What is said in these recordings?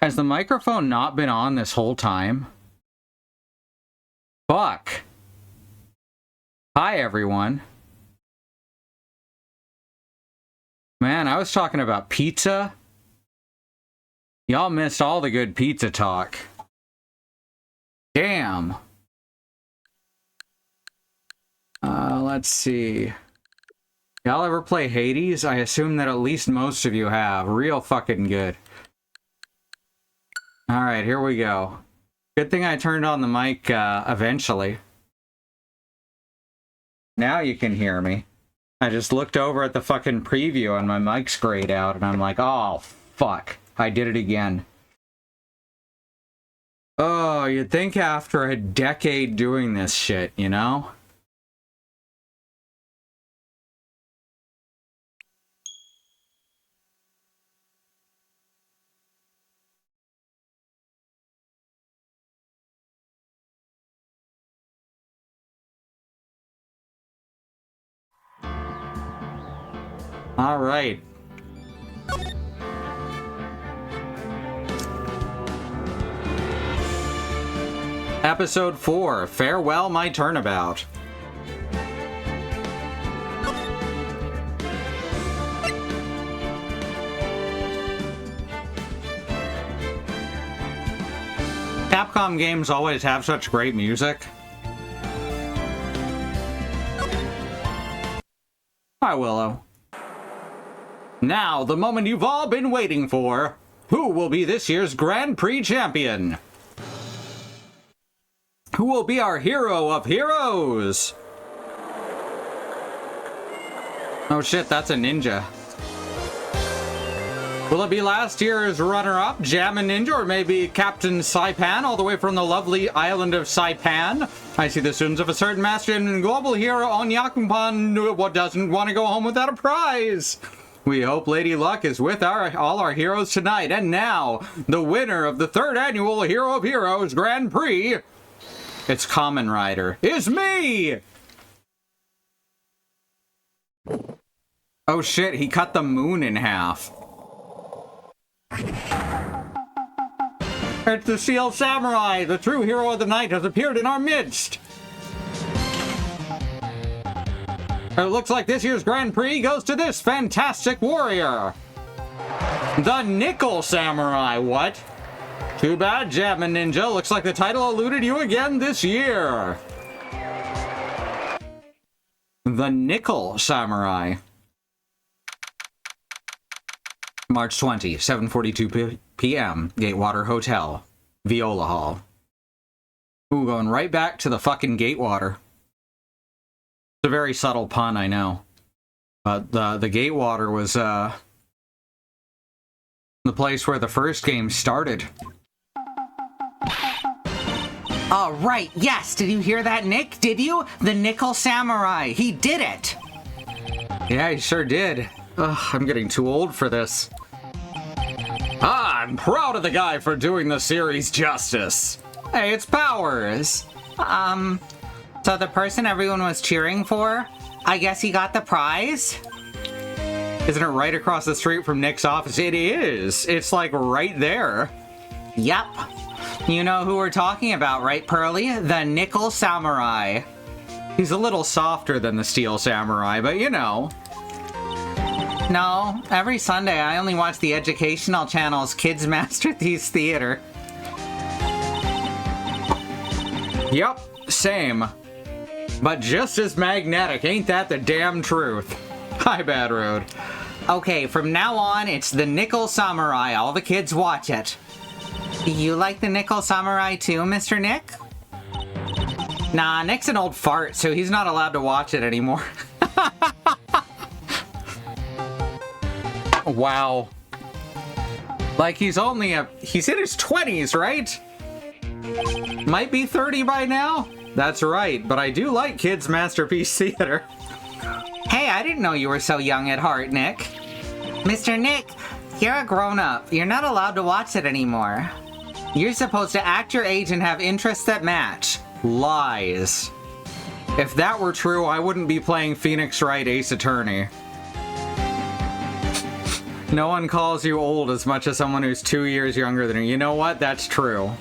Has the microphone not been on this whole time? Fuck. Hi, everyone. Man, I was talking about pizza. Y'all missed all the good pizza talk. Damn. Let's see. Y'all ever play Hades? I assume that at least most of you have. Real fucking good. Alright, here we go. Good thing I turned on the mic eventually. Now you can hear me. I just looked over at the fucking preview and my mic's grayed out and I'm like, oh, fuck. I did it again. Oh, you'd think after a decade doing this shit, you know? All right. Episode 4, Farewell My Turnabout. Capcom games always have such great music. Hi, Willow. Now, the moment you've all been waiting for. Who will be this year's Grand Prix champion? Who will be our hero of heroes? Oh shit, that's a ninja. Will it be last year's runner-up, Jammin' Ninja, or maybe Captain Saipan, all the way from the lovely island of Saipan? I see the students of a certain master and global hero on Yakupan what doesn't want to go home without a prize. We hope Lady Luck is with all our heroes tonight. And now, the winner of the 3rd annual Hero of Heroes Grand Prix, it's Kamen Rider, is me! Oh shit, he cut the moon in half. It's the Steel Samurai, the true hero of the night, has appeared in our midst. It looks like this year's Grand Prix goes to this fantastic warrior. The Nickel Samurai, what? Too bad, Jammin' Ninja. Looks like the title eluded you again this year. The Nickel Samurai. March 20, 7:42 p.m. Gatewater Hotel, Viola Hall. Ooh, going right back to the fucking Gatewater. It's a very subtle pun, I know. But the Gatewater was the place where the first game started. Oh, right, yes, did you hear that, Nick? Did you? The Nickel Samurai, he did it! Yeah, he sure did. Ugh, I'm getting too old for this. I'm proud of the guy for doing the series justice. Hey, it's Powers. So the person everyone was cheering for, I guess he got the prize? Isn't it right across the street from Nick's office? It is. It's like right there. Yep. You know who we're talking about, right, Pearly? The Nickel Samurai. He's a little softer than the Steel Samurai, but you know. No, every Sunday I only watch the educational channel's Kids Masterpiece Theater. Yep, same. But just as magnetic, ain't that the damn truth? Hi, Bad Road. Okay, from now on, it's the Nickel Samurai. All the kids watch it. You like the Nickel Samurai too, Mr. Nick? Nah, Nick's an old fart, so he's not allowed to watch it anymore. Wow. Like he's in his 20s, right? Might be 30 by now? That's right, but I do like Kids Masterpiece Theater. Hey, I didn't know you were so young at heart, Nick. Mr. Nick, you're a grown-up. You're not allowed to watch it anymore. You're supposed to act your age and have interests that match. Lies. If that were true, I wouldn't be playing Phoenix Wright Ace Attorney. No one calls you old as much as someone who's 2 years younger than you. You know what? That's true.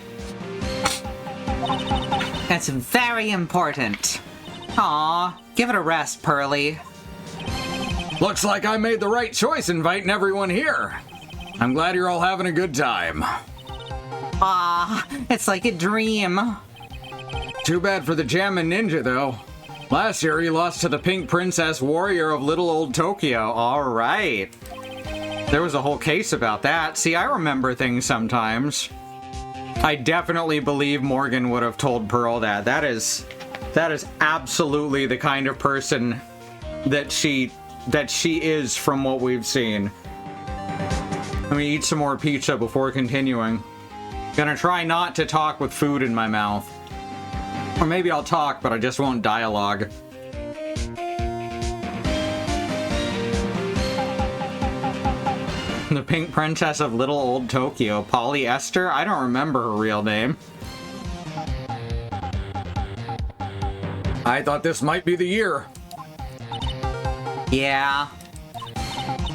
That's very important. Aw, give it a rest, Pearly. Looks like I made the right choice inviting everyone here. I'm glad you're all having a good time. Ah, it's like a dream. Too bad for the Jammin' Ninja, though. Last year, he lost to the Pink Princess Warrior of Little Old Tokyo. All right. There was a whole case about that. See, I remember things sometimes. I definitely believe Morgan would have told Pearl that. That is absolutely the kind of person that she is from what we've seen. Let me eat some more pizza before continuing. Gonna try not to talk with food in my mouth. Or maybe I'll talk, but I just won't dialogue. The Pink Princess of Little Old Tokyo, Polyester? I don't remember her real name. I thought this might be the year. Yeah.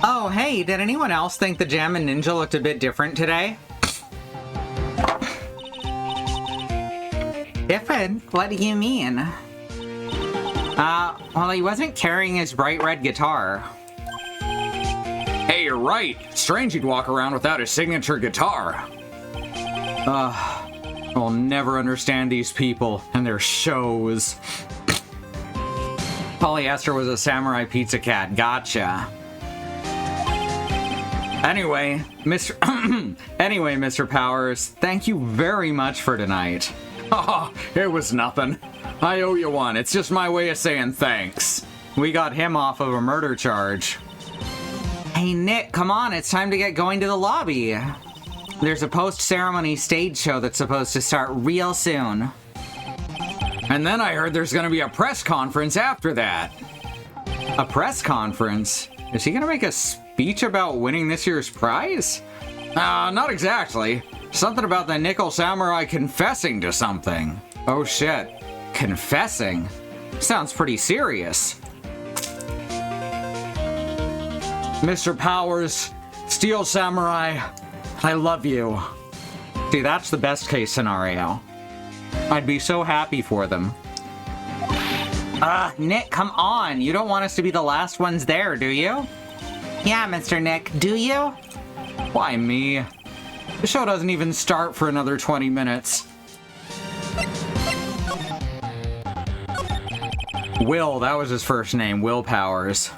Oh, hey, did anyone else think the Jammin' Ninja looked a bit different today? Different? What do you mean? Well, he wasn't carrying his bright red guitar. Hey, you're right. Strange you'd walk around without his signature guitar. I'll never understand these people and their shows. Polyester was a samurai pizza cat. Gotcha. Anyway, Mr. Powers, thank you very much for tonight. Oh, it was nothing. I owe you one. It's just my way of saying thanks. We got him off of a murder charge. Hey, Nick, come on, it's time to get going to the lobby. There's a post-ceremony stage show that's supposed to start real soon. And then I heard there's gonna be a press conference after that. A press conference? Is he gonna make a speech about winning this year's prize? Not exactly. Something about the Nickel Samurai confessing to something. Oh shit. Confessing? Sounds pretty serious. Mr. Powers, Steel Samurai, I love you. See, that's the best case scenario. I'd be so happy for them. Nick, come on. You don't want us to be the last ones there, do you? Yeah, Mr. Nick, do you? Why me? The show doesn't even start for another 20 minutes. Will, that was his first name, Will Powers.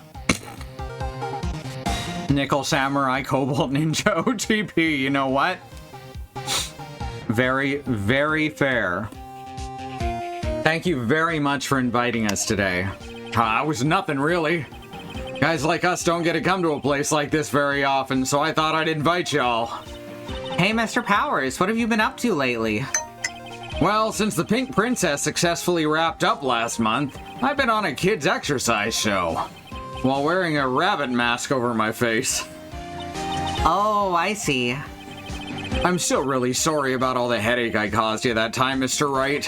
Nickel Samurai, Cobalt Ninja, OTP, you know what? Very, very fair. Thank you very much for inviting us today. It was nothing, really. Guys like us don't get to come to a place like this very often, so I thought I'd invite y'all. Hey, Mr. Powers, what have you been up to lately? Well, since the Pink Princess successfully wrapped up last month, I've been on a kids' exercise show, while wearing a rabbit mask over my face. Oh, I see. I'm still really sorry about all the headache I caused you that time, Mr. Wright.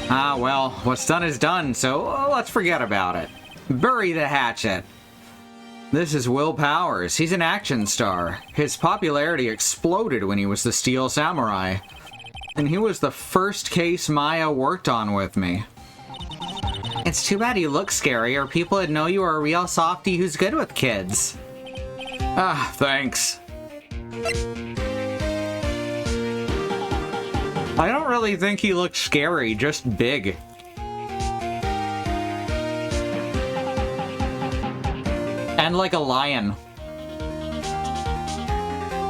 Well, what's done is done, so let's forget about it. Bury the hatchet. This is Will Powers. He's an action star. His popularity exploded when he was the Steel Samurai. And he was the first case Maya worked on with me. It's too bad you look scary, or people would know you were a real softie who's good with kids. Thanks. I don't really think he looked scary, just big. And like a lion.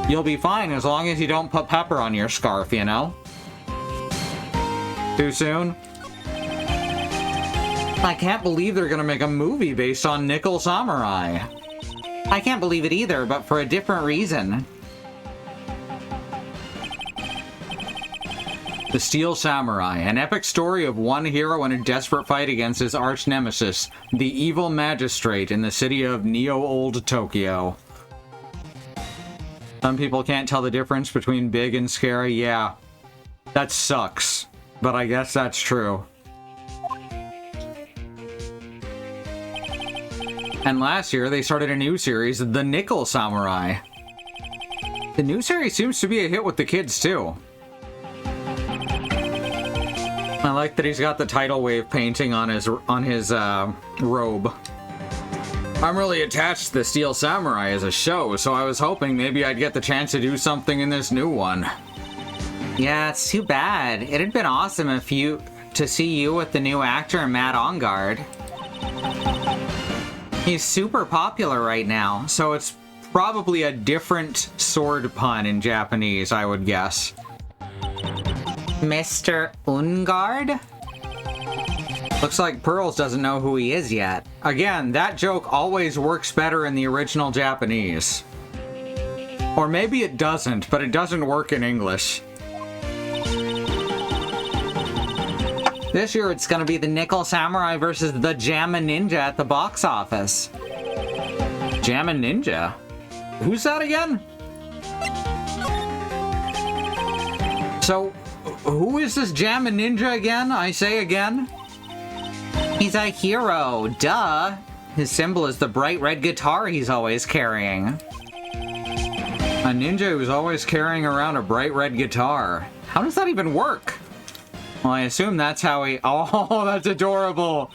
You'll be fine as long as you don't put pepper on your scarf, you know? Too soon? I can't believe they're gonna make a movie based on Nickel Samurai. I can't believe it either, but for a different reason. The Steel Samurai, an epic story of one hero in a desperate fight against his arch-nemesis, the evil magistrate in the city of Neo-Old Tokyo. Some people can't tell the difference between big and scary. Yeah, that sucks, but I guess that's true. And last year, they started a new series, The Nickel Samurai. The new series seems to be a hit with the kids, too. I like that he's got the tidal wave painting on his robe. I'm really attached to the Steel Samurai as a show, so I was hoping maybe I'd get the chance to do something in this new one. Yeah, it's too bad. It had been awesome to see you with the new actor, Matt Ongard. He's super popular right now, so it's probably a different sword pun in Japanese, I would guess. Mr. Ungard? Looks like Pearls doesn't know who he is yet. Again, that joke always works better in the original Japanese. Or maybe it doesn't, but it doesn't work in English. This year it's gonna be the Nickel Samurai versus the Jamma Ninja at the box office. Jamma Ninja? Who's that again? So, who is this Jamma Ninja again? I say again? He's a hero, duh. His symbol is the bright red guitar he's always carrying. A ninja who's always carrying around a bright red guitar. How does that even work? Well, I assume that's how he... Oh, that's adorable!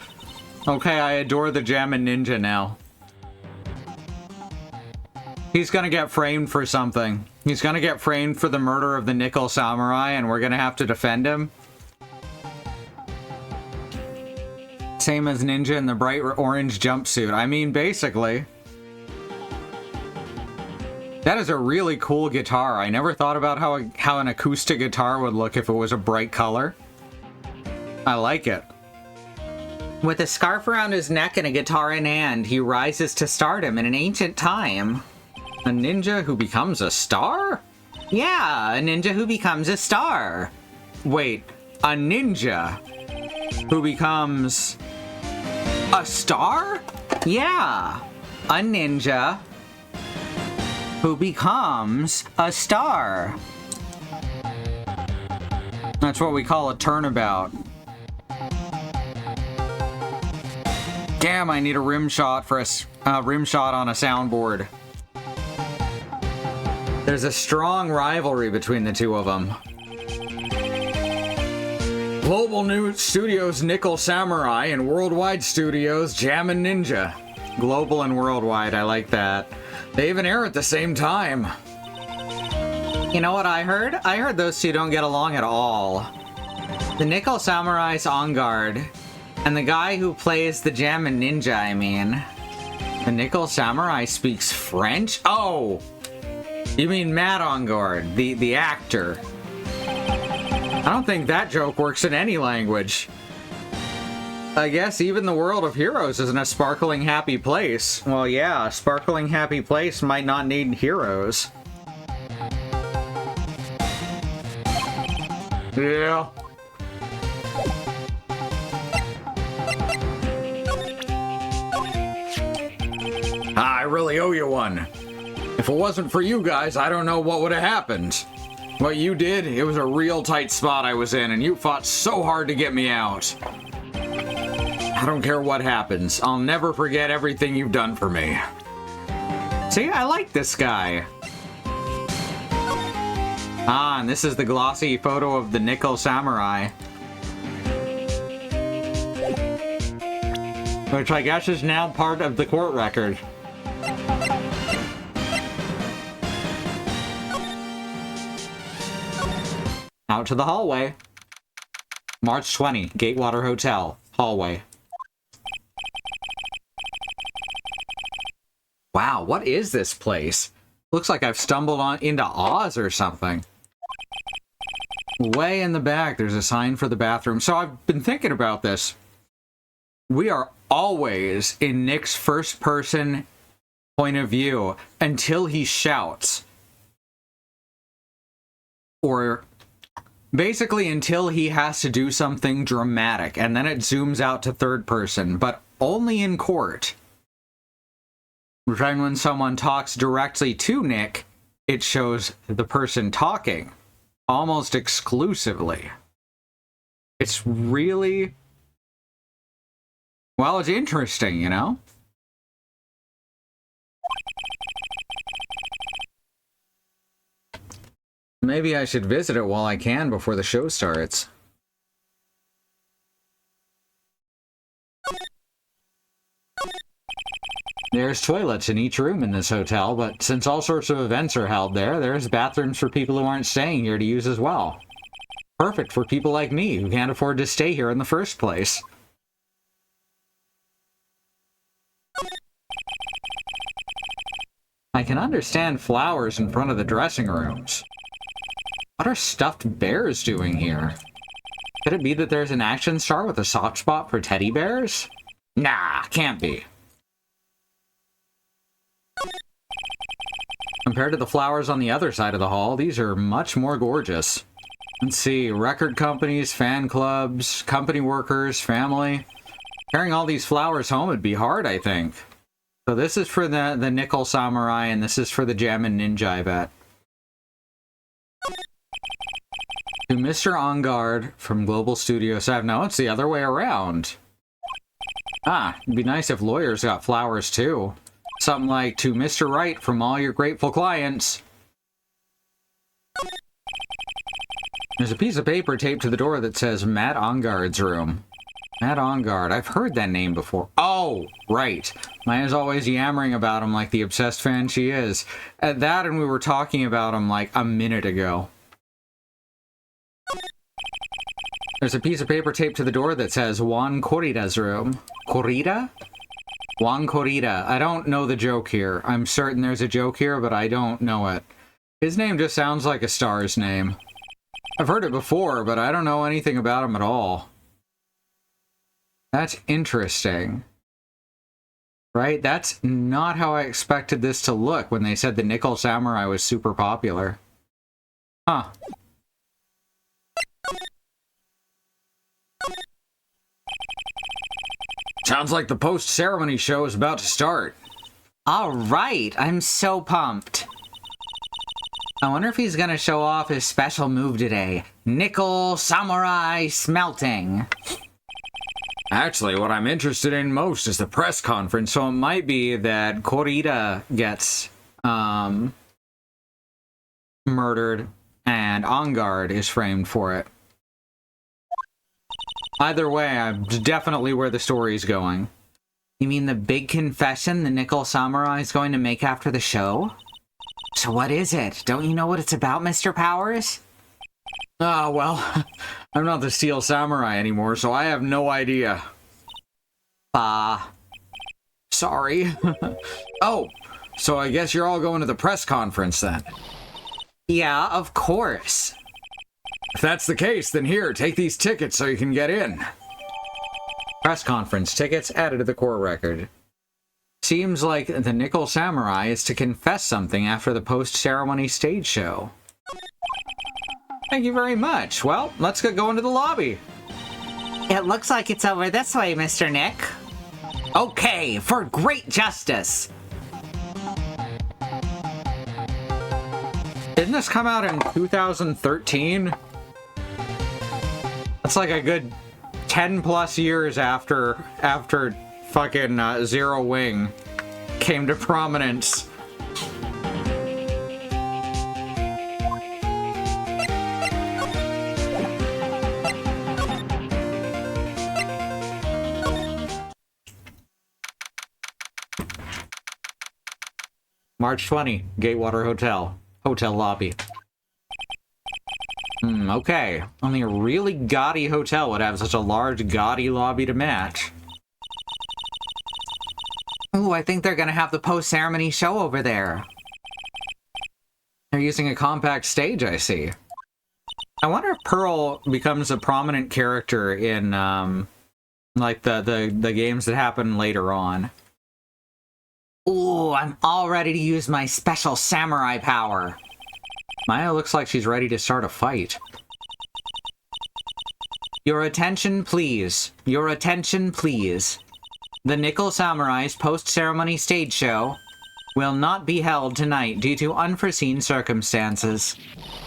Okay, I adore the Jamma Ninja now. He's gonna get framed for something. He's gonna get framed for the murder of the Nickel Samurai, and we're gonna have to defend him. Same as Ninja in the bright orange jumpsuit. I mean, basically. That is a really cool guitar. I never thought about how an acoustic guitar would look if it was a bright color. I like it. With a scarf around his neck and a guitar in hand, he rises to stardom in an ancient time. A ninja who becomes a star? Yeah, a ninja who becomes a star. Wait, a ninja who becomes a star? Yeah, a ninja who becomes a star. That's what we call a turnabout. Damn, I need a rim shot for a rim shot on a soundboard. There's a strong rivalry between the two of them. Global News Studios Nickel Samurai and Worldwide Studios Jamma Ninja. Global and worldwide, I like that. They even air at the same time. You know what I heard? I heard those two don't get along at all. The Nickel Samurai's on guard, and the guy who plays the Jamma Ninja, I mean. The Nickel Samurai speaks French? Oh! You mean Matt Ongard, the actor. I don't think that joke works in any language. I guess even the world of heroes isn't a sparkling happy place. Well, yeah, a sparkling happy place might not need heroes. Yeah. I really owe you one. If it wasn't for you guys, I don't know what would have happened. What you did, it was a real tight spot I was in, and you fought so hard to get me out. I don't care what happens. I'll never forget everything you've done for me. See, I like this guy. Ah, and this is the glossy photo of the Nickel Samurai. Which I guess is now part of the court record. Out to the hallway. March 20, Gatewater Hotel, hallway. Wow, what is this place? Looks like I've stumbled into Oz or something. Way in the back, there's a sign for the bathroom. So I've been thinking about this. We are always in Nick's first-person point of view until he shouts. Or basically until he has to do something dramatic, and then it zooms out to third person, but only in court. Then when someone talks directly to Nick, it shows the person talking, almost exclusively. It's really... well, it's interesting, you know? Maybe I should visit it while I can before the show starts. There's toilets in each room in this hotel, but since all sorts of events are held there, there's bathrooms for people who aren't staying here to use as well. Perfect for people like me who can't afford to stay here in the first place. I can understand flowers in front of the dressing rooms. What are stuffed bears doing here? Could it be that there's an action star with a soft spot for teddy bears? Nah, can't be. Compared to the flowers on the other side of the hall, these are much more gorgeous. Let's see, record companies, fan clubs, company workers, family. Carrying all these flowers home would be hard, I think. So this is for the Nickel Samurai, and this is for the Jammin Ninja, I bet. To Mr. On Guard from Global Studio 7. No, it's the other way around. Ah, it'd be nice if lawyers got flowers too. Something like, to Mr. Right from all your grateful clients. There's a piece of paper taped to the door that says Matt Onguard's room. Matt Onguard. I've heard that name before. Oh, right. Maya's always yammering about him like the obsessed fan she is. At that, and we were talking about him like a minute ago. There's a piece of paper taped to the door that says Juan Corrida's room. Corrida? Juan Corrida. I don't know the joke here. I'm certain there's a joke here, but I don't know it. His name just sounds like a star's name. I've heard it before, but I don't know anything about him at all. That's interesting. Right? That's not how I expected this to look when they said the Nickel Samurai was super popular. Huh. Sounds like the post-ceremony show is about to start. All right, I'm so pumped. I wonder if he's gonna show off his special move today. Nickel Samurai Smelting. Actually, what I'm interested in most is the press conference, so it might be that Corrida gets murdered and On Guard is framed for it. Either way, I'm definitely where the story's going. You mean the big confession the Nickel Samurai is going to make after the show? So what is it? Don't you know what it's about, Mr. Powers? Ah, well, I'm not the Steel Samurai anymore, so I have no idea. Bah. Sorry. Oh, so I guess you're all going to the press conference then? Yeah, of course. If that's the case, then here, take these tickets so you can get in. Press conference tickets added to the core record. Seems like the Nickel Samurai is to confess something after the post-ceremony stage show. Thank you very much. Well, let's get going to the lobby. It looks like it's over this way, Mr. Nick. Okay, for great justice. Didn't this come out in 2013? That's like a good 10 plus years after fucking Zero Wing came to prominence. March 20, Gatewater Hotel. Hotel lobby. Okay. Only a really gaudy hotel would have such a large, gaudy lobby to match. Ooh, I think they're gonna have the post-ceremony show over there. They're using a compact stage, I see. I wonder if Pearl becomes a prominent character in, like, the games that happen later on. Ooh, I'm all ready to use my special samurai power. Maya looks like she's ready to start a fight. Your attention, please. Your attention, please. The Nickel Samurai's post-ceremony stage show will not be held tonight due to unforeseen circumstances.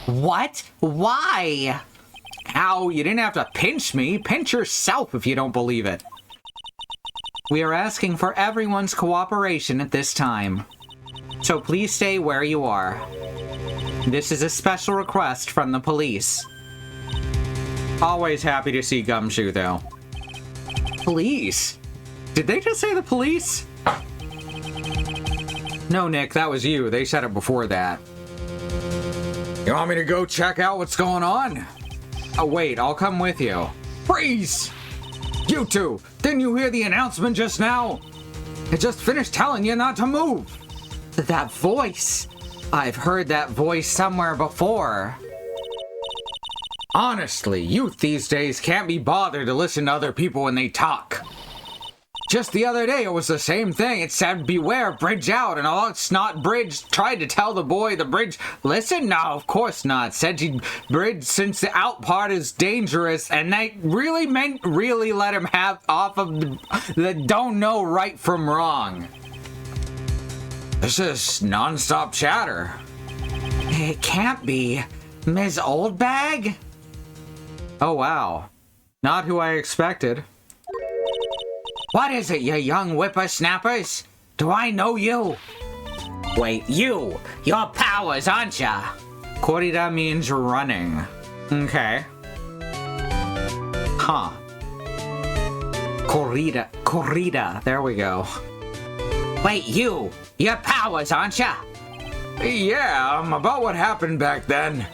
What? Why? Ow, you didn't have to pinch me. Pinch yourself if you don't believe it. We are asking for everyone's cooperation at this time. So please stay where you are. This is a special request from the police. Always happy to see Gumshoe, though. Police? Did they just say the police? No, Nick, that was you. They said it before that. You want me to go check out what's going on? Oh, wait, I'll come with you. Freeze! You two, didn't you hear the announcement just now? It just finished telling you not to move. That voice. I've heard that voice somewhere before. Honestly, youth these days can't be bothered to listen to other people when they talk. Just the other day, it was the same thing. It said, beware, bridge out, and all snot bridge tried to tell the boy the bridge. Listen, no, of course not. Said you bridge since the out part is dangerous, and they really meant really let him have off of the don't know right from wrong. This is non-stop chatter. It can't be. Ms. Oldbag? Oh, wow. Not who I expected. What is it, you young whippersnappers? Do I know you? Wait, you're powers, aren't ya? Corrida means running. Okay. Huh. Corrida. There we go. Wait, you're powers, aren't ya? Yeah, about what happened back then.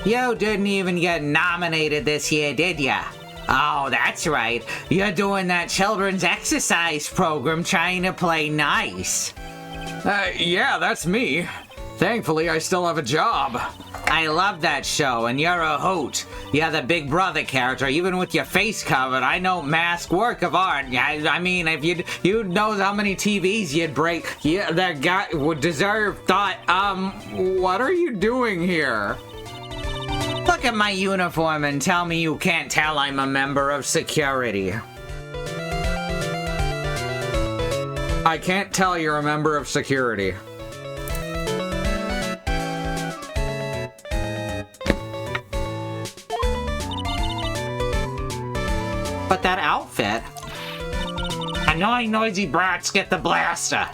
You didn't even get nominated this year, did ya? Oh, that's right. You're doing that children's exercise program trying to play nice. Yeah, that's me. Thankfully, I still have a job. I love that show, and you're a hoot. You're the Big Brother character, even with your face covered. I know mask work of art. I mean, if you'd know how many TVs you'd break. Yeah, that guy would deserve thought. What are you doing here? Look at my uniform and tell me you can't tell I'm a member of security. I can't tell you're a member of security. But that outfit... Annoying noisy brats, get the blaster.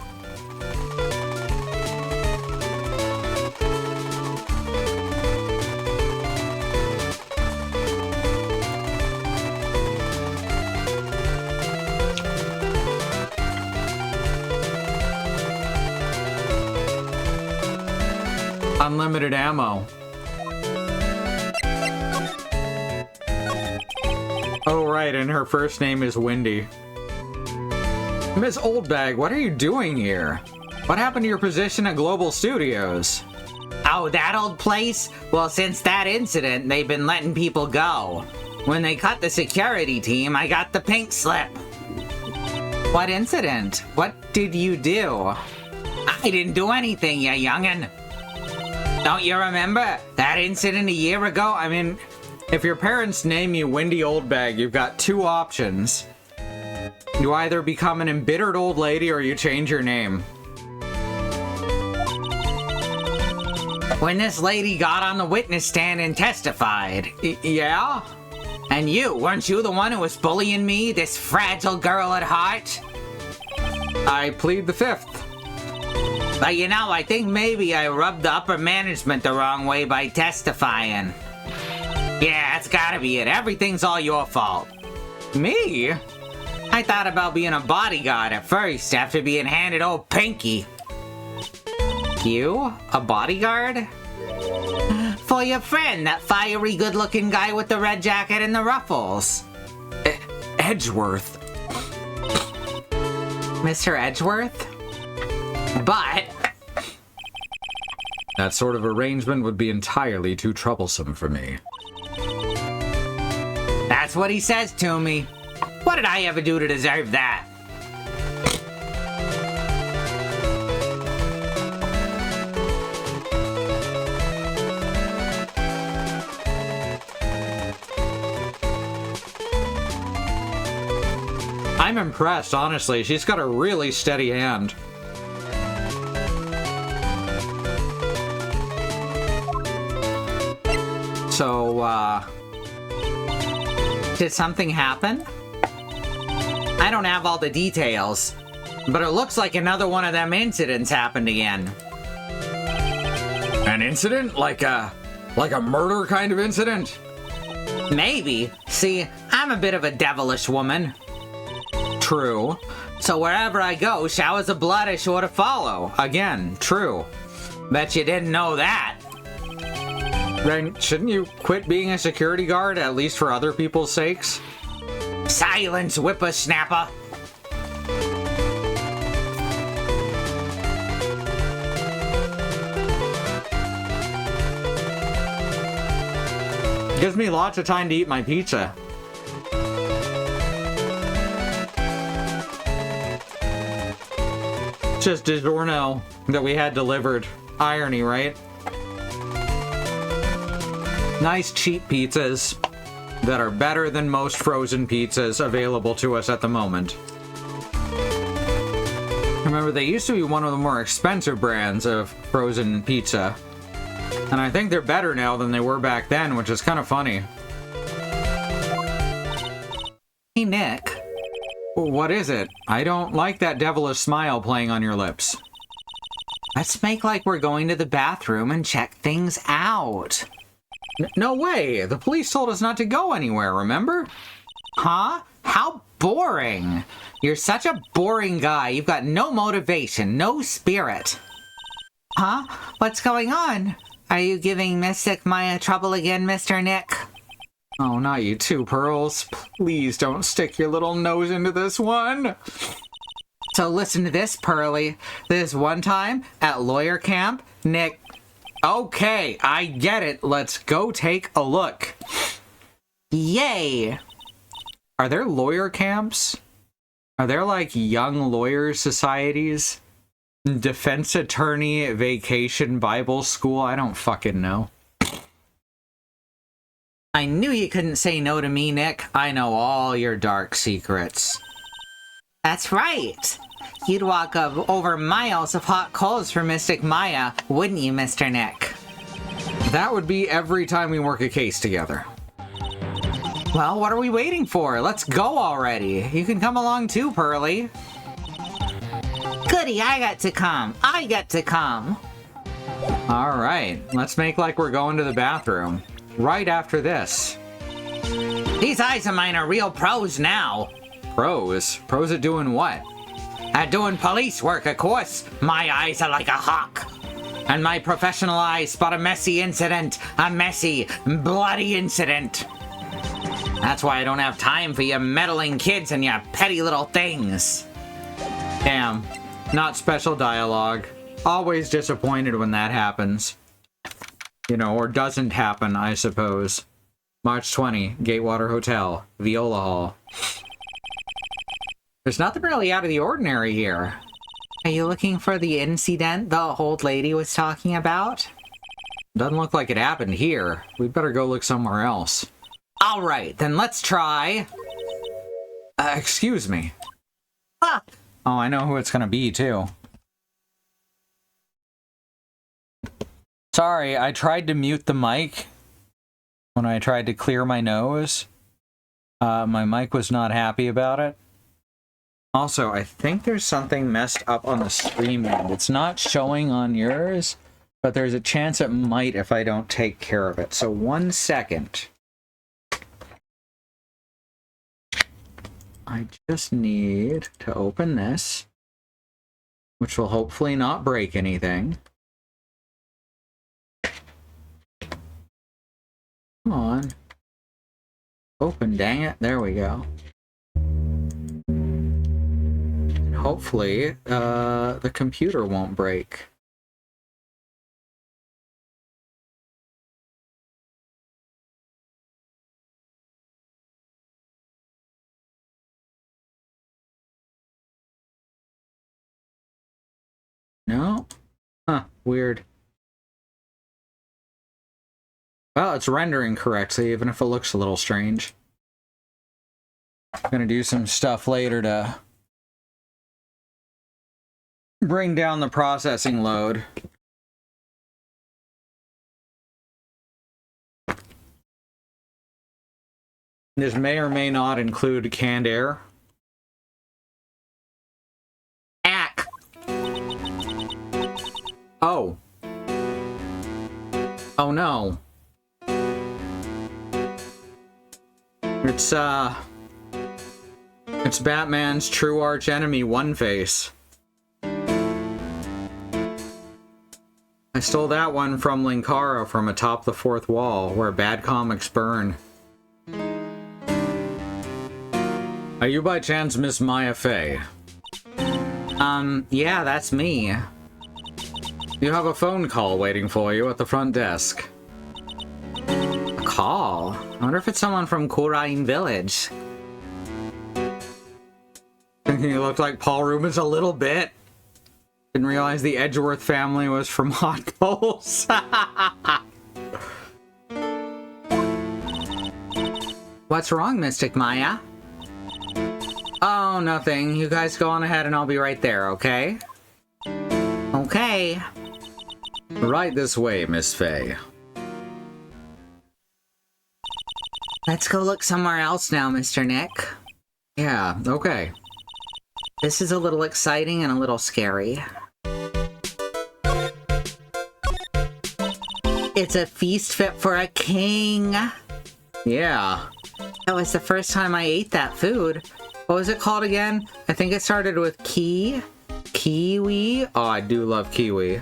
Unlimited ammo. Oh, right, and her first name is Wendy. Miss Oldbag, what are you doing here? What happened to your position at Global Studios? Oh, that old place? Well, since that incident, they've been letting people go. When they cut the security team, I got the pink slip. What incident? What did you do? I didn't do anything, ya youngin'. Don't you remember that incident a year ago? I mean, if your parents name you Wendy Oldbag, you've got two options. You either become an embittered old lady or you change your name. When this lady got on the witness stand and testified. Yeah? And weren't you the one who was bullying me, this fragile girl at heart? I plead the fifth. But you know, I think maybe I rubbed the upper management the wrong way by testifying. Yeah, that's gotta be it. Everything's all your fault. Me? I thought about being a bodyguard at first, after being handed old Pinky. You? A bodyguard? For your friend, that fiery good-looking guy with the red jacket and the ruffles. Edgeworth. Mr. Edgeworth? But... that sort of arrangement would be entirely too troublesome for me. That's what he says to me. What did I ever do to deserve that? I'm impressed, honestly. She's got a really steady hand. So, did something happen? I don't have all the details, but it looks like another one of them incidents happened again. An incident? Like a murder kind of incident? Maybe. See, I'm a bit of a devilish woman. True. So wherever I go, showers of blood are sure to follow. Again, true. Bet you didn't know that. Then shouldn't you quit being a security guard, at least for other people's sakes? Silence, whippersnapper. Gives me lots of time to eat my pizza. Just DiGiorno that we had delivered. Irony, right? Nice cheap pizzas that are better than most frozen pizzas available to us at the moment. Remember, they used to be one of the more expensive brands of frozen pizza. And I think they're better now than they were back then, which is kind of funny. Hey, Nick. What is it? I don't like that devilish smile playing on your lips. Let's make like we're going to the bathroom and check things out. No way! The police told us not to go anywhere, remember? Huh? How boring. You're such a boring guy. You've got no motivation, no spirit. Huh? What's going on? Are you giving Mystic Maya trouble again, Mr. Nick? Oh, not you too, Pearls. Please don't stick your little nose into this one. So listen to this, Pearly. This one time at lawyer camp, Nick... Okay, I get it. Let's go take a look. Yay! Are there lawyer camps? Are there like young lawyers societies? Defense attorney vacation Bible school? I don't fucking know. I knew you couldn't say no to me, Nick. I know all your dark secrets. That's right. You'd walk up over miles of hot coals for Mystic Maya, wouldn't you, Mr. Nick? That would be every time we work a case together. Well, what are we waiting for? Let's go already. You can come along too, Pearly. Goody, I got to come. I got to come. All right, let's make like we're going to the bathroom. Right after this. These eyes of mine are real pros now. Pros? Pros at doing what? At doing police work, of course. My eyes are like a hawk. And my professional eyes spot a messy incident. A messy, bloody incident. That's why I don't have time for your meddling kids and your petty little things. Damn. Not special dialogue. Always disappointed when that happens. You know, or doesn't happen, I suppose. March 20, Gatewater Hotel, Viola Hall. There's nothing really out of the ordinary here. Are you looking for the incident the old lady was talking about? Doesn't look like it happened here. We'd better go look somewhere else. All right, then let's try. Excuse me. Ah. Oh, I know who it's gonna be, too. Sorry, I tried to mute the mic when I tried to clear my nose. My mic was not happy about it. Also, I think there's something messed up on the stream end. It's not showing on yours, but there's a chance it might if I don't take care of it. So 1 second. I just need to open this, which will hopefully not break anything. Come on. Open, dang it. There we go. Hopefully, the computer won't break. No? Huh, weird. Well, it's rendering correctly, even if it looks a little strange. I'm gonna do some stuff later to bring down the processing load. This may or may not include canned air. Ack. Oh. Oh no. It's Batman's true arch enemy, One-Face. I stole that one from Linkara from atop the fourth wall, where bad comics burn. Are you by chance Miss Maya Fey? Yeah, that's me. You have a phone call waiting for you at the front desk. A call? I wonder if it's someone from Kurain Village. You look like Paul Rubens a little bit. Didn't realize the Edgeworth family was from Hot Coals. What's wrong, Mystic Maya? Oh, nothing. You guys go on ahead and I'll be right there, okay? Okay. Right this way, Miss Fey. Let's go look somewhere else now, Mr. Nick. Yeah, okay. This is a little exciting and a little scary. It's a feast fit for a king. Yeah. That was the first time I ate that food. What was it called again? I think it started with kiwi. Oh, I do love kiwi.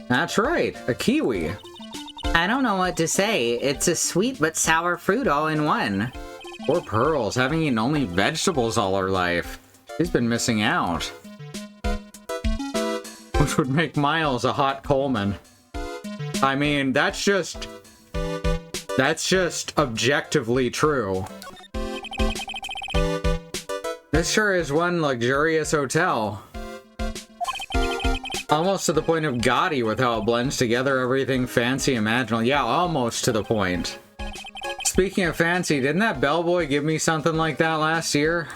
That's right, a kiwi. I don't know what to say. It's a sweet but sour fruit all in one. Poor Pearls, having eaten only vegetables all her life. She's been missing out. Which would make Miles a hot Coleman. I mean, that's just objectively true. This sure is one luxurious hotel. Almost to the point of gaudy with how it blends together everything fancy imaginable. Yeah, almost to the point. Speaking of fancy, didn't that bellboy give me something like that last year?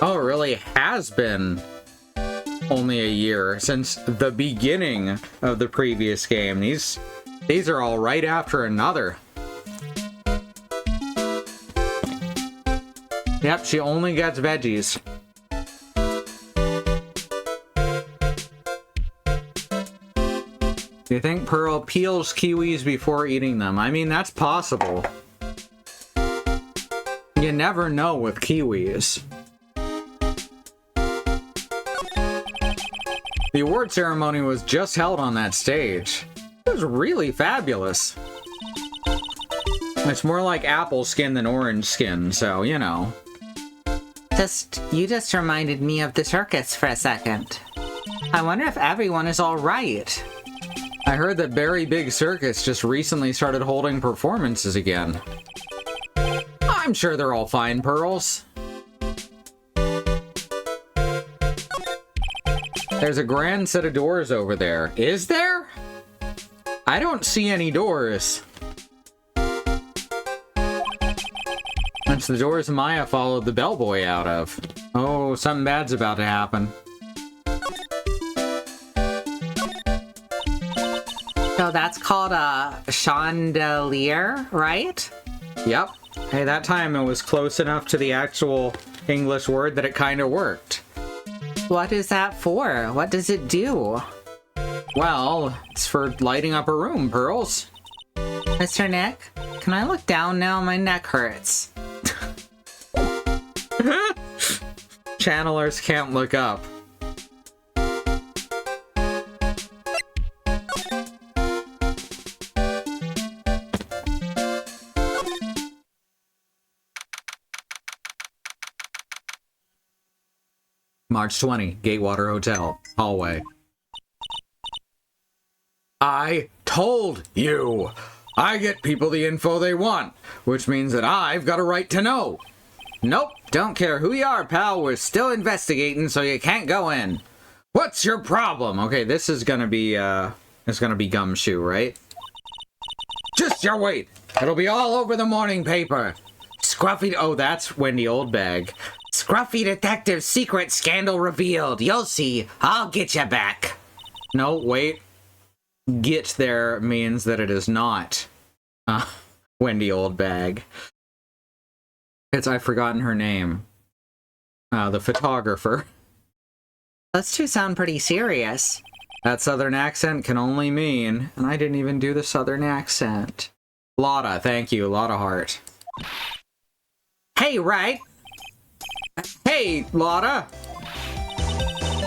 Oh, it really has been only a year since the beginning of the previous game. These are all right after another. Yep, she only gets veggies. Do you think Pearl peels kiwis before eating them? I mean, that's possible. You never know with kiwis. The award ceremony was just held on that stage. It was really fabulous. It's more like apple skin than orange skin, so, you know. You just reminded me of the circus for a second. I wonder if everyone is all right. I heard that Berry Big Circus just recently started holding performances again. I'm sure they're all fine, Pearls. There's a grand set of doors over there. Is there? I don't see any doors. That's the doors Maya followed the bellboy out of. Oh, something bad's about to happen. So that's called a chandelier, right? Yep. Hey, that time it was close enough to the actual English word that it kind of worked. What is that for? What does it do? Well, it's for lighting up a room, Pearls. Mr. Nick, can I look down now? My neck hurts. Channelers can't look up. March 20, Gatewater Hotel, hallway. I told you! I get people the info they want, which means that I've got a right to know. Nope, don't care who you are, pal, we're still investigating, so you can't go in. What's your problem? Okay, this is gonna be, Gumshoe, right? Just you wait! It'll be all over the morning paper. Scruffy, oh, that's Wendy Oldbag. Scruffy detective secret scandal revealed. You'll see. I'll get you back. No, wait. Get there means that it is not Wendy Oldbag. I've forgotten her name. The photographer. Those two sound pretty serious. That southern accent can only mean, and I didn't even do the southern accent. Lotta, thank you, Lotta Heart. Hey, right? Hey, Lotta!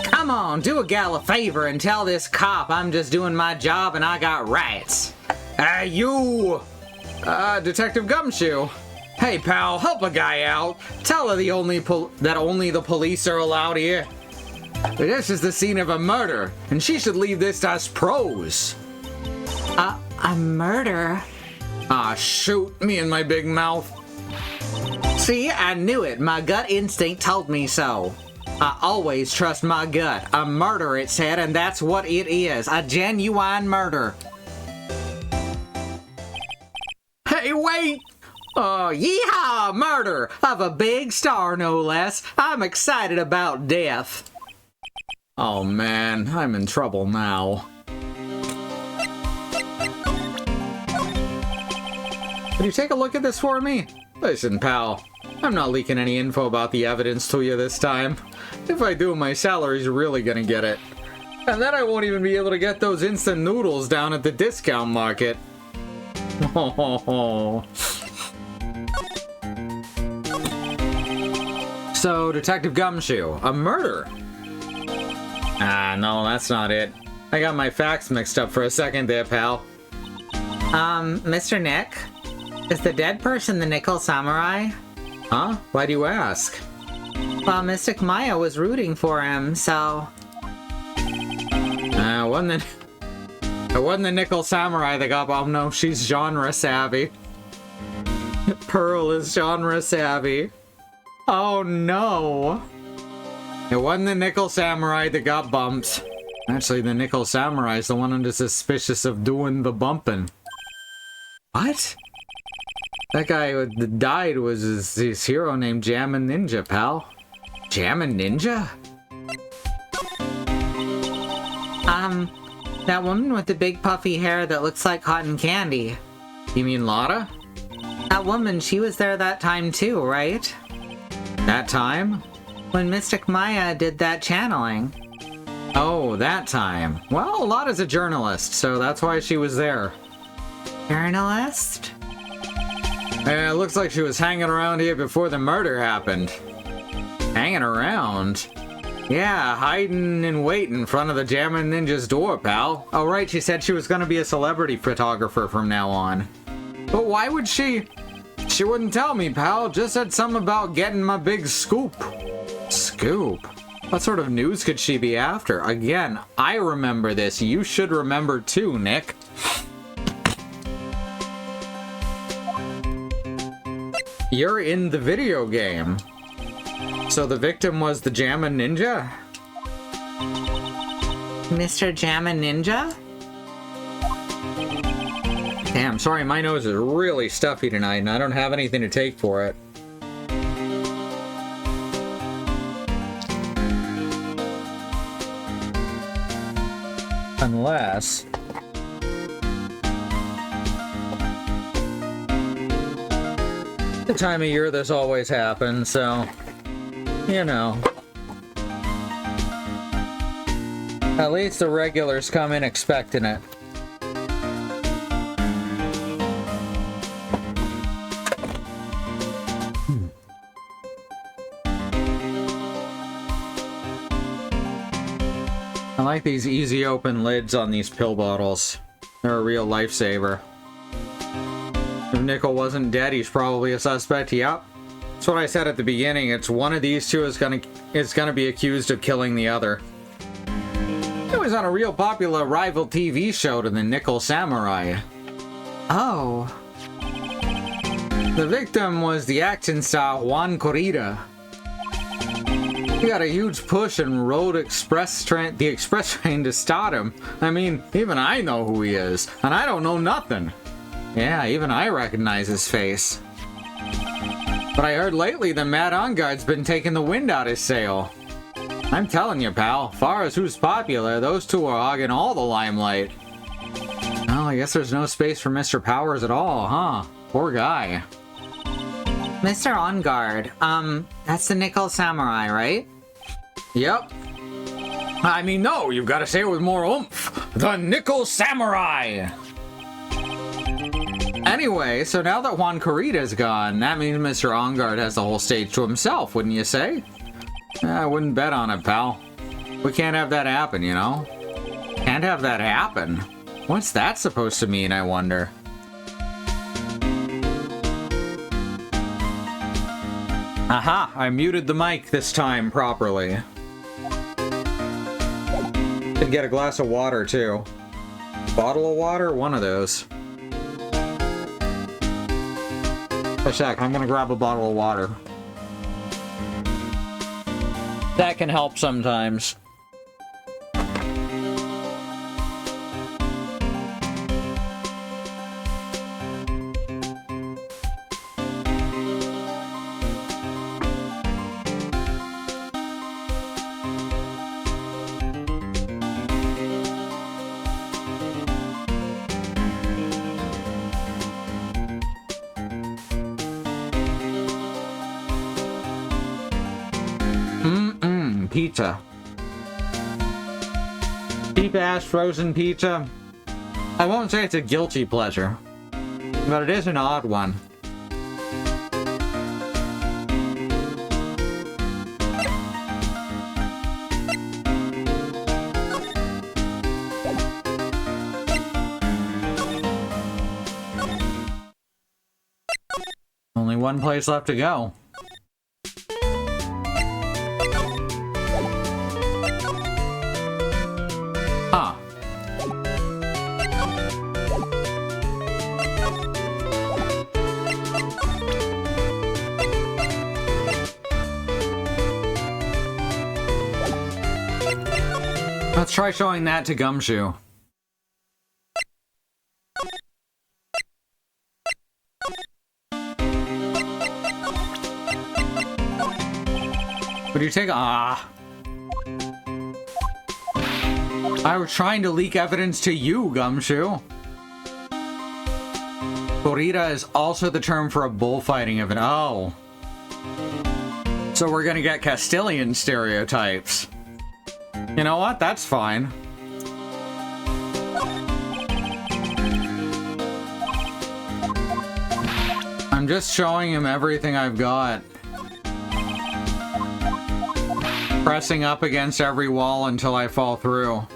Come on, do a gal a favor and tell this cop I'm just doing my job and I got rights. You! Detective Gumshoe. Hey, pal, help a guy out. Tell her that only the police are allowed here. This is the scene of a murder, and she should leave this to us pros. A murder? Ah, shoot, me and my big mouth. See, I knew it. My gut instinct told me so. I always trust my gut. A murder, it said, and that's what it is. A genuine murder. Hey, wait! Yeehaw! Murder! Of a big star, no less. I'm excited about death. Oh man, I'm in trouble now. Could you take a look at this for me? Listen, pal, I'm not leaking any info about the evidence to you this time. If I do, my salary's really gonna get it. And then I won't even be able to get those instant noodles down at the discount market. So, Detective Gumshoe, a murder? Ah, no, that's not it. I got my facts mixed up for a second there, pal. Mr. Nick? Is the dead person the Nickel Samurai? Huh? Why do you ask? Well, Mystic Maya was rooting for him, so... It wasn't the Nickel Samurai that got... Oh no, she's genre savvy. Pearl is genre savvy. Oh no! It wasn't the Nickel Samurai that got bumped. Actually, the Nickel Samurai is the one under suspicious of doing the bumping. What? That guy that died was his hero named Jammin' Ninja, pal. Jammin' Ninja? That woman with the big puffy hair that looks like cotton candy. You mean Lotta? That woman, she was there that time too, right? That time? When Mystic Maya did that channeling. Oh, that time. Well, Lotta's a journalist, so that's why she was there. Journalist? It looks like she was hanging around here before the murder happened. Hanging around? Yeah, hiding in wait in front of the Jammin' Ninja's door, pal. Oh, right, she said she was gonna be a celebrity photographer from now on. But why would she? She wouldn't tell me, pal. Just said something about getting my big scoop. Scoop? What sort of news could she be after? Again, I remember this. You should remember too, Nick. You're in the video game. So the victim was the Jammin' Ninja? Mr. Jammin' Ninja? Damn, sorry, my nose is really stuffy tonight and I don't have anything to take for it. Unless... the time of year this always happens, so... you know. At least the regulars come in expecting it. I like these easy open lids on these pill bottles. They're a real lifesaver. If Nickel wasn't dead, he's probably a suspect. Yep. That's what I said at the beginning. It's one of these two is gonna be accused of killing the other. It was on a real popular rival TV show to the Nickel Samurai. Oh. The victim was the action star Juan Corrida. He got a huge push and rode the express train to start him. I mean, even I know who he is, and I don't know nothing. Yeah, even I recognize his face. But I heard lately the Mad On-Guard's been taking the wind out his sail. I'm telling you, pal, far as who's popular, those two are hogging all the limelight. Well, I guess there's no space for Mr. Powers at all, huh? Poor guy. Mr. On Guard, that's the Nickel Samurai, right? Yep. I mean, no, you've got to say it with more oomph. The Nickel Samurai! Anyway, so now that Juan Corrida's gone, that means Mr. Ongard has the whole stage to himself, wouldn't you say? I wouldn't bet on it, pal. We can't have that happen, you know? Can't have that happen? What's that supposed to mean, I wonder? Aha! I muted the mic this time properly. Could get a glass of water, too. Bottle of water? One of those. A sec, I'm gonna grab a bottle of water. That can help sometimes. Pizza. Cheap ass frozen pizza. I won't say it's a guilty pleasure, but it is an odd one. Only one place left to go. Huh. Let's try showing that to Gumshoe. Would you take I was trying to leak evidence to you, Gumshoe. Corrida is also the term for a bullfighting event. Oh. So we're gonna get Castilian stereotypes. You know what? That's fine. I'm just showing him everything I've got. Pressing up against every wall until I fall through.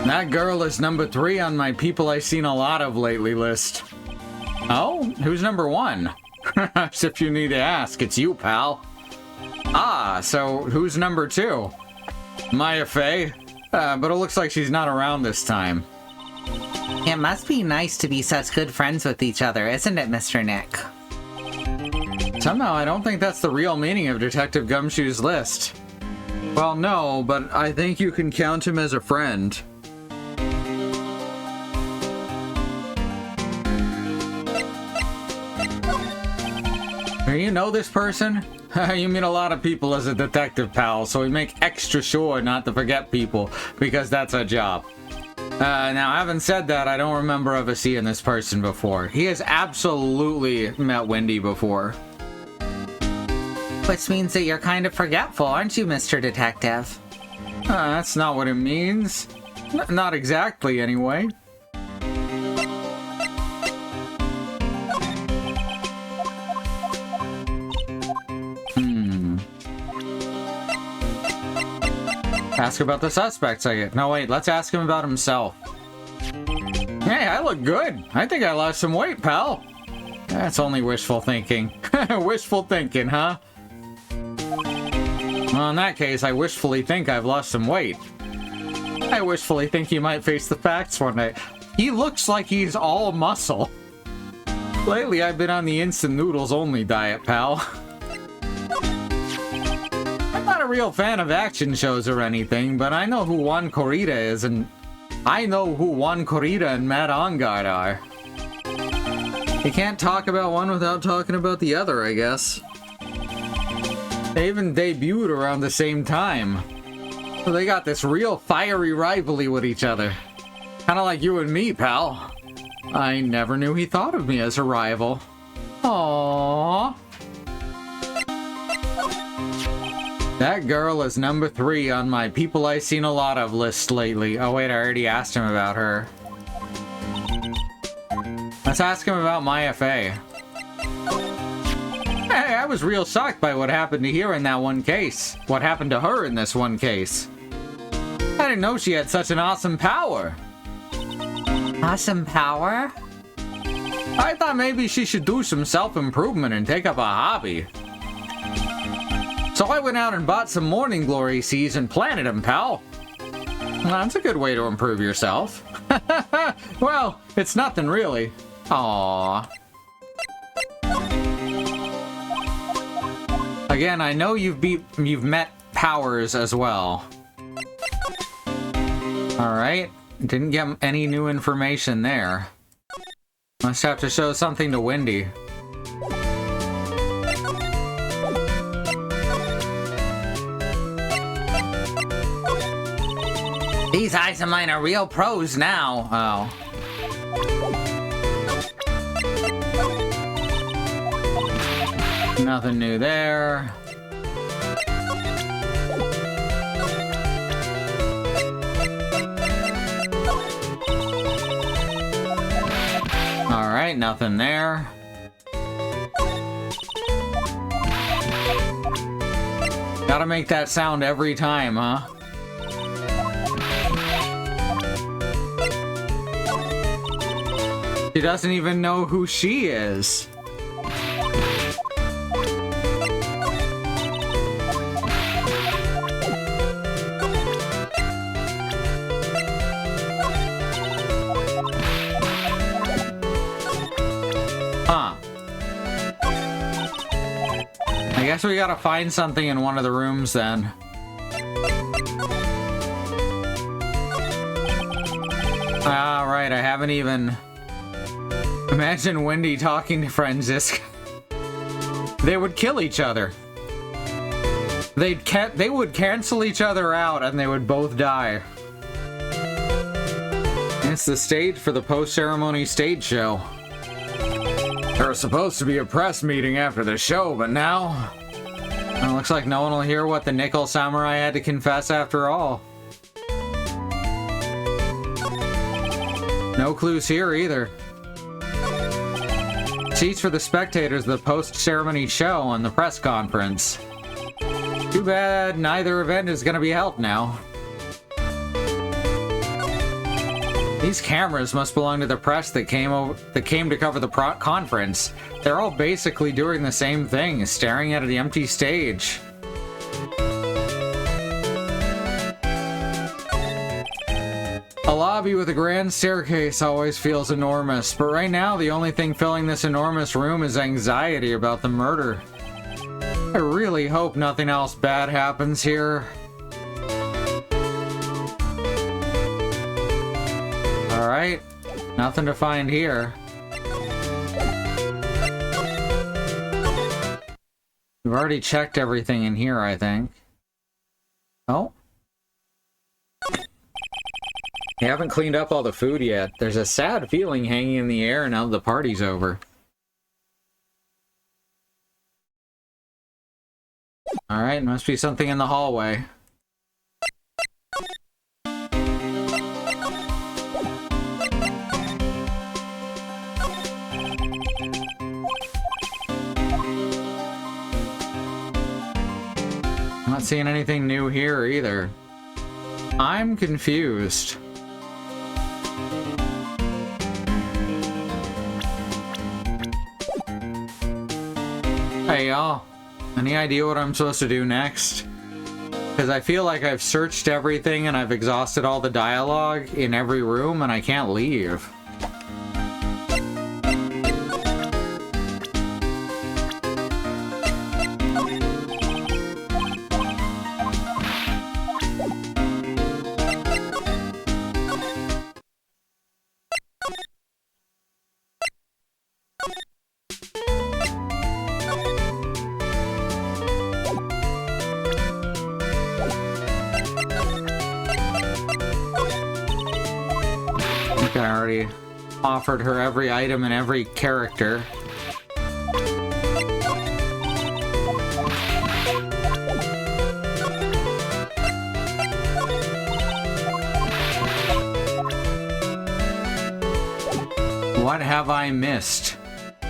That girl is number 3 on my people I've seen a lot of lately list. Oh? Who's number 1? As if you need to ask, it's you, pal. Ah, so who's number 2? Maya Fey? But it looks like she's not around this time. It must be nice to be such good friends with each other, isn't it, Mr. Nick? Somehow I don't think that's the real meaning of Detective Gumshoe's list. Well, no, but I think you can count him as a friend. You know this person? You meet a lot of people as a detective, pal, so we make extra sure not to forget people, because that's our job. Now, having said that, I don't remember ever seeing this person before. He has absolutely met Wendy before. Which means that you're kind of forgetful, aren't you, Mr. Detective? That's not what it means. Not exactly, anyway. Ask about the suspects, I get. No, wait, let's ask him about himself. Hey, I look good. I think I lost some weight, pal. That's only wishful thinking. Wishful thinking, huh? Well, in that case, I wishfully think I've lost some weight. I wishfully think he might face the facts one day. He looks like he's all muscle. Lately, I've been on the instant noodles only diet, pal. I'm not a real fan of action shows or anything, but I know who Juan Corrida is, and I know who Juan Corrida and Matt Ongard are. You can't talk about one without talking about the other, I guess. They even debuted around the same time. So they got this real fiery rivalry with each other. Kinda like you and me, pal. I never knew he thought of me as a rival. Aww. That girl is number 3 on my people I've seen a lot of list lately. Oh wait, I already asked him about her. Let's ask him about Maya Fey. Hey, I was real shocked by what happened to her in that one case. What happened to her in this one case. I didn't know she had such an awesome power. Awesome power? I thought maybe she should do some self-improvement and take up a hobby. So I went out and bought some morning glory seeds and planted them, pal. Well, that's a good way to improve yourself. Well, it's nothing really. Aww. Again, I know you've met Powers as well. Alright. Didn't get any new information there. Must have to show something to Wendy. These eyes of mine are real pros now. Oh. Nothing new there. Alright, nothing there. Gotta make that sound every time, huh? She doesn't even know who she is. Huh. I guess we gotta find something in one of the rooms then. Ah, right, I haven't even... Imagine Wendy talking to Franziska. They would kill each other. They would cancel each other out and they would both die. It's the stage for the post-ceremony stage show. There was supposed to be a press meeting after the show, but now... It looks like no one will hear what the Nickel Samurai had to confess after all. No clues here either. Seats for the spectators of the post-ceremony show and the press conference. Too bad neither event is going to be held now. These cameras must belong to the press that came to cover the conference. They're all basically doing the same thing, staring at the empty stage. A lobby with a grand staircase always feels enormous, but right now the only thing filling this enormous room is anxiety about the murder. I really hope nothing else bad happens here. Alright, nothing to find here. We've already checked everything in here, I think. Oh? You haven't cleaned up all the food yet. There's a sad feeling hanging in the air now that the party's over. Alright, must be something in the hallway. Not seeing anything new here either. I'm confused. Hey y'all, any idea what I'm supposed to do next? Because I feel like I've searched everything and I've exhausted all the dialogue in every room and I can't leave. I already Offered her every item and every character. What have I missed?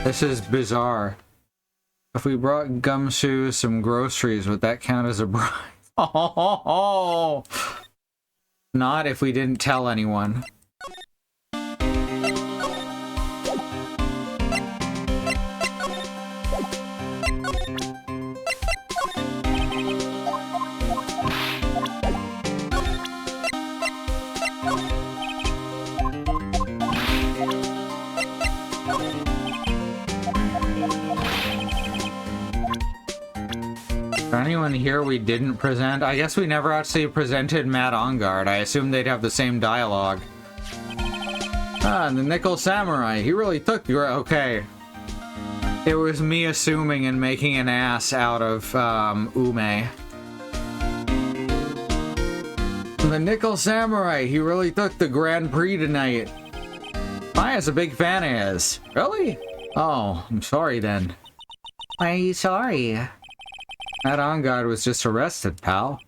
This is bizarre. If we brought Gumshoe some groceries, would that count as a bribe? Oh, not if we didn't tell anyone. Anyone here we didn't present? I guess we never actually presented Matt Onguard. I assumed they'd have the same dialogue. Ah, the Nickel Samurai. He really took your... Okay. It was me assuming and making an ass out of, Ume. The Nickel Samurai. He really took the Grand Prix tonight. Maya's a big fan of his. Really? Oh, I'm sorry then. Why are you sorry? That on-guard was just arrested, pal.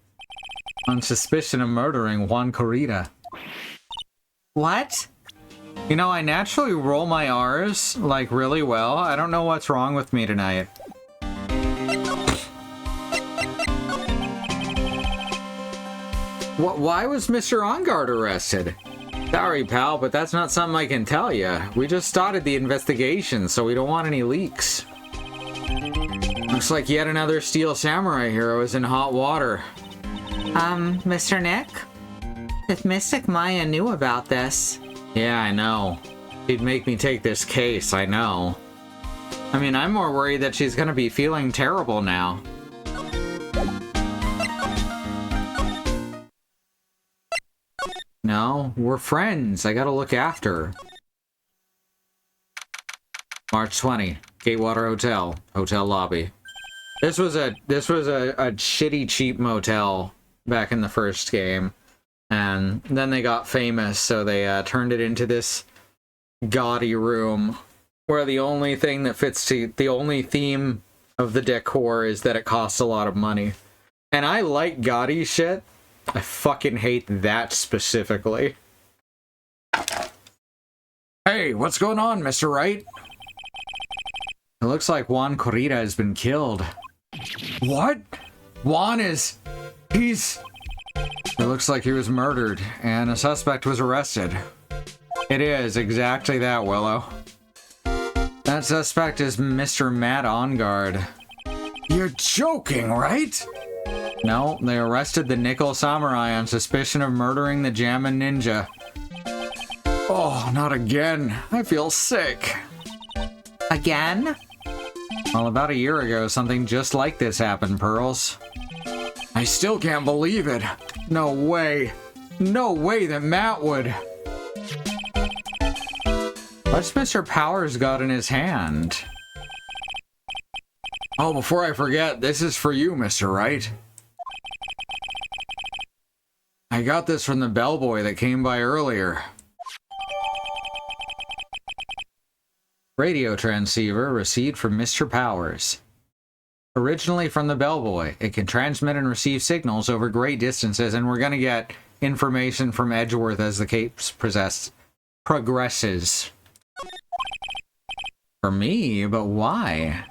On suspicion of murdering Juan Corrida. What? You know, I naturally roll my R's, like, really well. I don't know what's wrong with me tonight. Why was Mr. On-guard arrested? Sorry, pal, but that's not something I can tell you. We just started the investigation, so we don't want any leaks. Looks like yet another Steel Samurai hero is in hot water. Mr. Nick? If Mystic Maya knew about this... Yeah, I know. She'd make me take this case, I know. I mean, I'm more worried that she's gonna be feeling terrible now. No, we're friends. I gotta look after her. March 20, Gatewater Hotel, hotel lobby. This was a shitty cheap motel back in the first game, and then they got famous, so they turned it into this gaudy room where the only thing that fits to the only theme of the decor is that it costs a lot of money. And I like gaudy shit. I fucking hate that specifically. Hey, what's going on, Mr. Wright? It looks like Juan Corrida has been killed. What? Juan is... He's... It looks like he was murdered, and a suspect was arrested. It is exactly that, Willow. That suspect is Mr. Matt Onguard. You're joking, right? No, they arrested the Nickel Samurai on suspicion of murdering the Jammin' Ninja. Oh, not again. I feel sick. Again? Well, about a year ago, something just like this happened, Pearls. I still can't believe it. No way. No way that Matt would. What's Mr. Powers got in his hand? Oh, before I forget, this is for you, Mr. Wright. I got this from the bellboy that came by earlier. Radio transceiver received from Mr. Powers. Originally from the bellboy, it can transmit and receive signals over great distances, and we're gonna get information from Edgeworth as the case progresses. For me, but why?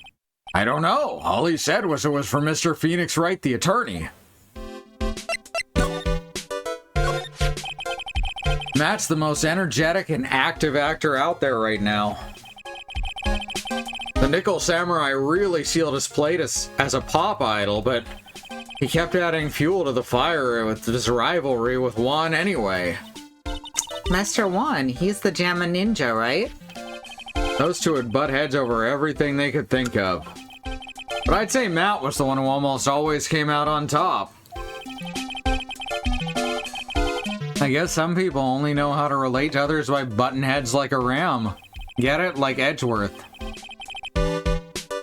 I don't know. All he said was it was for Mr. Phoenix Wright, the attorney. Matt's the most energetic and active actor out there right now. The Nickel Samurai really sealed his plate as a pop idol, but he kept adding fuel to the fire with his rivalry with Juan anyway. Mr. Juan, he's the Jammin' Ninja, right? Those two would butt heads over everything they could think of. But I'd say Matt was the one who almost always came out on top. I guess some people only know how to relate to others by butting heads like a ram. Get it? Like Edgeworth.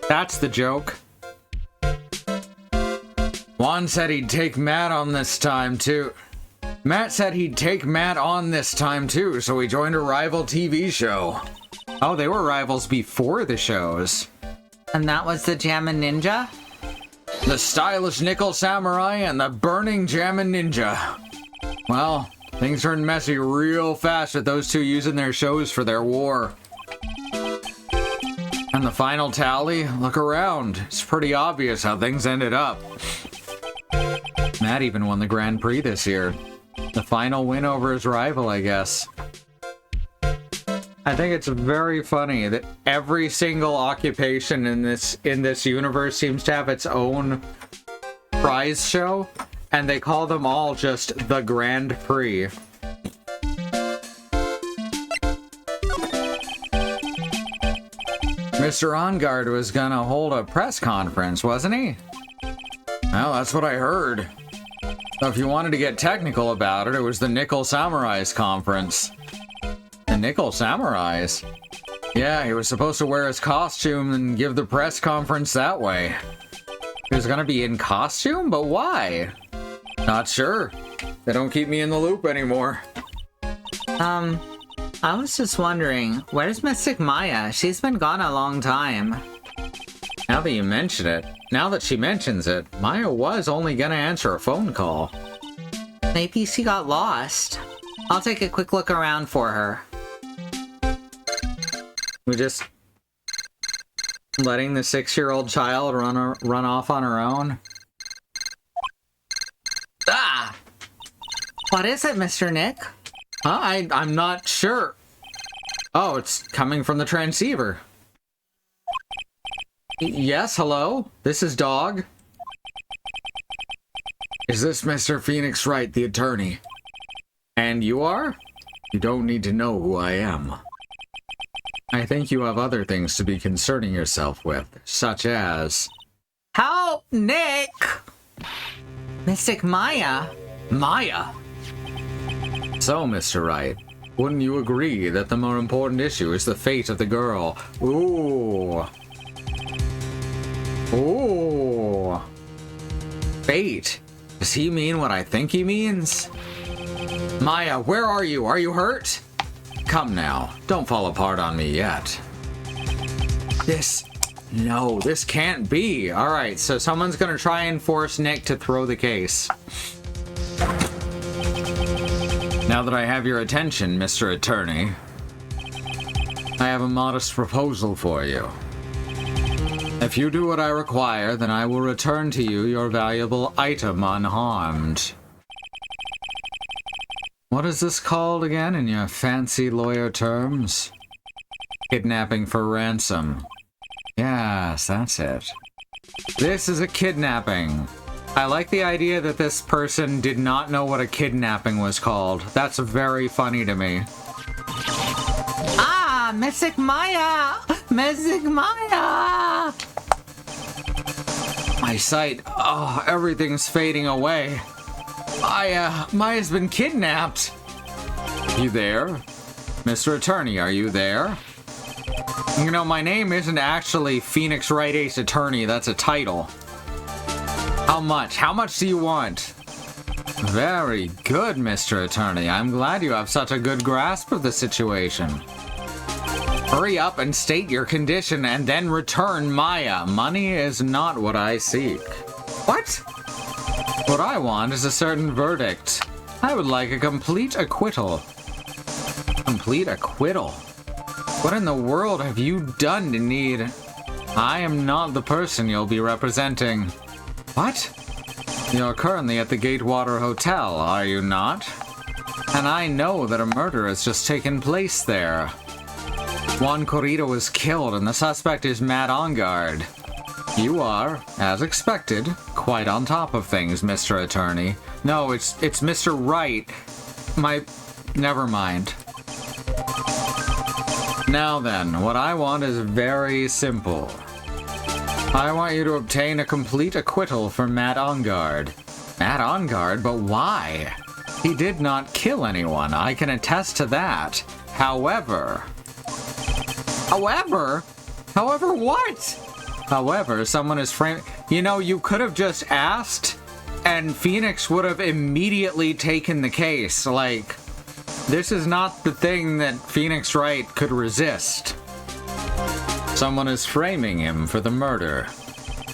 That's the joke. Juan said he'd take Matt on this time, too. Matt said he'd take Matt on this time too, so he joined a rival TV show. Oh, they were rivals before the shows. And that was the Jammin' Ninja? The stylish Nickel Samurai and the burning Jammin' Ninja. Well, things turned messy real fast with those two using their shows for their war. And the final tally? Look around. It's pretty obvious how things ended up. Matt even won the Grand Prix this year. The final win over his rival, I guess. I think it's very funny that every single occupation in this universe seems to have its own prize show, and they call them all just the Grand Prix. Mr. OnGuard was gonna hold a press conference, wasn't he? Well, that's what I heard. So if you wanted to get technical about it, it was the Nickel Samurais conference. The Nickel Samurais? Yeah, he was supposed to wear his costume and give the press conference that way. He was gonna be in costume? But why? Not sure. They don't keep me in the loop anymore. I was just wondering, where's Mystic Maya? She's been gone a long time. Now that you mention it, now that she mentions it, Maya was only gonna answer a phone call. Maybe she got lost. I'll take a quick look around for her. We just letting the 6-year-old child run off on her own. Ah! What is it, Mr. Nick? Huh? I'm not sure. Oh, it's coming from the transceiver. Yes, hello? This is Dog. Is this Mr. Phoenix Wright, the attorney? And you are? You don't need to know who I am. I think you have other things to be concerning yourself with, such as... Help, Nick! Mystic Maya? Maya? So, Mr. Wright, wouldn't you agree that the more important issue is the fate of the girl? Ooh. Ooh. Fate? Does he mean what I think he means? Maya, where are you? Are you hurt? Come now, don't fall apart on me yet. No, this can't be. Alright, so someone's gonna try and force Nick to throw the case. Now that I have your attention, Mr. Attorney, I have a modest proposal for you. If you do what I require, then I will return to you your valuable item unharmed. What is this called again in your fancy lawyer terms? Kidnapping for ransom. Yes, that's it. This is a kidnapping. I like the idea that this person did not know what a kidnapping was called. That's very funny to me. Ah, Mystic Maya! Mystic Maya! My sight, oh, everything's fading away. Maya's been kidnapped. You there? Mr. Attorney, are you there? You know, my name isn't actually Phoenix Wright Ace Attorney, that's a title. How much? How much do you want? Very good, Mr. Attorney. I'm glad you have such a good grasp of the situation. Hurry up and state your condition and then return Maya. Money is not what I seek. What? What I want is a certain verdict. I would like a complete acquittal. Complete acquittal? What in the world have you done to need... I am not the person you'll be representing. What? You're currently at the Gatewater Hotel, are you not? And I know that a murder has just taken place there. Juan Corrido was killed and the suspect is Matt OnGuard. You are, as expected, quite on top of things, Mr. Attorney. No, it's Mr. Wright. Never mind. Now then, what I want is very simple. I want you to obtain a complete acquittal for Matt OnGuard. Matt OnGuard? But why? He did not kill anyone. I can attest to that. However, what? However, someone is framed... You know, you could have just asked, and Phoenix would have immediately taken the case. Like, this is not the thing that Phoenix Wright could resist. Someone is framing him for the murder.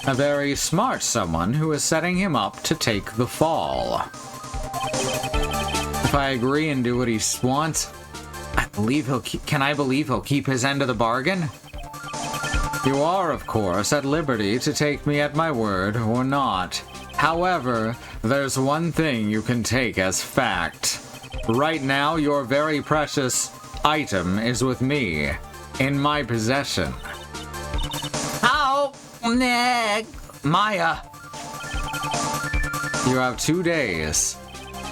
A very smart someone who is setting him up to take the fall. If I agree and do what he wants, can I believe he'll keep his end of the bargain? You are, of course, at liberty to take me at my word or not. However, there's one thing you can take as fact. Right now, your very precious item is with me, in my possession. Oh, Nick! Maya! You have 2 days.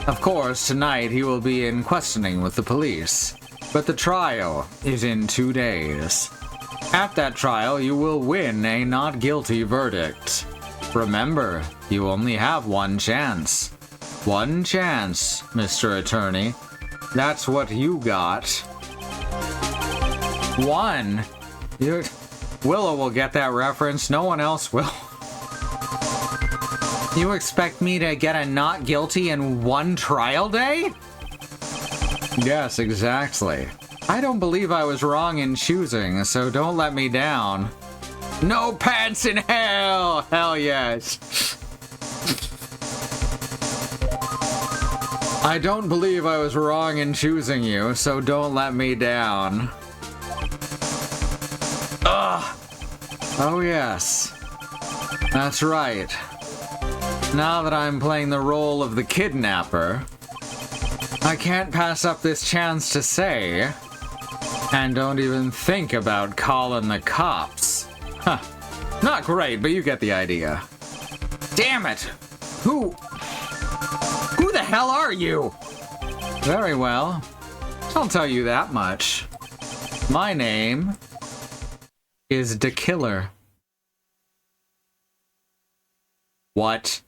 Of course, tonight he will be in questioning with the police, but the trial is in 2 days. At that trial, you will win a not guilty verdict. Remember, you only have one chance. One chance, Mr. Attorney. That's what you got. One? Willow will get that reference, no one else will. You expect me to get a not guilty in one trial day? Yes, exactly. I don't believe I was wrong in choosing, so don't let me down. No pants in hell! Hell yes. I don't believe I was wrong in choosing you, so don't let me down. Ugh! Oh yes. That's right. Now that I'm playing the role of the kidnapper, I can't pass up this chance to say, and don't even think about calling the cops. Huh. Not great, but you get the idea. Damn it! Who the hell are you? Very well. I'll tell you that much. My name is the Killer. What?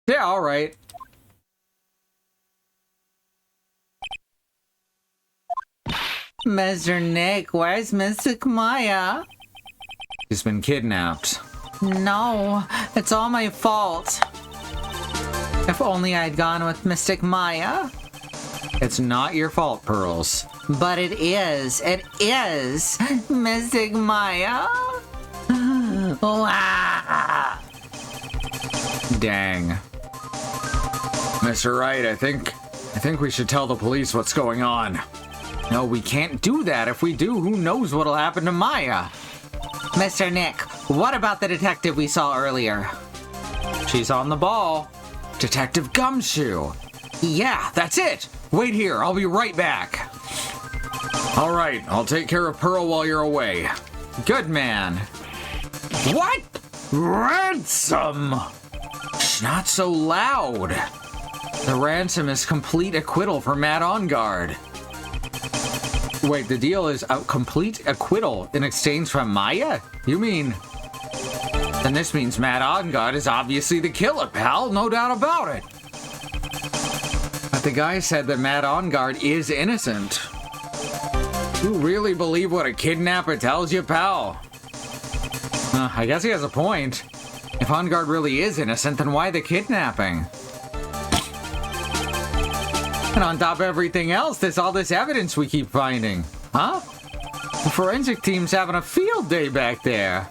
Yeah, all right. Mr. Nick, where's Mystic Maya? She's been kidnapped. No, it's all my fault. If only I'd gone with Mystic Maya. It's not your fault, Pearls. But it is. It is. Mystic Maya. Wah. Dang. Mr. Wright, I think we should tell the police what's going on. No, we can't do that. If we do, who knows what'll happen to Maya? Mr. Nick, what about the detective we saw earlier? She's on the ball. Detective Gumshoe. Yeah, that's it. Wait here, I'll be right back. All right, I'll take care of Pearl while you're away. Good man. What? Ransom! Shh, not so loud. The ransom is complete acquittal for Matt Onguard. Wait, the deal is a complete acquittal in exchange for Maya? You mean... Then this means Matt Onguard is obviously the killer, pal. No doubt about it. But the guy said that Matt Onguard is innocent. You really believe what a kidnapper tells you, pal? I guess he has a point. If Onguard really is innocent, then why the kidnapping? And on top of everything else, there's all this evidence we keep finding. Huh? The forensic team's having a field day back there.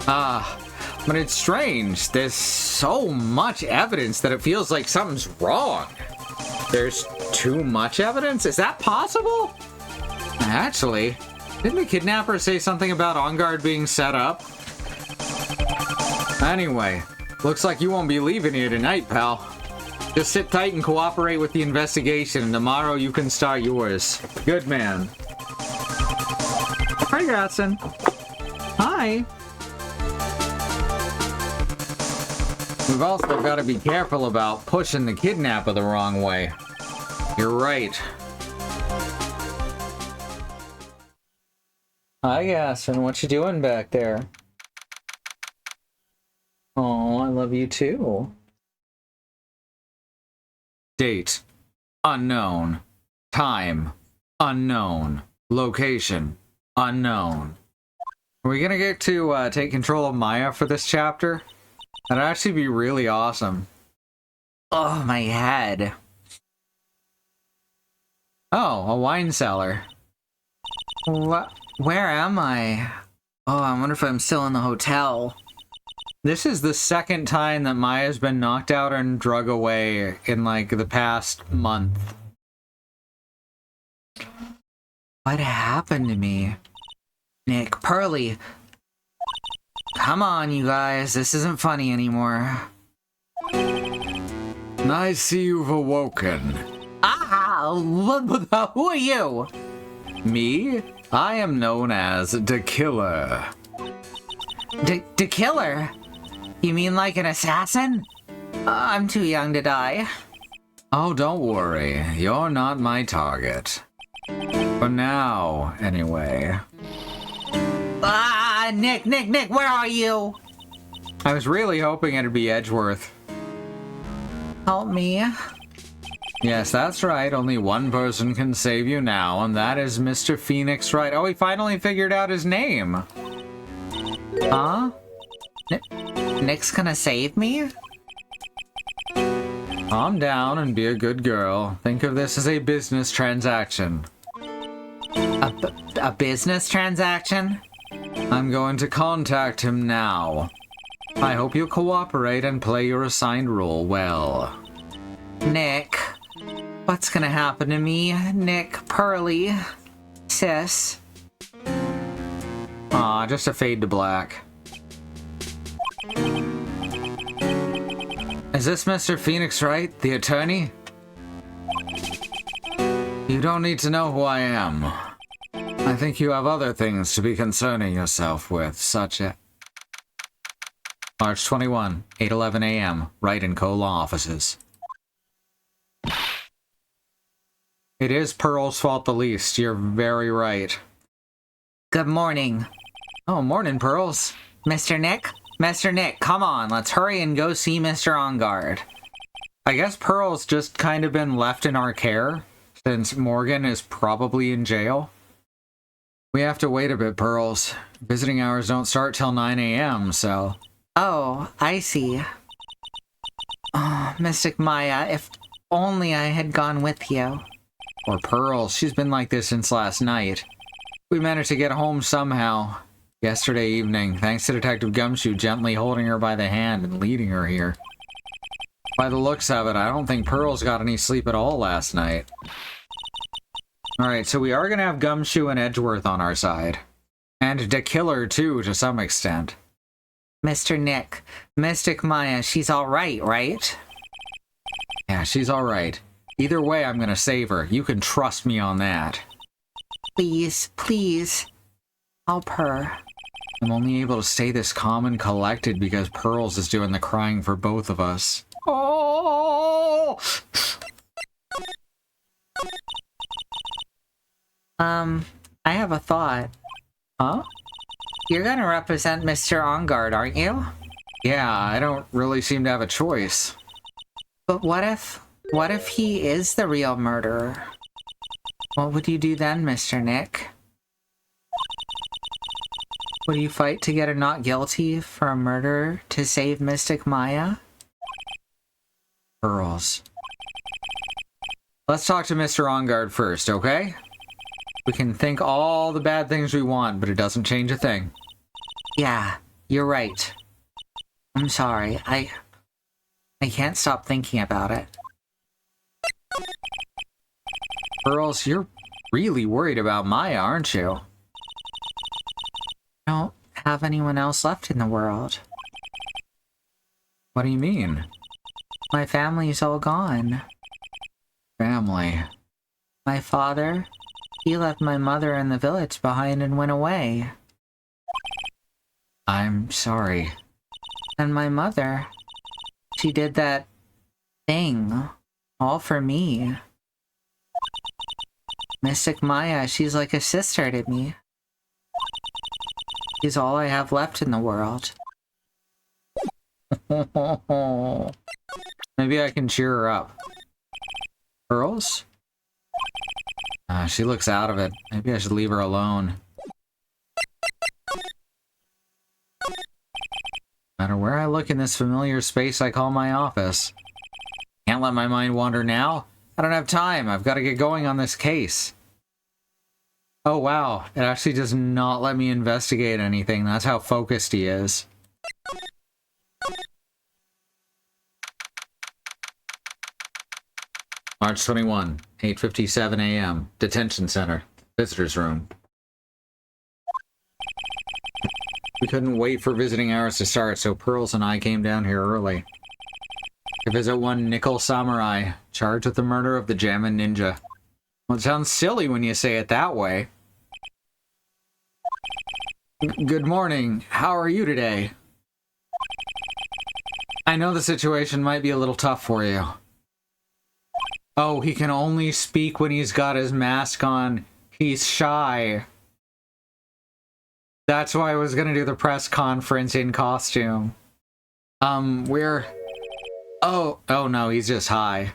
But it's strange. There's so much evidence that it feels like something's wrong. There's too much evidence? Is that possible? Actually, didn't the kidnapper say something about Onguard being set up? Anyway, looks like you won't be leaving here tonight, pal. Just sit tight and cooperate with the investigation, and tomorrow you can start yours. Good man. Hi, Gatson. Hi. We've also got to be careful about pushing the kidnapper the wrong way. You're right. Hi, Gatson. What you doing back there? Oh, I love you too. Date unknown. Time unknown. Location unknown. Are we gonna get to take control of Maya for this chapter? That'd actually be really awesome. Oh, my head. Oh, a wine cellar. What? Where am I? Oh, I wonder if I'm still in the hotel. This is the second time that Maya's been knocked out and drug away in, like, the past month. What happened to me? Nick, Pearly. Come on, you guys. This isn't funny anymore. I see you've awoken. Ah! Who are you? Me? I am known as the Killer. The killer? You mean like an assassin? I'm too young to die. Oh, don't worry. You're not my target. For now, anyway. Ah, Nick, where are you? I was really hoping it'd be Edgeworth. Help me. Yes, that's right. Only one person can save you now, and that is Mr. Phoenix Wright. Oh, he finally figured out his name. Huh? Nick's gonna save me? Calm down and be a good girl. Think of this as a business transaction. A business transaction? I'm going to contact him now. I hope you cooperate and play your assigned role well. Nick, what's gonna happen to me? Nick, Pearly, sis. Aw, just a fade to black. Is this Mr. Phoenix Wright, the attorney? You don't need to know who I am. I think you have other things to be concerning yourself with, such as... March 21, 8:11 a.m., Wright & Co. Law Offices. It is Pearl's fault the least, you're very right. Good morning. Oh, morning, Pearls. Mr. Nick? Mr. Nick, come on, let's hurry and go see Mr. On Guard. I guess Pearl's just kind of been left in our care, since Morgan is probably in jail. We have to wait a bit, Pearls. Visiting hours don't start till 9 a.m., so... Oh, I see. Oh, Mystic Maya, if only I had gone with you. Or Pearls, she's been like this since last night. We managed to get home somehow. Yesterday evening, thanks to Detective Gumshoe gently holding her by the hand and leading her here. By the looks of it, I don't think Pearls got any sleep at all last night. Alright, so we are going to have Gumshoe and Edgeworth on our side. And the Killer, too, to some extent. Mr. Nick, Mystic Maya, she's alright, right? Yeah, she's alright. Either way, I'm going to save her. You can trust me on that. Please, please, help her. I'm only able to stay this calm and collected because Pearls is doing the crying for both of us. Oh! I have a thought. Huh? You're gonna represent Mr. On Guard, aren't you? Yeah, I don't really seem to have a choice. But what if he is the real murderer? What would you do then, Mr. Nick? Would you fight to get a not guilty for a murder to save Mystic Maya? Pearls. Let's talk to Mr. On Guard first, okay? We can think all the bad things we want, but it doesn't change a thing. Yeah, you're right. I'm sorry. I can't stop thinking about it. Pearls, you're really worried about Maya, aren't you? I don't have anyone else left in the world. What do you mean? My family's all gone. Family. My father, he left my mother in the village behind and went away. I'm sorry. And my mother, she did that thing, all for me. Mystic Maya, she's like a sister to me. She's all I have left in the world. Maybe I can cheer her up. Pearls? She looks out of it. Maybe I should leave her alone. No matter where I look in this familiar space I call my office. Can't let my mind wander now. I don't have time. I've got to get going on this case. Oh wow, it actually does not let me investigate anything. That's how focused he is. March 21, 8:57 a.m. Detention Center. Visitor's room. We couldn't wait for visiting hours to start, so Pearls and I came down here early. To visit one Nickel Samurai, charged with the murder of the Jammin Ninja. Well, it sounds silly when you say it that way. Good morning. How are you today? I know the situation might be a little tough for you. Oh, he can only speak when he's got his mask on. He's shy. That's why I was gonna do the press conference in costume. We're... Oh no, he's just high.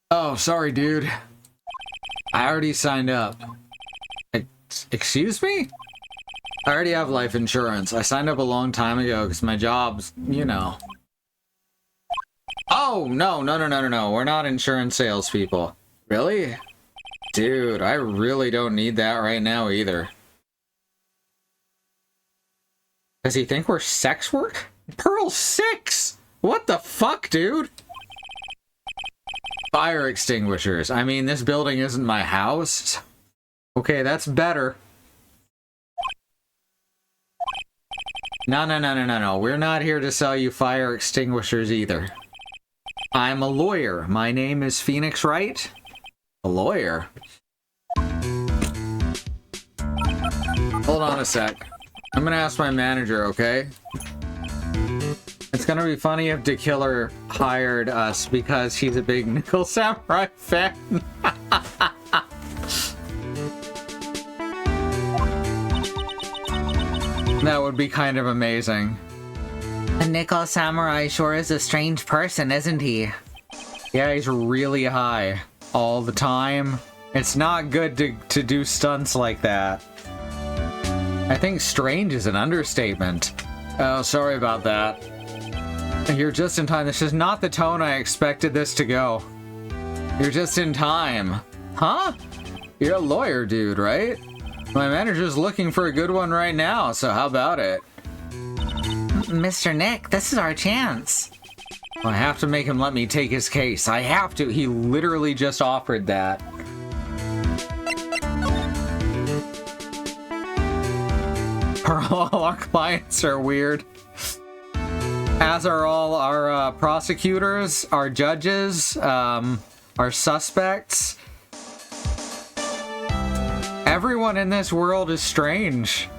Oh, sorry, dude. I already signed up. Excuse me? I already have life insurance. I signed up a long time ago because my job's, you know. Oh, no. We're not insurance salespeople. Really? Dude, I really don't need that right now either. Does he think we're sex work? Pearl 6! What the fuck, dude? Fire extinguishers. I mean, this building isn't my house. Okay, that's better. No. We're not here to sell you fire extinguishers either. I'm a lawyer. My name is Phoenix Wright. A lawyer? Hold on a sec. I'm gonna ask my manager, okay? It's gonna be funny if the killer hired us because he's a big Nickel Samurai fan. That would be kind of amazing. The Nickel Samurai sure is a strange person, isn't he? Yeah, he's really high all the time. It's not good to do stunts like that. I think strange is an understatement. Oh, sorry about that. You're just in time. This is not the tone I expected this to go. You're just in time. Huh? You're a lawyer, dude, right? My manager's looking for a good one right now, so how about it? Mr. Nick, this is our chance. I have to make him let me take his case. I have to. He literally just offered that. All our clients are weird. As are all our prosecutors, our judges, our suspects. Everyone in this world is strange.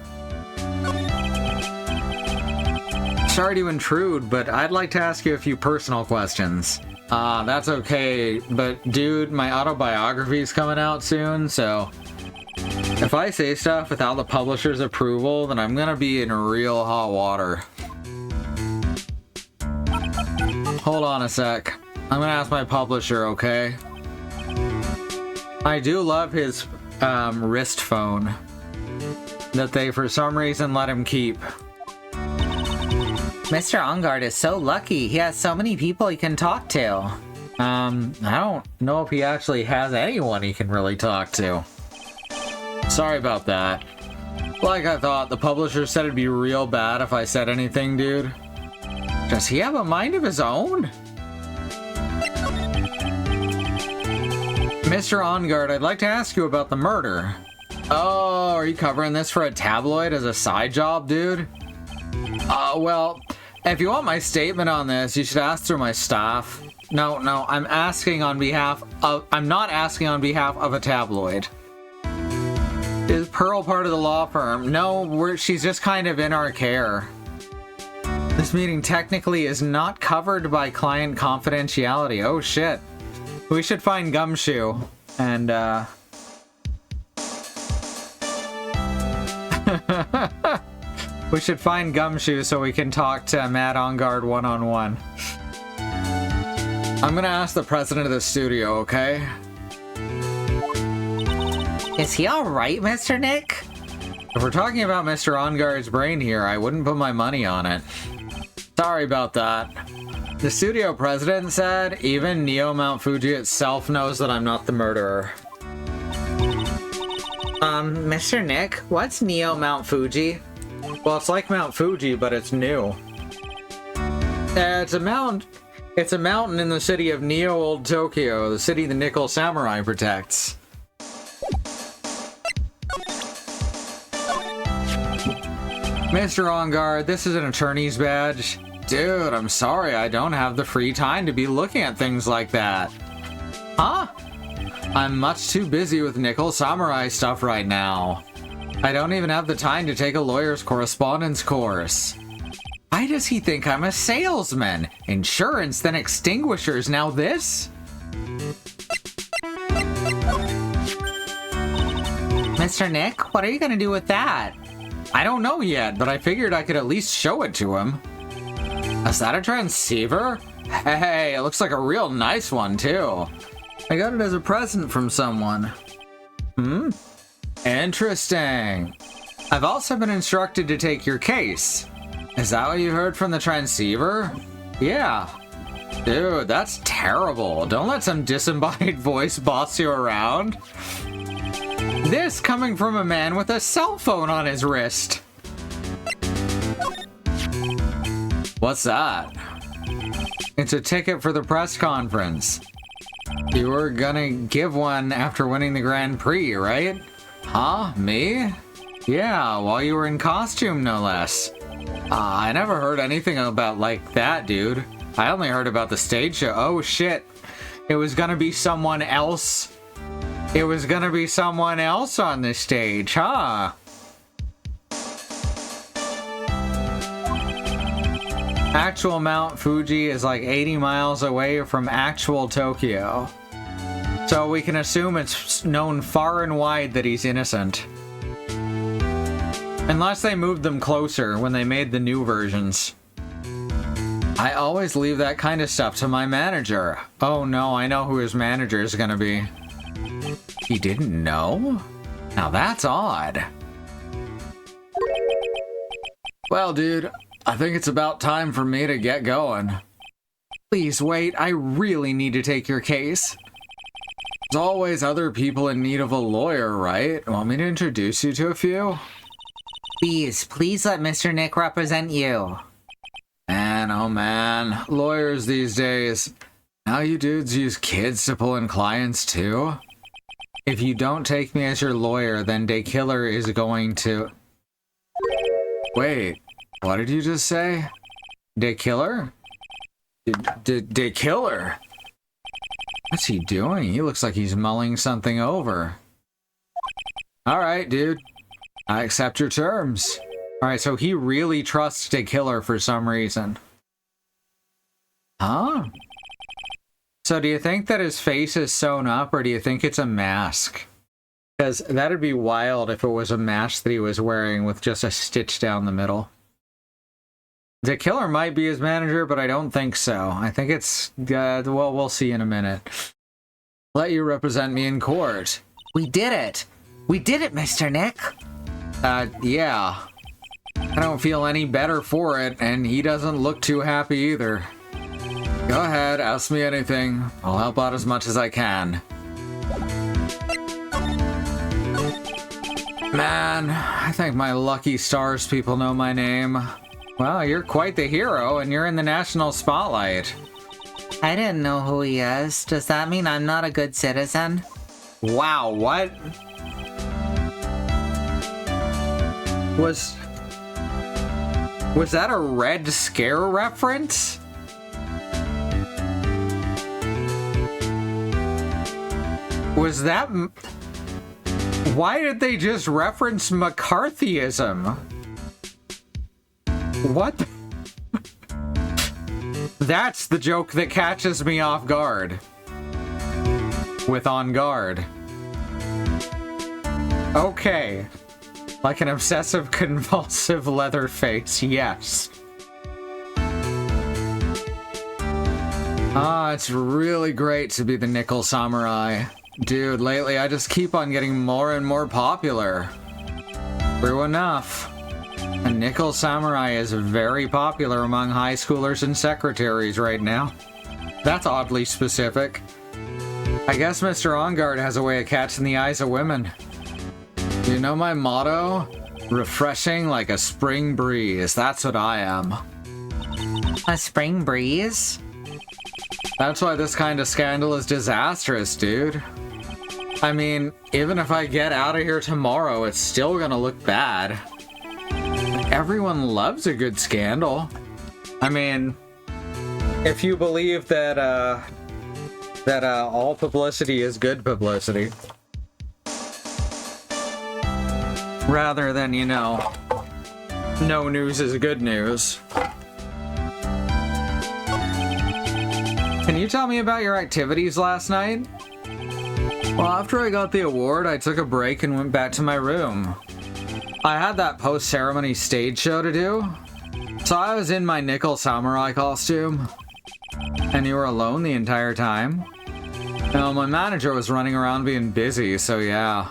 Sorry to intrude, but I'd like to ask you a few personal questions. That's okay, but dude, my autobiography is coming out soon, so if I say stuff without the publisher's approval, then I'm gonna be in real hot water. Hold on a sec. I'm gonna ask my publisher, okay? I do love his wrist phone that they for some reason let him keep. Mr. Ongard is so lucky. He has so many people he can talk to. I don't know if he actually has anyone he can really talk to. Sorry about that. Like I thought, the publisher said it'd be real bad if I said anything, dude. Does he have a mind of his own? Mr. Ongard, I'd like to ask you about the murder. Oh, are you covering this for a tabloid as a side job, dude? Well, if you want my statement on this, you should ask through my staff. No, I'm asking on behalf of... I'm not asking on behalf of a tabloid. Is Pearl part of the law firm? No, she's just kind of in our care. This meeting technically is not covered by client confidentiality. Oh, shit. We should find Gumshoe and, we should find Gumshoe so we can talk to Matt Ongard one-on-one. I'm gonna ask the president of the studio, okay? Is he alright, Mr. Nick? If we're talking about Mr. Ongard's brain here, I wouldn't put my money on it. sorry about that. The studio president said even Neo Mount Fuji itself knows that I'm not the murderer. Mr. Nick, what's Neo Mount Fuji? Well, it's like Mount Fuji, but it's new. It's a mountain in the city of Neo Old Tokyo, the city the Nickel Samurai protects. Mr. On Guard, this is an attorney's badge. Dude, I'm sorry, I don't have the free time to be looking at things like that. Huh? I'm much too busy with Nickel Samurai stuff right now. I don't even have the time to take a lawyer's correspondence course. Why does he think I'm a salesman? Insurance, then extinguishers, now this? Mr. Nick, what are you gonna do with that? I don't know yet, but I figured I could at least show it to him. Is that a transceiver? Hey, it looks like a real nice one, too. I got it as a present from someone. Interesting. I've also been instructed to take your case. Is that what you heard from the transceiver? Yeah. Dude, that's terrible. Don't let some disembodied voice boss you around. This coming from a man with a cell phone on his wrist. What's that? It's a ticket for the press conference. You were gonna give one after winning the Grand Prix, right? Huh? Me? Yeah, while you were in costume, no less. I never heard anything about like that, dude. I only heard about the stage show. Oh shit. It was gonna be someone else. It was gonna be someone else on the stage, huh? Actual Mount Fuji is like 80 miles away from actual Tokyo. So we can assume it's known far and wide that he's innocent. Unless they moved them closer when they made the new versions. I always leave that kind of stuff to my manager. Oh no, I know who his manager is gonna be. He didn't know? Now that's odd. Well, dude, I think it's about time for me to get going. Please wait, I really need to take your case. There's always other people in need of a lawyer, right? Want me to introduce you to a few? Please let Mr. Nick represent you. Man, oh man, lawyers these days. Now you dudes use kids to pull in clients too? If you don't take me as your lawyer, then Day Killer is going to... Wait, what did you just say? Day Killer? Day Killer? What's he doing? He looks like he's mulling something over. Alright, dude. I accept your terms. Alright, so he really trusts Day Killer for some reason. Huh? So do you think that his face is sewn up, or do you think it's a mask? Because that'd be wild if it was a mask that he was wearing with just a stitch down the middle. The killer might be his manager, but I don't think so. I think it's, well, we'll see in a minute. Let you represent me in court. We did it! We did it, Mr. Nick! Yeah. I don't feel any better for it, and he doesn't look too happy either. Go ahead, ask me anything. I'll help out as much as I can. Man, I think my lucky stars people know my name. Well, you're quite the hero, and you're in the national spotlight. I didn't know who he is. Does that mean I'm not a good citizen? Wow, what? Was that a Red Scare reference? Was that... Why did they just reference McCarthyism? What? That's the joke that catches me off guard. With On Guard. Okay. Like an obsessive convulsive Leatherface, yes. Ah, it's really great to be the Nickel Samurai. Dude, lately I just keep on getting more and more popular. True enough. A nickel samurai is very popular among high schoolers and secretaries right now. That's oddly specific. I guess Mr. On Guard has a way of catching the eyes of women. You know my motto? Refreshing like a spring breeze. That's what I am. A spring breeze? That's why this kind of scandal is disastrous, dude. I mean, even if I get out of here tomorrow, it's still gonna look bad. Everyone loves a good scandal. I mean, if you believe that all publicity is good publicity, rather than, you know, no news is good news. Can you tell me about your activities last night? Well, after I got the award, I took a break and went back to my room. I had that post-ceremony stage show to do, so I was in my nickel samurai costume. And you were alone the entire time? No, my manager was running around being busy, so yeah.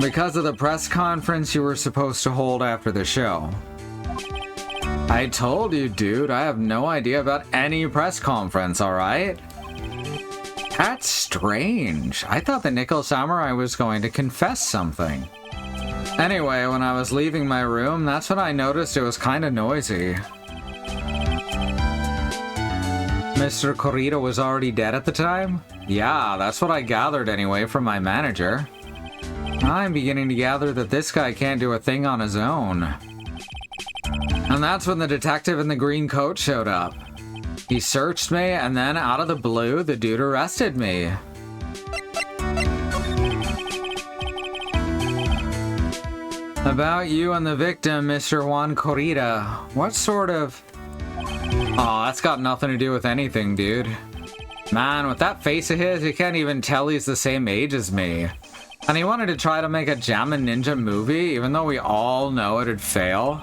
Because of the press conference you were supposed to hold after the show. I told you, dude, I have no idea about any press conference, alright? That's strange. I thought the nickel samurai was going to confess something. Anyway, when I was leaving my room, that's when I noticed it was kind of noisy. Mr. Kurita was already dead at the time? Yeah, that's what I gathered anyway from my manager. I'm beginning to gather that this guy can't do a thing on his own. And that's when the detective in the green coat showed up. He searched me, and then out of the blue, the dude arrested me. About you and the victim, Mr. Juan Kurita, what sort of... Aw, that's got nothing to do with anything, dude. Man, with that face of his, you can't even tell he's the same age as me. And he wanted to try to make a Jammin' Ninja movie, even though we all know it'd fail.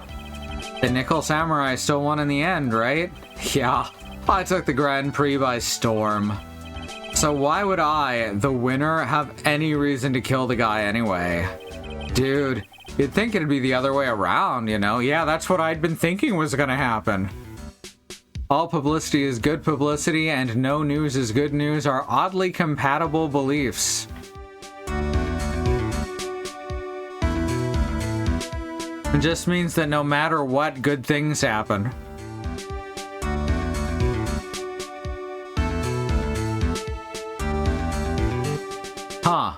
The Nickel Samurai still won in the end, right? Yeah, I took the Grand Prix by storm. So why would I, the winner, have any reason to kill the guy anyway? Dude, you'd think it'd be the other way around, you know? Yeah, that's what I'd been thinking was gonna happen. All publicity is good publicity and no news is good news are oddly compatible beliefs. It just means that no matter what, good things happen. Huh.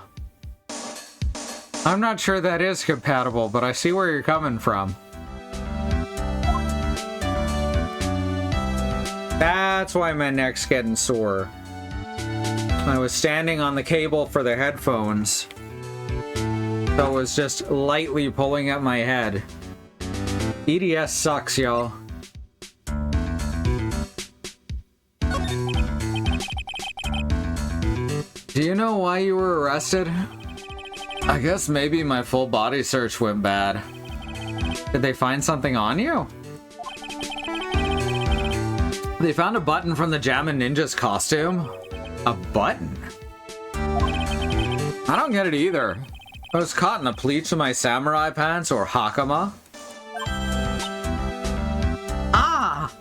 I'm not sure that is compatible, but I see where you're coming from. That's why my neck's getting sore. I was standing on the cable for the headphones, so it was just lightly pulling at my head. EDS sucks, y'all. Do you know why you were arrested? I guess maybe my full body search went bad. Did they find something on you? They found a button from the Jammin' Ninja's costume? A button? I don't get it either. I was caught in the pleats of my samurai pants or hakama. Ah!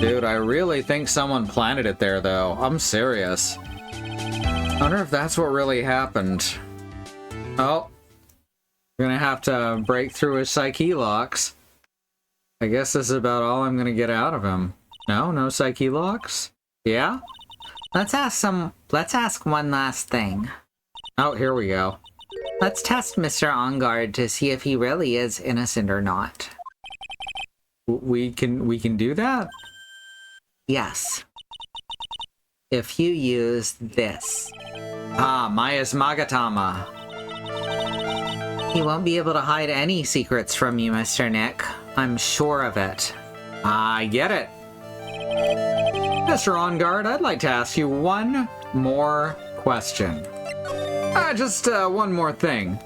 Dude, I really think someone planted it there though. I'm serious. I wonder if that's what really happened. Oh. I'm gonna have to break through his psyche locks. I guess this is about all I'm gonna get out of him. No? No psyche locks? Yeah? Let's ask one last thing. Oh, here we go. Let's test Mr. On Guard to see if he really is innocent or not. We can do that? Yes. If you use this. Ah, Maya's Magatama. He won't be able to hide any secrets from you, Mr. Nick. I'm sure of it. I get it. Mr. On Guard, I'd like to ask you one more question. Just one more thing.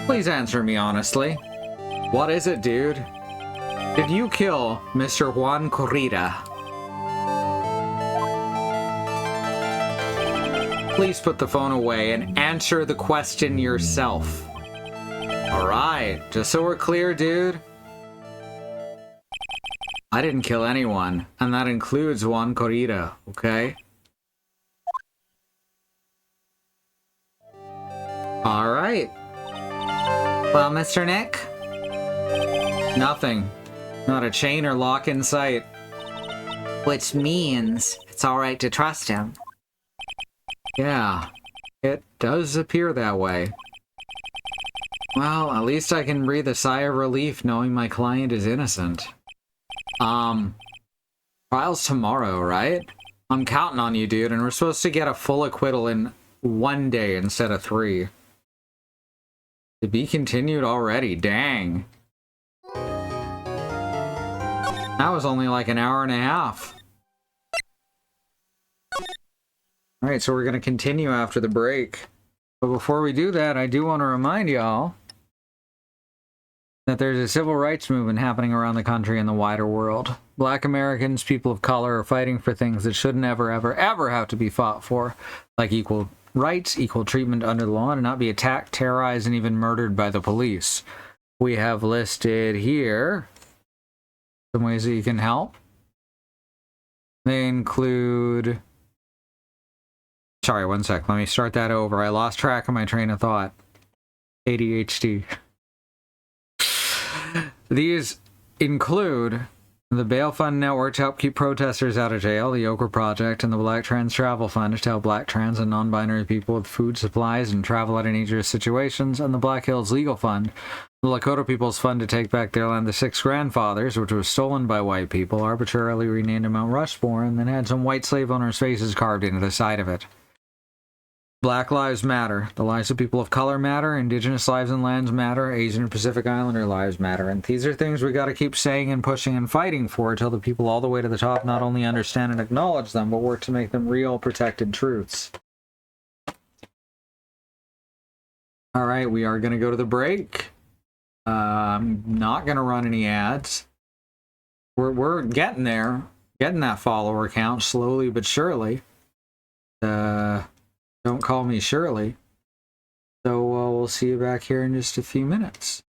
Please answer me honestly. What is it, dude? Did you kill Mr. Juan Kurita? please put the phone away and answer the question yourself? Alright, just so we're clear, dude. I didn't kill anyone, and that includes one Corrida, okay? Alright. Well, Mr. Nick? Nothing. Not a chain or lock in sight. Which means it's alright to trust him. Yeah, it does appear that way. Well, at least I can breathe a sigh of relief knowing my client is innocent. Trial's tomorrow, right? I'm counting on you, dude, and we're supposed to get a full acquittal in 1 day instead of 3. To be continued already, dang. That was only like an hour and a half. Alright, so we're going to continue after the break. But before we do that, I do want to remind y'all that there's a civil rights movement happening around the country and the wider world. Black Americans, people of color, are fighting for things that should never, ever, ever have to be fought for, like equal rights, equal treatment under the law, and not be attacked, terrorized, and even murdered by the police. We have listed here some ways that you can help. They include... Sorry, one sec. Let me start that over. I lost track of my train of thought. ADHD. These include the Bail Fund Network to help keep protesters out of jail, the Okra Project, and the Black Trans Travel Fund to help black, trans, and non-binary people with food supplies and travel out of dangerous situations, and the Black Hills Legal Fund, the Lakota People's Fund to take back their land, the Six Grandfathers, which was stolen by white people, arbitrarily renamed to Mount Rushmore, and then had some white slave owners' faces carved into the side of it. Black Lives Matter. The lives of people of color matter. Indigenous lives and lands matter. Asian and Pacific Islander lives matter. And these are things we got to keep saying and pushing and fighting for until the people all the way to the top not only understand and acknowledge them, but work to make them real, protected truths. All right, we are going to go to the break. I'm not going to run any ads. We're getting there. Getting that follower count slowly but surely. Don't call me Shirley. So we'll see you back here in just a few minutes.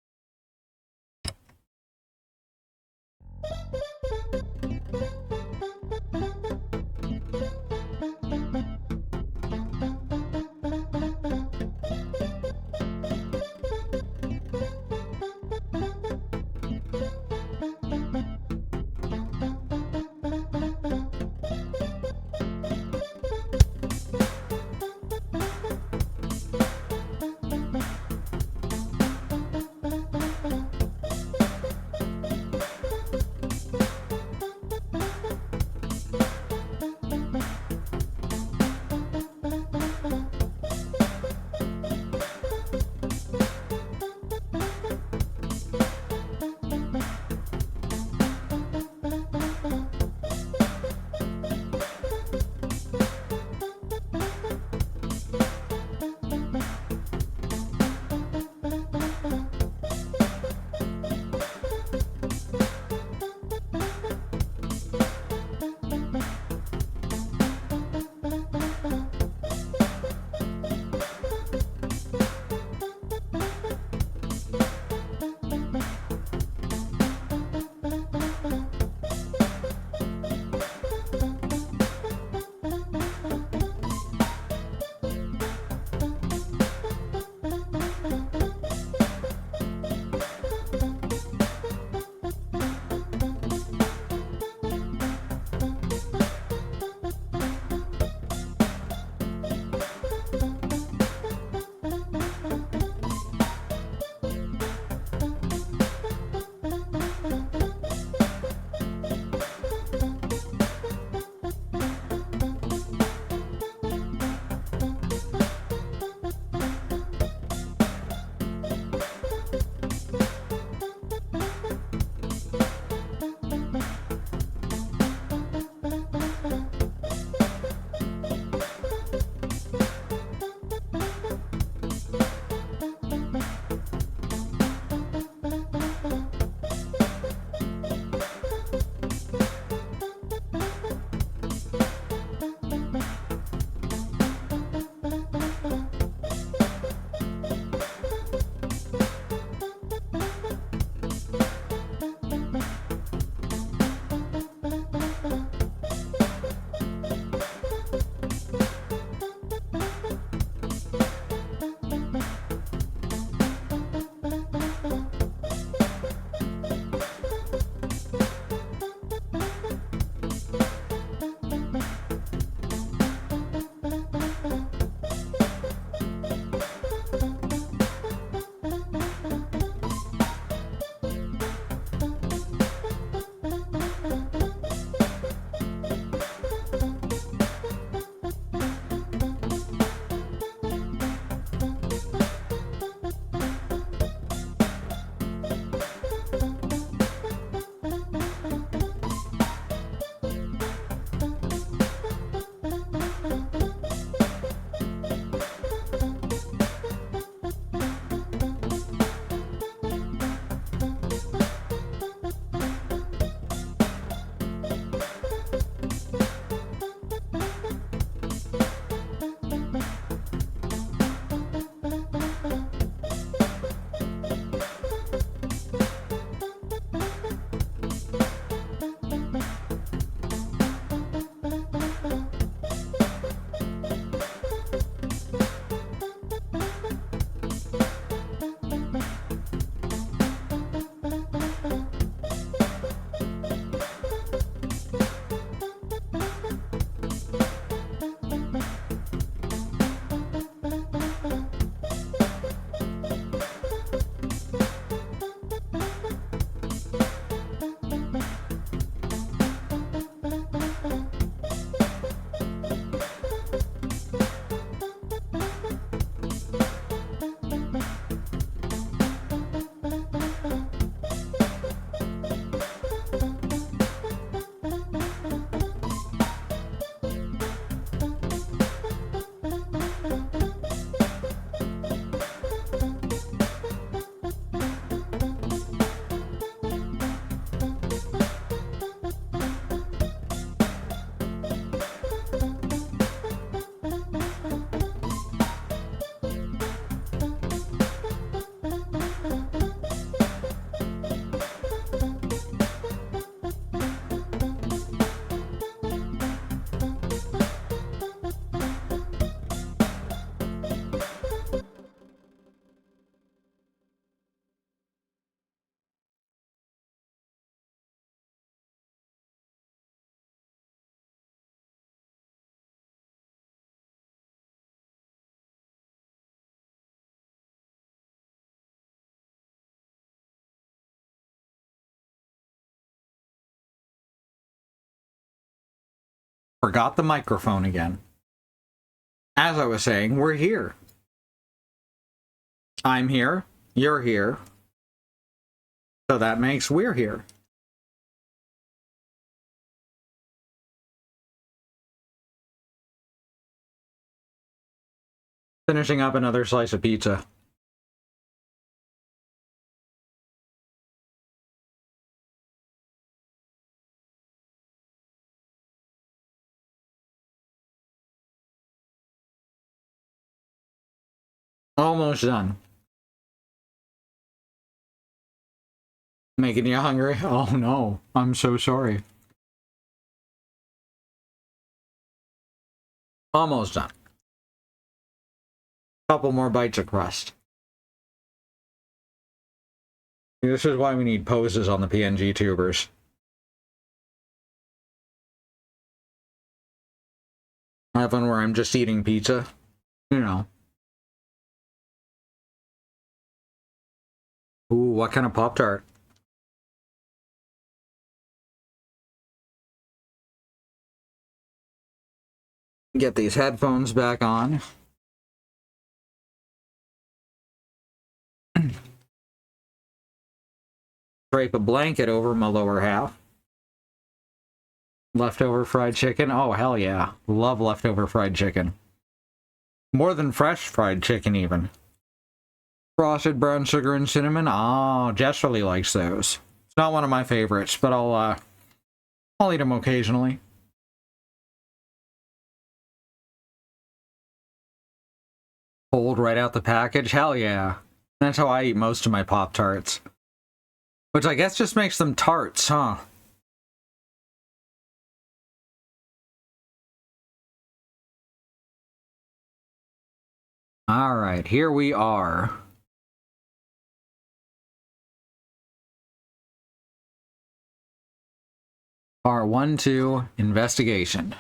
Forgot the microphone again. As I was saying, we're here. I'm here. You're here. So that makes we're here. Finishing up another slice of pizza. Almost done. Making you hungry? Oh no, I'm so sorry. Almost done. Couple more bites of crust. This is why we need poses on the PNG tubers. I have one where I'm just eating pizza. You know. Ooh, what kind of Pop-Tart? Get these headphones back on. Drape a blanket over my lower half. Leftover fried chicken. Oh, hell yeah. Love leftover fried chicken. More than fresh fried chicken, even. Frosted brown sugar and cinnamon. Oh, Jess really likes those. It's not one of my favorites, but I'll eat them occasionally. Pulled right out the package. Hell yeah. That's how I eat most of my Pop-Tarts. Which I guess just makes them tarts, huh? Alright, here we are. Part 1-2, investigation.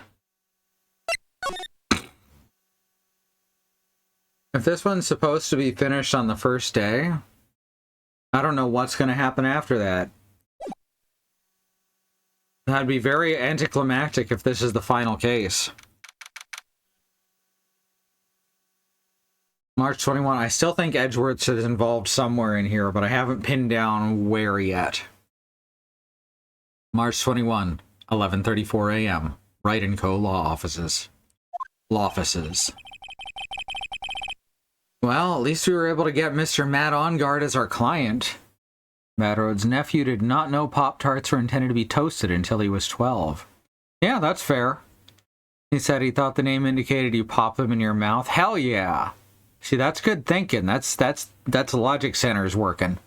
If this one's supposed to be finished on the first day, I don't know what's going to happen after that. That'd be very anticlimactic if this is the final case. March 21. I still think Edgeworths is involved somewhere in here, but I haven't pinned down where yet. March 21, 11:34 a.m. Wright & Co. Law Offices. Lawfices. Well, at least we were able to get Mr. Matt Onguard as our client. Matt Rhodes' nephew did not know Pop-Tarts were intended to be toasted until he was 12. Yeah, that's fair. He said he thought the name indicated you pop them in your mouth. Hell yeah! See, that's good thinking. That's Logic Center's working.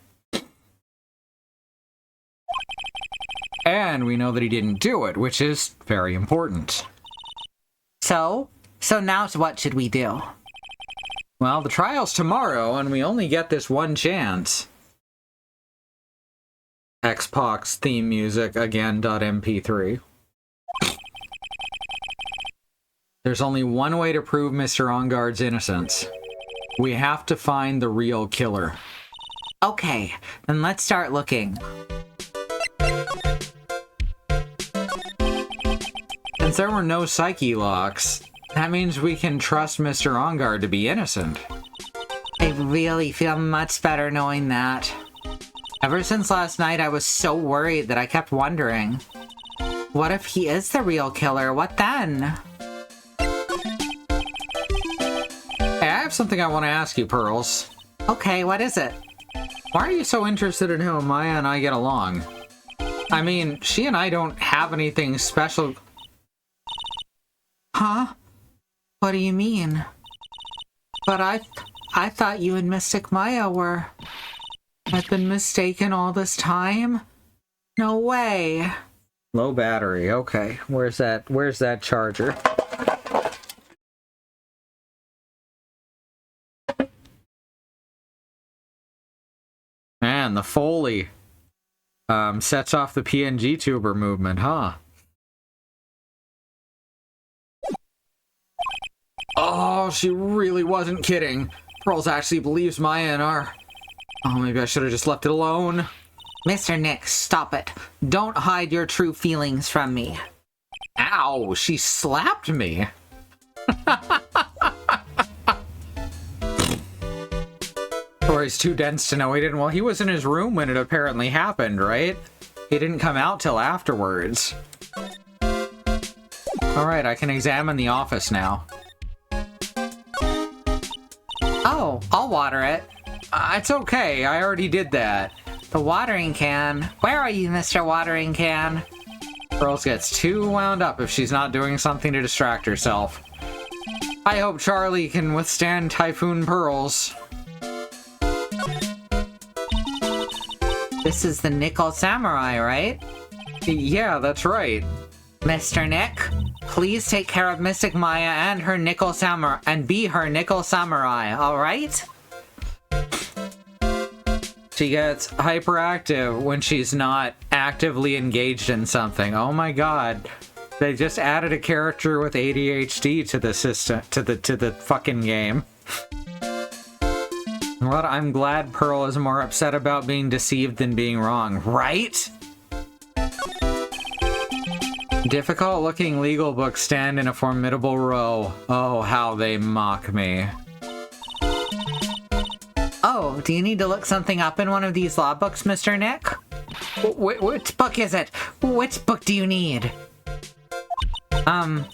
And we know that he didn't do it, which is very important. So now what should we do? Well, the trial's tomorrow, and we only get this one chance. Xbox theme music again. .mp3. There's only one way to prove Mr. Onguard's innocence. We have to find the real killer. Okay, then let's start looking. Since there were no psyche locks, that means we can trust Mr. Onguard to be innocent. I really feel much better knowing that. Ever since last night, I was so worried that I kept wondering, what if he is the real killer? What then? Hey, I have something I want to ask you, Pearls. Okay, what is it? Why are you so interested in how Maya and I get along? I mean, she and I don't have anything special. Huh? What do you mean? But I thought you and Mystic Maya were... I've been mistaken all this time? No way. Low battery, okay. Where's that charger? Man, the Foley sets off the PNG tuber movement, huh? Oh, she really wasn't kidding. Pearls actually believes Maya and our... Oh, maybe I should have just left it alone. Mr. Nick, stop it. Don't hide your true feelings from me. Ow, she slapped me. Or he's too dense to know he didn't. Well, he was in his room when it apparently happened, right? He didn't come out till afterwards. Alright, I can examine the office now. Oh, I'll water it. It's okay, I already did that. The watering can. Where are you, Mr. Watering Can? Pearls gets too wound up if she's not doing something to distract herself. I hope Charlie can withstand Typhoon Pearls. This is the Nickel Samurai, right? Yeah, that's right. Mr. Nick, please take care of Mystic Maya and her Nickel Samurai and be her Nickel Samurai, alright? She gets hyperactive when she's not actively engaged in something. Oh my god. They just added a character with ADHD to the system, to the fucking game. Well, I'm glad Pearl is more upset about being deceived than being wrong, right? Difficult looking legal books stand in a formidable row. Oh, how they mock me. Oh, do you need to look something up in one of these law books, Mr. Nick? Which book is it? Which book do you need? I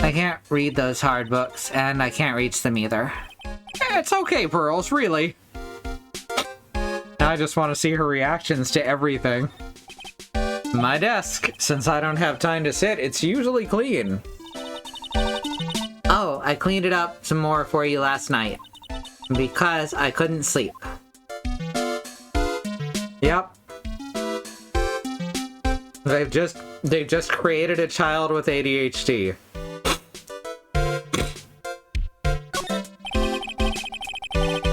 can't read those hard books, and I can't reach them either. It's okay, Pearls, really. I just want to see her reactions to everything. My desk. Since I don't have time to sit, it's usually clean. Oh, I cleaned it up some more for you last night. Because I couldn't sleep. Yep. They've just created a child with ADHD.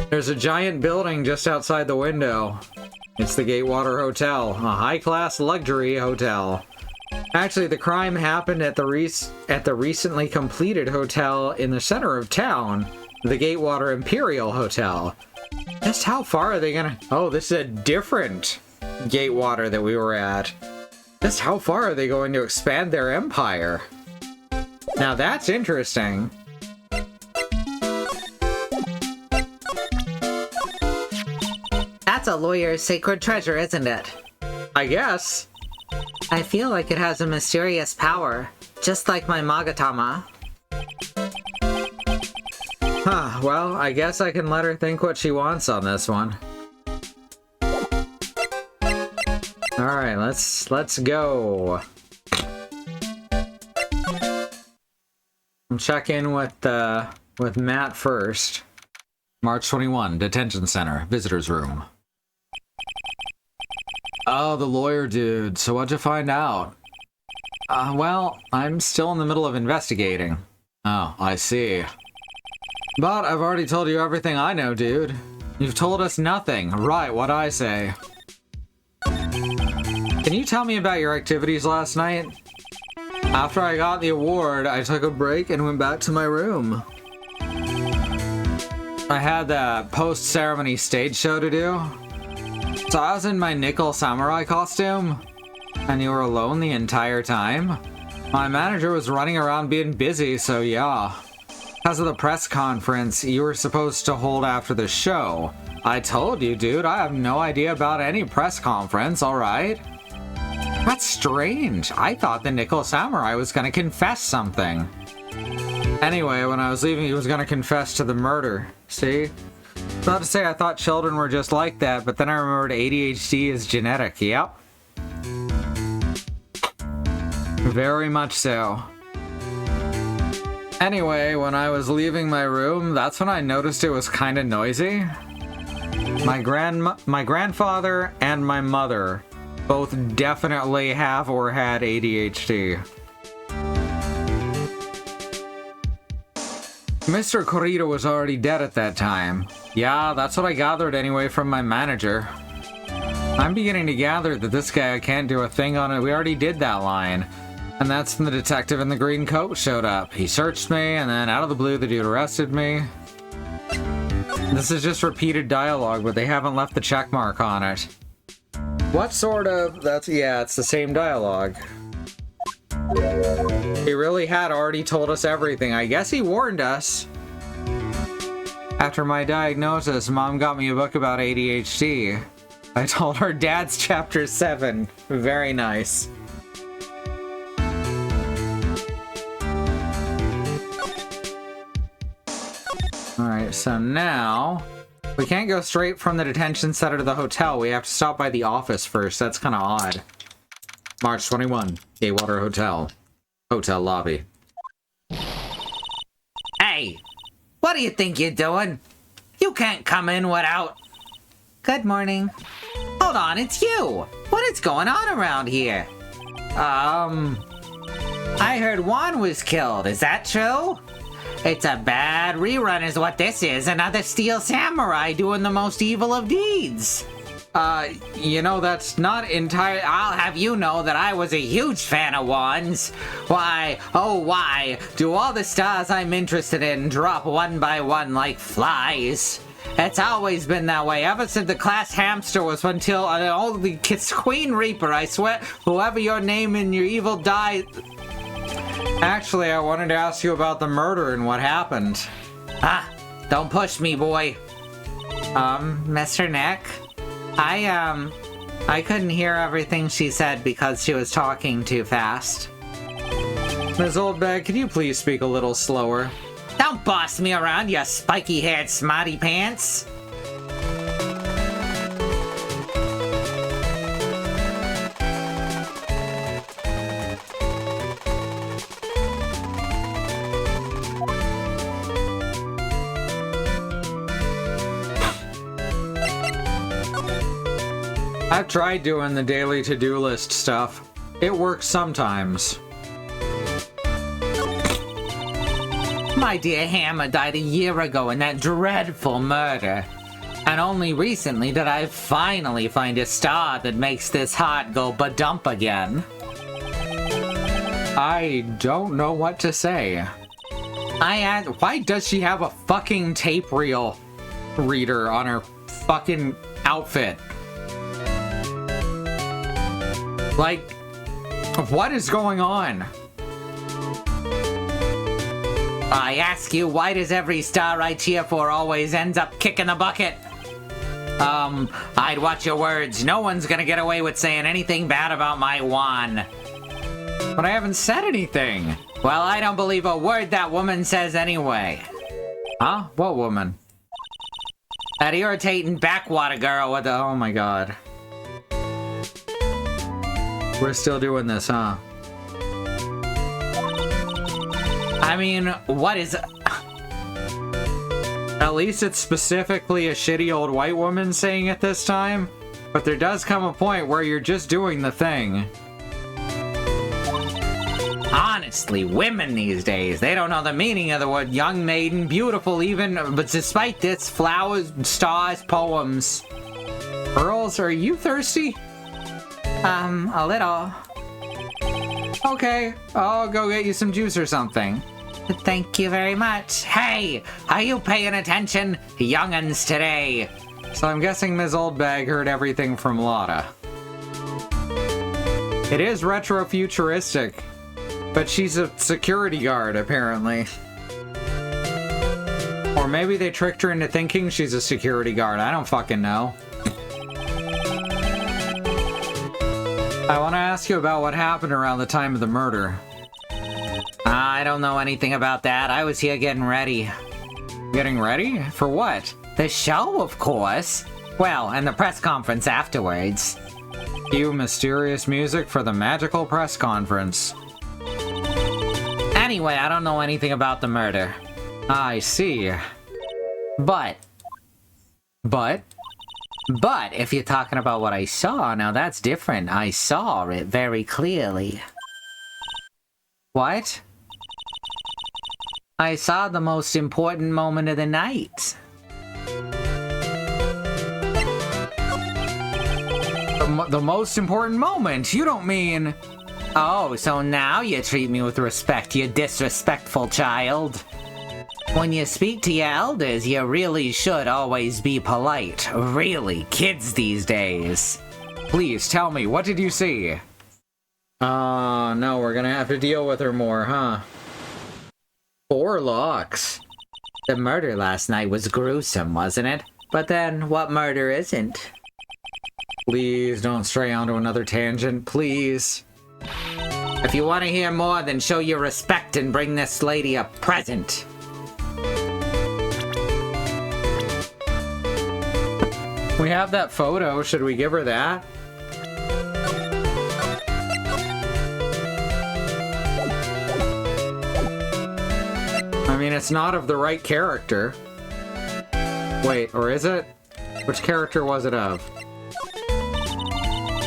There's a giant building just outside the window. It's the Gatewater Hotel, a high-class luxury hotel. Actually, the crime happened at the recently completed hotel in the center of town, the Gatewater Imperial Hotel. Just how far are they gonna... Oh, this is a different Gatewater that we were at. Just how far are they going to expand their empire? Now that's interesting. That's a lawyer's sacred treasure, isn't it? I guess. I feel like it has a mysterious power, just like my Magatama. Huh, well, I guess I can let her think what she wants on this one. Alright, let's go. I'll check in with Matt first. March 21, Detention Center, Visitor's Room. Oh, the lawyer dude. So what'd you find out? Well, I'm still in the middle of investigating. Oh, I see. But I've already told you everything I know, dude. You've told us nothing. Right, what I say. Can you tell me about your activities last night? After I got the award, I took a break and went back to my room. I had the post-ceremony stage show to do. So I was in my Nickel Samurai costume. And you were alone the entire time? My manager was running around being busy, so yeah. Because of the press conference you were supposed to hold after the show. I told you, dude, I have no idea about any press conference, alright? That's strange. I thought the Nickel Samurai was gonna confess something. Anyway, when I was leaving, he was gonna confess to the murder. See? About to say I thought children were just like that, but then I remembered ADHD is genetic. Yep. Very much so. Anyway, when I was leaving my room, that's when I noticed it was kind of noisy. My grandfather and my mother both definitely have or had ADHD. Mr. Corrito was already dead at that time. Yeah, that's what I gathered anyway from my manager. I'm beginning to gather that this guy can't do a thing on it. We already did that line. And that's when the detective in the green coat showed up. He searched me, and then out of the blue, the dude arrested me. This is just repeated dialogue, but they haven't left the check mark on it. What sort of... Yeah, it's the same dialogue. He really had already told us everything. I guess he warned us. After my diagnosis, Mom got me a book about ADHD. I told her Dad's chapter 7. Very nice. Alright, so now... we can't go straight from the detention center to the hotel. We have to stop by the office first. That's kind of odd. March 21, Gaywater Hotel. Hotel lobby. Hey! What do you think you're doing? You can't come in without... Good morning. Hold on, it's you! What is going on around here? I heard Juan was killed, is that true? It's a bad rerun is what this is. Another Steel Samurai doing the most evil of deeds. You know, that's not entirely... I'll have you know that I was a huge fan of Juan's. Why, oh why, do all the stars I'm interested in drop one by one like flies? It's always been that way, ever since the class hamster was until the Queen Reaper, I swear, whoever your name and your evil die... Actually, I wanted to ask you about the murder and what happened. Ah, don't push me, boy. Mr. Nick? I couldn't hear everything she said because she was talking too fast. Ms. Oldbag, could you please speak a little slower? Don't boss me around, you spiky-haired smarty pants. I've tried doing the daily to-do list stuff. It works sometimes. My dear Hammer died a year ago in that dreadful murder. And only recently did I finally find a star that makes this heart go ba-dump again. I don't know what to say. Why does she have a fucking tape reel reader on her fucking outfit? Like, what is going on? I ask you, why does every star I cheer for always ends up kicking the bucket? I'd watch your words. No one's gonna get away with saying anything bad about my Juan. But I haven't said anything. Well, I don't believe a word that woman says anyway. Huh? What woman? That irritating backwater girl with the... Oh my god. We're still doing this, huh? I mean, what is... At least it's specifically a shitty old white woman saying it this time. But there does come a point where you're just doing the thing. Honestly, women these days, they don't know the meaning of the word young maiden, beautiful even, but despite this, flowers, stars, poems. Earls, are you thirsty? A little. Okay, I'll go get you some juice or something. Thank you very much. Hey, are you paying attention? Young'uns today. So I'm guessing Ms. Oldbag heard everything from Lotta. It is retro-futuristic, but she's a security guard, apparently. Or maybe they tricked her into thinking she's a security guard. I don't fucking know. I want to ask you about what happened around the time of the murder. I don't know anything about that. I was here getting ready. Getting ready? For what? The show, of course. Well, and the press conference afterwards. Cue mysterious music for the magical press conference. Anyway, I don't know anything about the murder. I see. But if you're talking about what I saw, now that's different. I saw it very clearly. What? I saw the most important moment of the night. The most important moment? You don't mean... Oh, so now you treat me with respect, you disrespectful child. When you speak to your elders, you really should always be polite. Really, kids these days. Please, tell me, what did you see? Oh, no, we're gonna have to deal with her more, huh? 4 locks. The murder last night was gruesome, wasn't it? But then, what murder isn't? Please don't stray onto another tangent, please. If you want to hear more, then show your respect and bring this lady a present. We have that photo. Should we give her that? I mean, it's not of the right character. Wait, or is it? Which character was it of?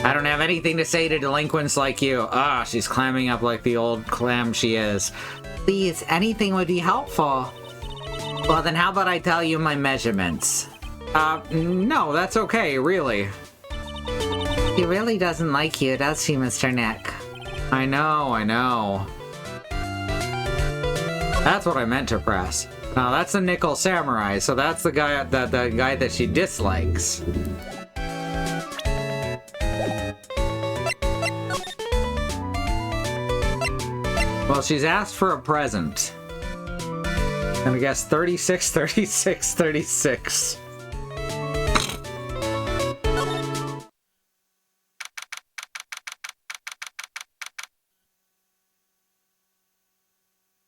I don't have anything to say to delinquents like you. Ah, she's clamming up like the old clam she is. Please, anything would be helpful. Well, then how about I tell you my measurements? No, that's okay, really. She really doesn't like you, does she, Mr. Nick? I know. That's what I meant to press. Now, that's the Nickel Samurai, so that's the guy that she dislikes. Well, she's asked for a present. I'm gonna guess 36, 36, 36.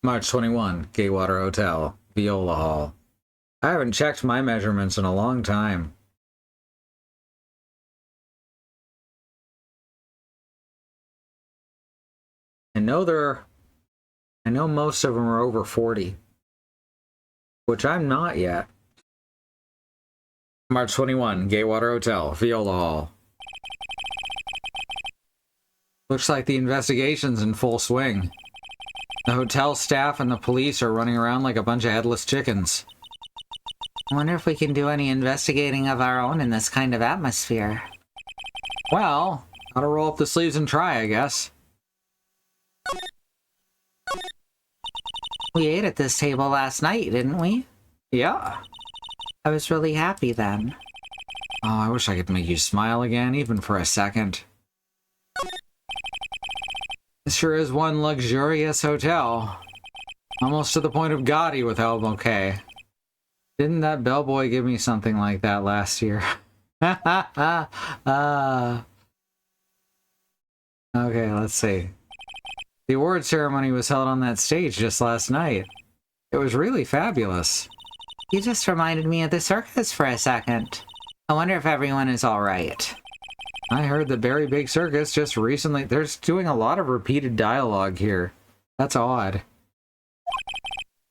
March 21, Gatewater Hotel, Viola Hall. I haven't checked my measurements in a long time. I know most of them are over 40. Which I'm not yet. March 21, Gatewater Hotel, Viola Hall. Looks like the investigation's in full swing. The hotel staff and the police are running around like a bunch of headless chickens. I wonder if we can do any investigating of our own in this kind of atmosphere. Well, gotta roll up the sleeves and try, I guess. We ate at this table last night, didn't we? Yeah. I was really happy then. Oh, I wish I could make you smile again, even for a second. This sure is one luxurious hotel. Almost to the point of gaudy with how okay. Didn't that bellboy give me something like that last year? Okay, let's see. The award ceremony was held on that stage just last night. It was really fabulous. You just reminded me of the circus for a second. I wonder if everyone is alright. I heard the Very Big Circus just recently... They're doing a lot of repeated dialogue here. That's odd.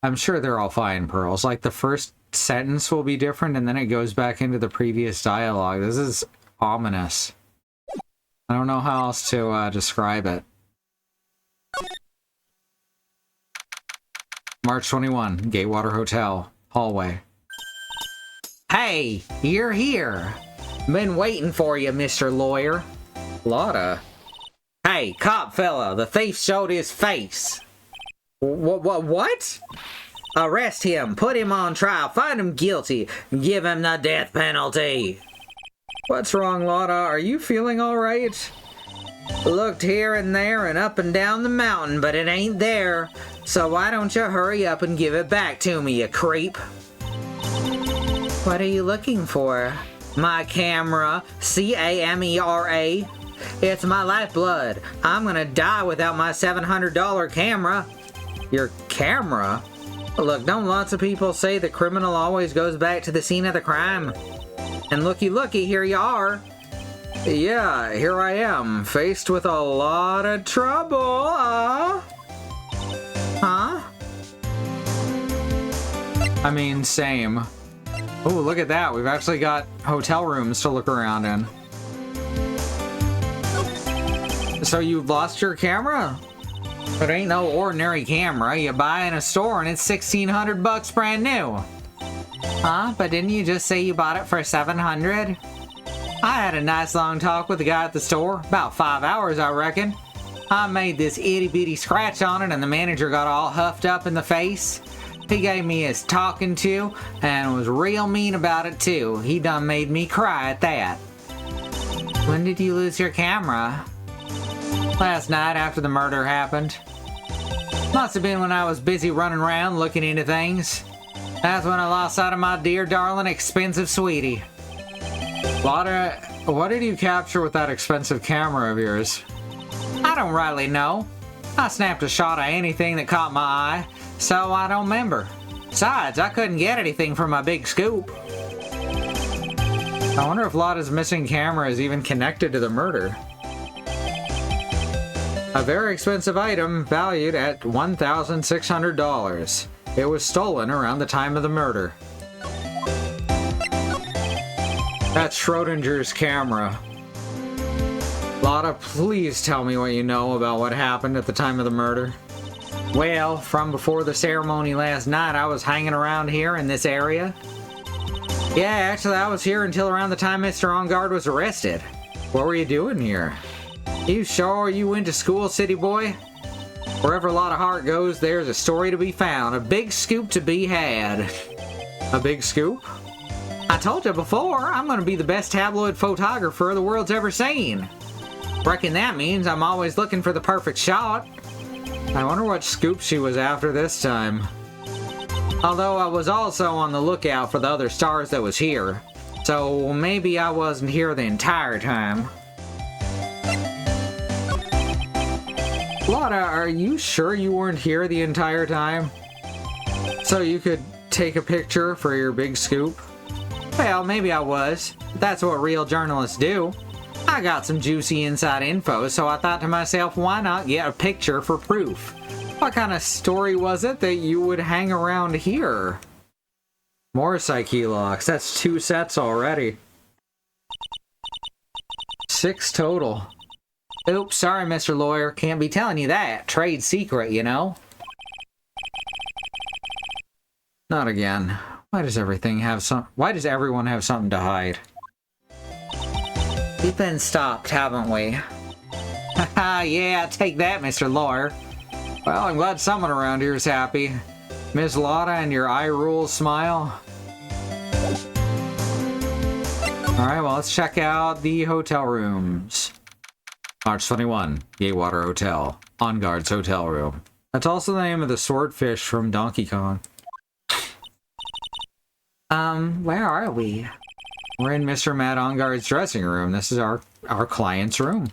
I'm sure they're all fine, Pearls. Like, the first sentence will be different, and then it goes back into the previous dialogue. This is ominous. I don't know how else to describe it. March 21, Gatewater Hotel, hallway. Hey, you're here. Been waiting for you, Mr. Lawyer. Lotta. Hey, cop fella, the thief showed his face. What? Arrest him, put him on trial, find him guilty, give him the death penalty. What's wrong, Lotta? Are you feeling alright? Looked here and there and up and down the mountain, but it ain't there. So why don't you hurry up and give it back to me, you creep? What are you looking for? My camera, C-A-M-E-R-A. It's my lifeblood. I'm gonna die without my $700 camera. Your camera? Look, don't lots of people say the criminal always goes back to the scene of the crime? And looky, here you are. Yeah, here I am, faced with a lot of trouble, Huh? I mean, same. Oh, look at that. We've actually got hotel rooms to look around in. So you lost your camera? It ain't no ordinary camera. You buy in a store and it's $1,600 brand new. Huh? But didn't you just say you bought it for $700? I had a nice long talk with the guy at the store. About 5 hours, I reckon. I made this itty-bitty scratch on it and the manager got all huffed up in the face. He gave me his talking to and was real mean about it too. He done made me cry at that. When did you lose your camera? Last night after the murder happened. Must have been when I was busy running around looking into things. That's when I lost sight of my dear darling expensive sweetie. Lotta, what did you capture with that expensive camera of yours? I don't rightly know. I snapped a shot of anything that caught my eye, so I don't remember. Besides, I couldn't get anything from my big scoop. I wonder if Lotta's missing camera is even connected to the murder. A very expensive item valued at $1,600. It was stolen around the time of the murder. That's Schrodinger's camera. Lotta, please tell me what you know about what happened at the time of the murder. Well, from before the ceremony last night, I was hanging around here in this area. Yeah, actually, I was here until around the time Mr. On Guard was arrested. What were you doing here? You sure you went to school, city boy? Wherever Lotta Hart goes, there's a story to be found, a big scoop to be had. A big scoop? I told you before, I'm going to be the best tabloid photographer the world's ever seen. Reckon that means I'm always looking for the perfect shot. I wonder what scoop she was after this time. Although I was also on the lookout for the other stars that was here. So maybe I wasn't here the entire time. Lotta, are you sure you weren't here the entire time? So you could take a picture for your big scoop? Well, maybe I was. That's what real journalists do. I got some juicy inside info, so I thought to myself, why not get a picture for proof? What kind of story was it that you would hang around here? More psyche locks. That's 2 sets already. 6 total. Oops, sorry, Mr. Lawyer. Can't be telling you that. Trade secret, you know? Not again. Why does everyone have something to hide? We've been stopped, haven't we? Haha, yeah, take that, Mr. Lawyer. Well, I'm glad someone around here is happy. Miss Lotta and your eye rule smile. Alright, well, let's check out the hotel rooms. March 21, Yewater Hotel. On Guard's hotel room. That's also the name of the swordfish from Donkey Kong. Where are we? We're in Mr. Matt Onguard's dressing room. This is our client's room.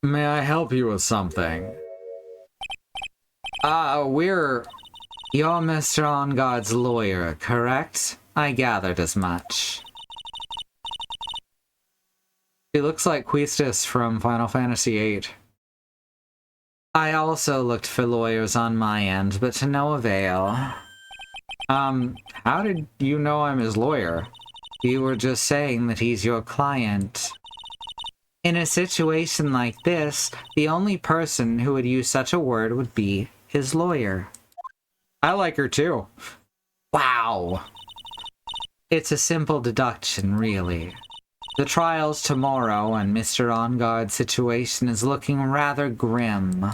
May I help you with something? You're Mr. Onguard's lawyer, correct? I gathered as much. He looks like Quistis from Final Fantasy VIII. I also looked for lawyers on my end, but to no avail. How did you know I'm his lawyer? You were just saying that he's your client. In a situation like this, the only person who would use such a word would be his lawyer. I like her too. Wow! It's a simple deduction, really. The trial's tomorrow, and Mr. Onguard's situation is looking rather grim.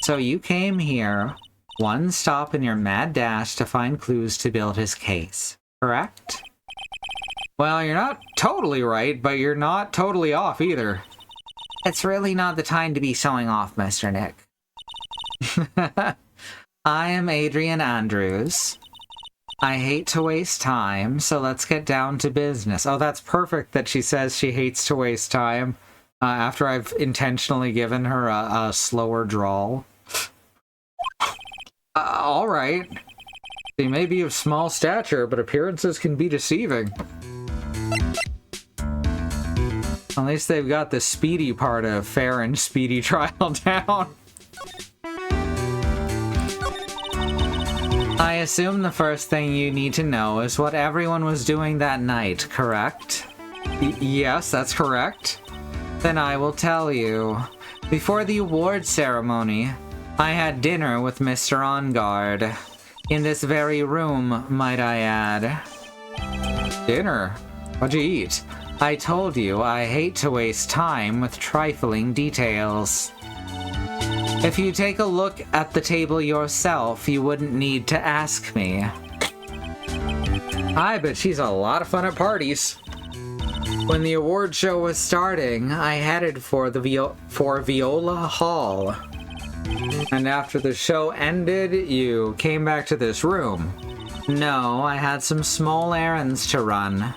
So you came here, one stop in your mad dash to find clues to build his case, correct? Well, you're not totally right, but you're not totally off either. It's really not the time to be showing off, Mr. Nick. I am Adrian Andrews. I hate to waste time, so let's get down to business. Oh, that's perfect that she says she hates to waste time, after I've intentionally given her a slower drawl. Alright. They may be of small stature, but appearances can be deceiving. At least they've got the speedy part of fair and speedy trial down. I assume the first thing you need to know is what everyone was doing that night, correct? Yes, that's correct. Then I will tell you. Before the award ceremony, I had dinner with Mr. Onguard. In this very room, might I add. Dinner? What'd you eat? I told you I hate to waste time with trifling details. If you take a look at the table yourself, you wouldn't need to ask me. I bet she's a lot of fun at parties. When the award show was starting, I headed for Viola Hall. And after the show ended, you came back to this room. No, I had some small errands to run.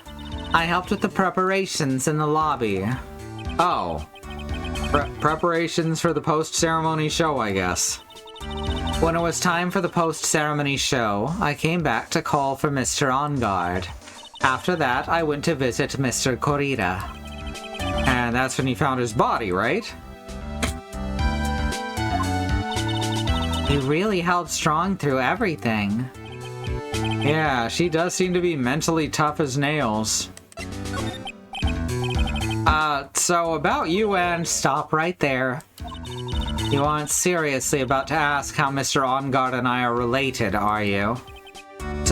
I helped with the preparations in the lobby. Oh. Preparations for the post-ceremony show, I guess. When it was time for the post-ceremony show, I came back to call for Mr. OnGuard. After that, I went to visit Mr. Corrida. And that's when you found his body, right? He really held strong through everything. Yeah, she does seem to be mentally tough as nails. So about you and stop right there. You aren't seriously about to ask how Mr. OnGuard and I are related, are you?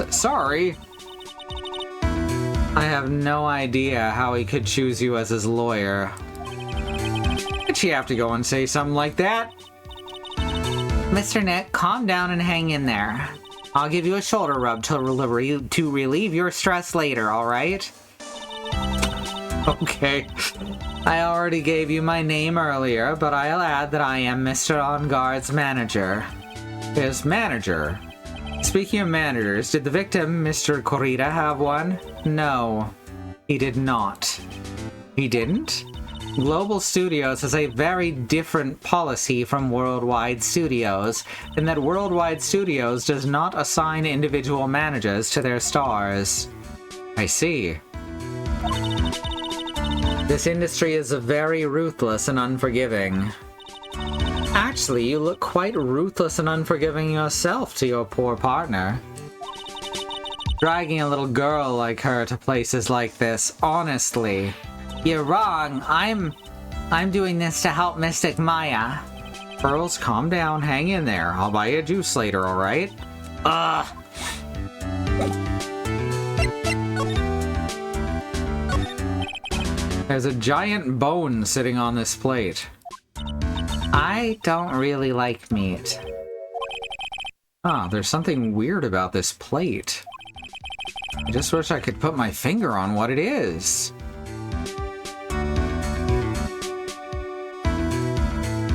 Sorry. I have no idea how he could choose you as his lawyer. Did she have to go and say something like that? Mr. Nick, calm down and hang in there. I'll give you a shoulder rub to relieve your stress later, alright? Okay. I already gave you my name earlier, but I'll add that I am Mr. OnGuard's manager. His manager? Speaking of managers, did the victim, Mr. Corrida, have one? No, he did not. He didn't? Global Studios has a very different policy from Worldwide Studios, in that Worldwide Studios does not assign individual managers to their stars. I see. This industry is very ruthless and unforgiving. Actually, you look quite ruthless and unforgiving yourself to your poor partner. Dragging a little girl like her to places like this, honestly. You're wrong. I'm doing this to help Mystic Maya. Pearls, calm down, hang in there. I'll buy you a juice later, alright? Ugh. There's a giant bone sitting on this plate. I don't really like meat. Ah, there's something weird about this plate. I just wish I could put my finger on what it is.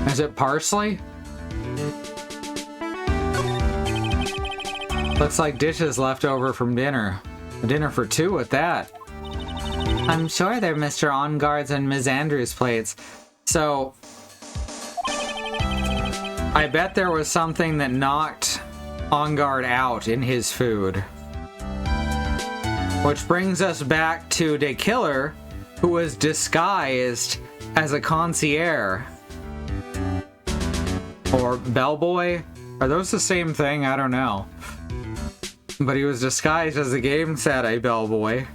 Is it parsley? Looks like dishes left over from dinner. A dinner for two at that. I'm sure they're Mr. OnGuard's and Ms. Andrews' plates. So, I bet there was something that knocked OnGuard out in his food. Which brings us back to the killer, who was disguised as a concierge. Or bellboy? Are those the same thing? I don't know. But he was disguised as the game said a bellboy.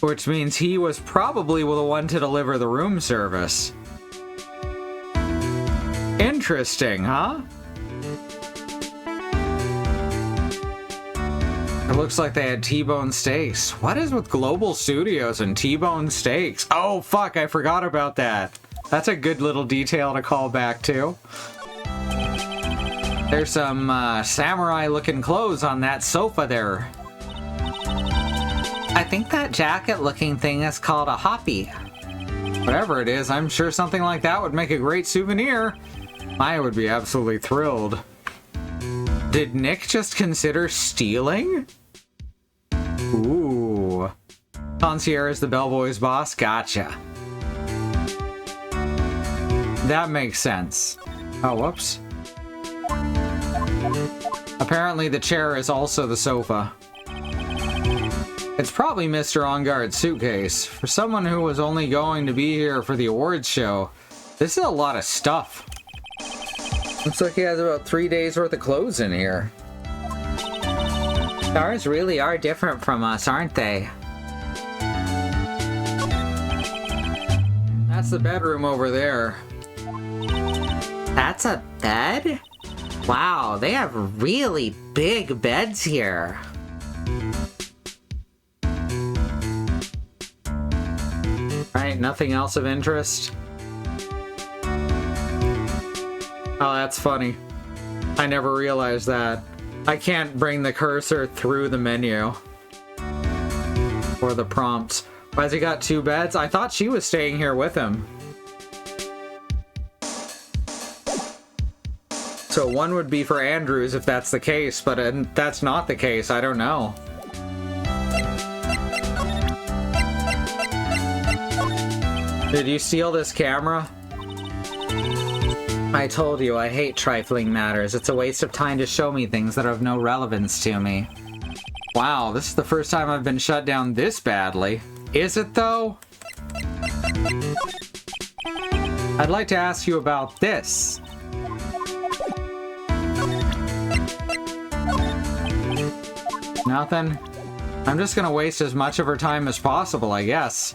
Which means he was probably the one to deliver the room service. Interesting, huh? It looks like they had T-bone steaks. What is with Global Studios and T-bone steaks? Oh, fuck, I forgot about that. That's a good little detail to call back to. There's some samurai-looking clothes on that sofa there. I think that jacket-looking thing is called a hoppy. Whatever it is, I'm sure something like that would make a great souvenir. I would be absolutely thrilled. Did Nick just consider stealing? Ooh. Concierge is the bellboy's boss? Gotcha. That makes sense. Oh, whoops. Apparently the chair is also the sofa. It's probably Mr. OnGuard's suitcase. For someone who was only going to be here for the awards show, this is a lot of stuff. Looks like he has about 3 days worth of clothes in here. Stars really are different from us, aren't they? That's the bedroom over there. That's a bed? Wow, they have really big beds here. Right, nothing else of interest? Oh, that's funny. I never realized that. I can't bring the cursor through the menu. Or the prompts. Why's he got 2 beds? I thought she was staying here with him. So one would be for Andrews if that's the case, but that's not the case. I don't know. Did you steal this camera? I told you, I hate trifling matters. It's a waste of time to show me things that are of no relevance to me. Wow, this is the first time I've been shut down this badly. Is it, though? I'd like to ask you about this. Nothing? I'm just gonna waste as much of her time as possible, I guess.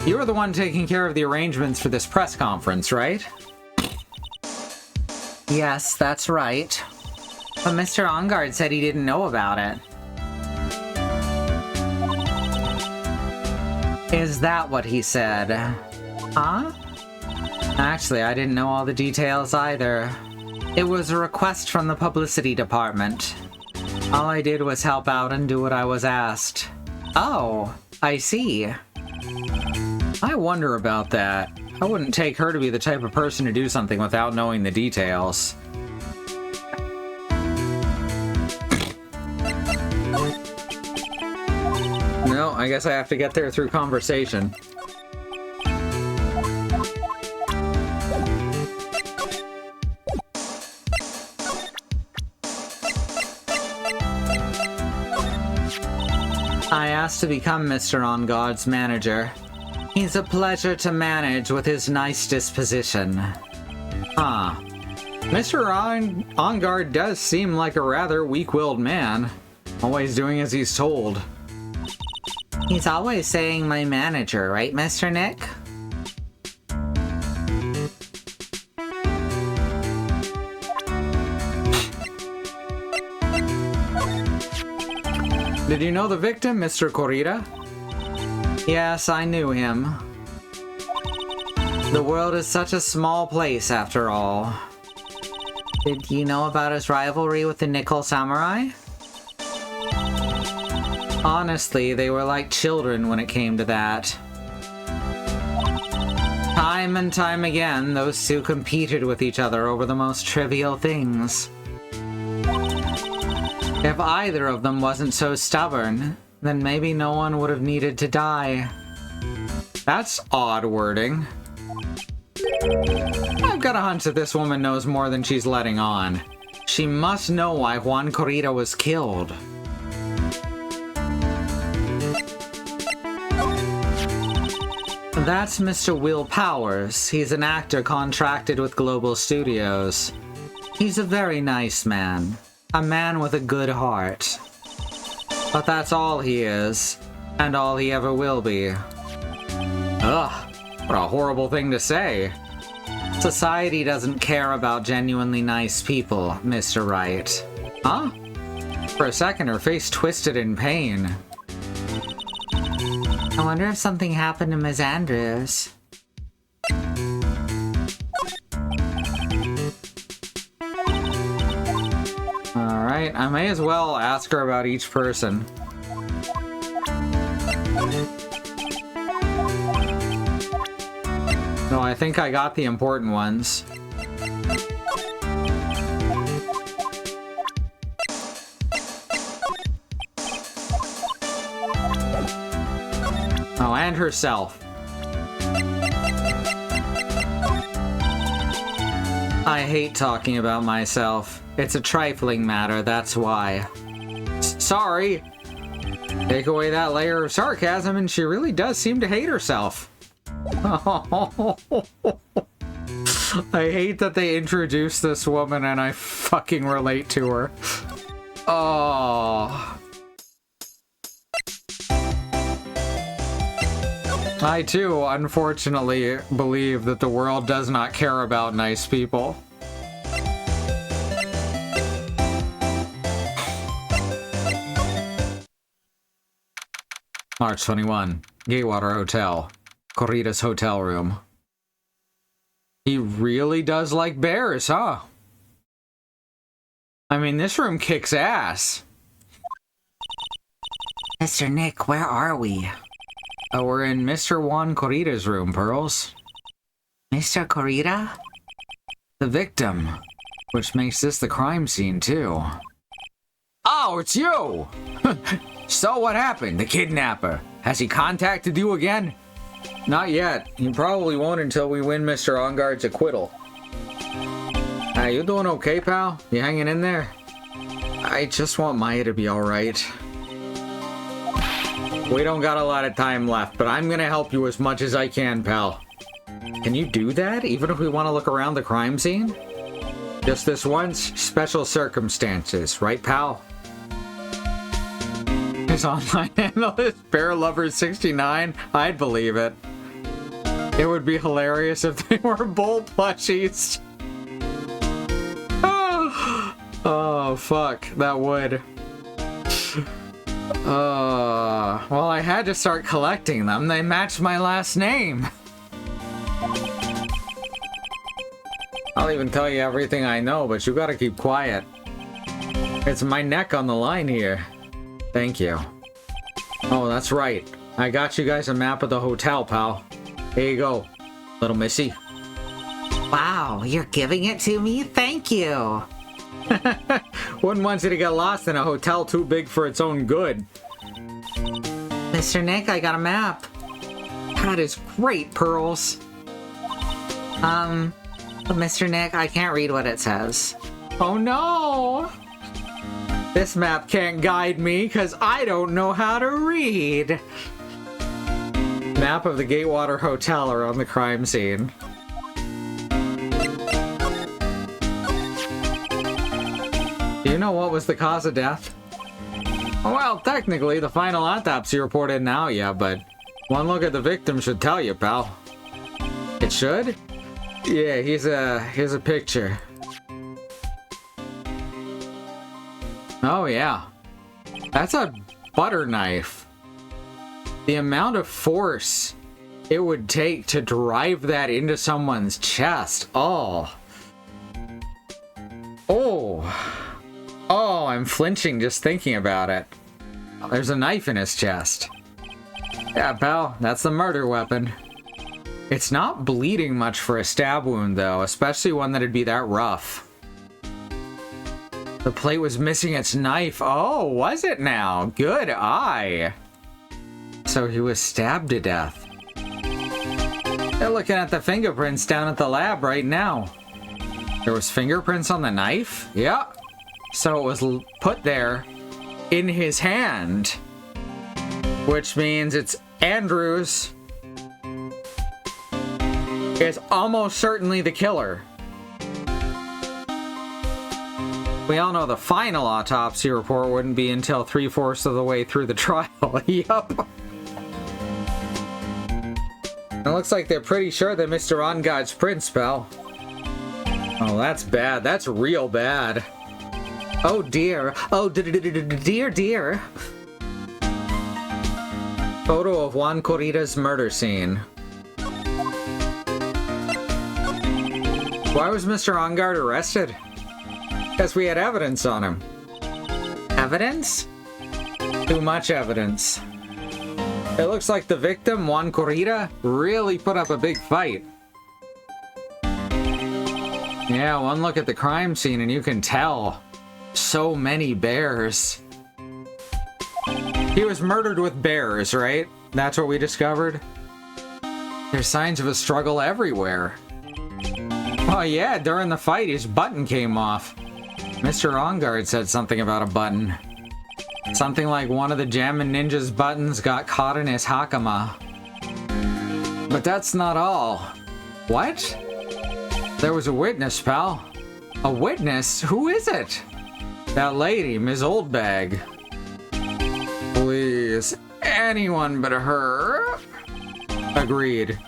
You were the one taking care of the arrangements for this press conference, right? Yes, that's right. But Mr. Ongard said he didn't know about it. Is that what he said? Huh? Actually, I didn't know all the details either. It was a request from the publicity department. All I did was help out and do what I was asked. Oh, I see. I wonder about that. I wouldn't take her to be the type of person to do something without knowing the details. No, I guess I have to get there through conversation. I asked to become Mr. Ongard's manager. He's a pleasure to manage with his nice disposition. Huh. Mr. Ongard does seem like a rather weak-willed man. Always doing as he's told. He's always saying my manager, right, Mr. Nick? Did you know the victim, Mr. Corrida? Yes, I knew him. The world is such a small place, after all. Did you know about his rivalry with the Nickel Samurai? Honestly, they were like children when it came to that. Time and time again, those two competed with each other over the most trivial things. If either of them wasn't so stubborn, then maybe no one would have needed to die. That's odd wording. I've got a hunch that this woman knows more than she's letting on. She must know why Juan Corrida was killed. That's Mr. Will Powers. He's an actor contracted with Global Studios. He's a very nice man. A man with a good heart. But that's all he is. And all he ever will be. Ugh, what a horrible thing to say. Society doesn't care about genuinely nice people, Mr. Wright. Huh? For a second, her face twisted in pain. I wonder if something happened to Ms. Andrews. Alright, I may as well ask her about each person. No, I think I got the important ones. Oh, and herself. I hate talking about myself. It's a trifling matter, that's why. Sorry. Take away that layer of sarcasm and she really does seem to hate herself. I hate that they introduced this woman and I fucking relate to her. Oh. I too, unfortunately, believe that the world does not care about nice people. March 21, Gatewater Hotel. Corrida's hotel room. He really does like bears, huh? I mean, this room kicks ass. Mr. Nick, where are we? We're in Mr. Juan Corrida's room, Pearls. Mr. Corrida? The victim. Which makes this the crime scene, too. Oh, it's you! So what happened? The kidnapper. Has he contacted you again? Not yet. He probably won't until we win Mr. Onguard's acquittal. You doing okay, pal? You hanging in there? I just want Maya to be alright. We don't got a lot of time left, but I'm gonna help you as much as I can, pal. Can you do that, even if we want to look around the crime scene? Just this once, special circumstances, right, pal? His online handle is Bear Lover 69. I'd believe it. It would be hilarious if they were bull plushies. Oh, fuck. That would. Well, I had to start collecting them. They matched my last name. I'll even tell you everything I know, but you gotta keep quiet. It's my neck on the line here. Thank you. Oh, that's right. I got you guys a map of the hotel, pal. Here you go, little missy. Wow, you're giving it to me? Thank you. Wouldn't want you to get lost in a hotel too big for its own good. Mr. Nick, I got a map. That is great, Pearls. Mr. Nick, I can't read what it says. Oh no! This map can't guide me because I don't know how to read. Map of the Gatewater Hotel around the crime scene. Do you know what was the cause of death? Well, technically, the final autopsy report isn't out yet, but one look at the victim should tell you, pal. It should? Yeah, here's a picture. Oh yeah, that's a butter knife. The amount of force it would take to drive that into someone's chest. Oh, I'm flinching just thinking about it. There's a knife in his chest. Yeah, pal, that's the murder weapon. It's not bleeding much for a stab wound, though, especially one that'd be that rough. The plate was missing its knife. Oh, was it now? Good eye. So he was stabbed to death. They're looking at the fingerprints down at the lab right now. There was fingerprints on the knife? Yeah. So it was put there in his hand, which means it's Andrews is almost certainly the killer. We all know the final autopsy report wouldn't be until 3/4 of the way through the trial. Yup. It looks like they're pretty sure that Mr. Onguard's prints, pal. Oh, that's bad. That's real bad. Oh dear. Oh dear. Photo of Juan Corrida's murder scene. Why was Mr. Onguard arrested? Because we had evidence on him. Evidence? Too much evidence. It looks like the victim, Juan Corrida, really put up a big fight. Yeah, one look at the crime scene and you can tell. So many bears. He was murdered with bears, right? That's what we discovered? There's signs of a struggle everywhere. Oh yeah, during the fight his button came off. Mr. Onguard said something about a button. Something like one of the Jammin' Ninja's buttons got caught in his hakama. But that's not all. What? There was a witness, pal. A witness? Who is it? That lady, Ms. Oldbag. Please, anyone but her. Agreed.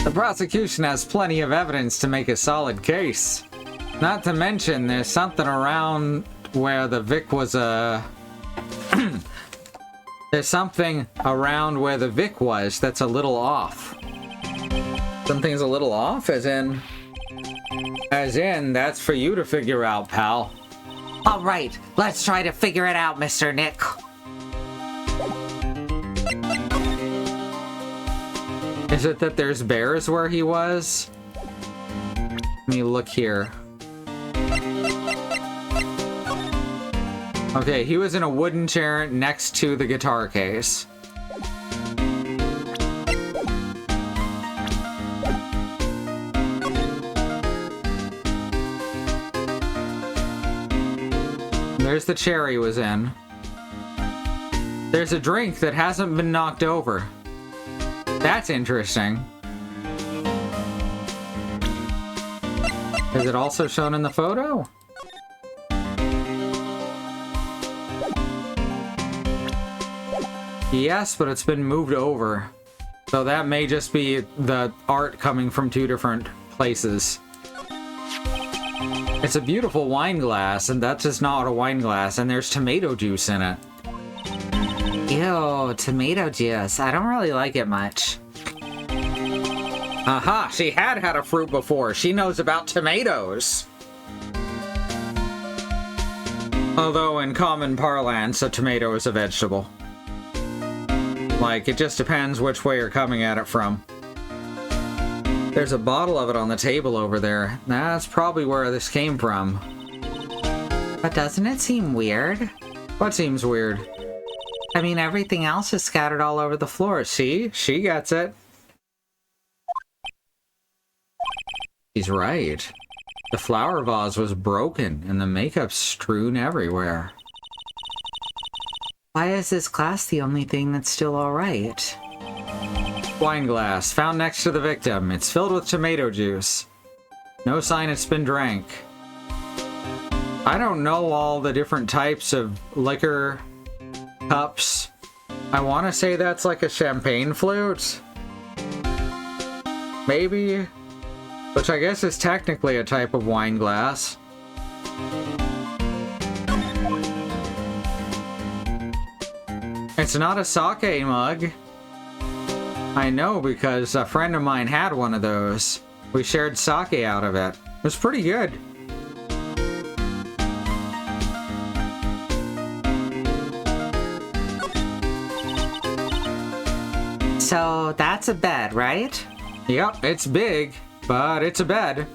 The prosecution has plenty of evidence to make a solid case. Not to mention, there's something around where the Vic was there's something around where the Vic was that's a little off. Something's a little off, as in, that's for you to figure out, pal. All right, let's try to figure it out, Mr. Nick. Is it that there's bears where he was? Let me look here. Okay, he was in a wooden chair next to the guitar case. There's the chair he was in. There's a drink that hasn't been knocked over. That's interesting. Is it also shown in the photo? Yes, but it's been moved over. So that may just be the art coming from two different places. It's a beautiful wine glass, and that's just not a wine glass, and there's tomato juice in it. Ew, tomato juice. I don't really like it much. Aha, she had a fruit before. She knows about tomatoes. Although in common parlance, a tomato is a vegetable. Like, it just depends which way you're coming at it from. There's a bottle of it on the table over there. That's probably where this came from. But doesn't it seem weird? What seems weird? I mean, everything else is scattered all over the floor. See? She gets it. She's right. The flower vase was broken and the makeup strewn everywhere. Why is this glass the only thing that's still alright? Wine glass, found next to the victim. It's filled with tomato juice. No sign it's been drank. I don't know all the different types of liquor cups. I want to say that's like a champagne flute. Maybe. Which I guess is technically a type of wine glass. It's not a sake mug. I know because a friend of mine had one of those. We shared sake out of it. It was pretty good. So that's a bed, right? Yep, it's big, but it's a bed.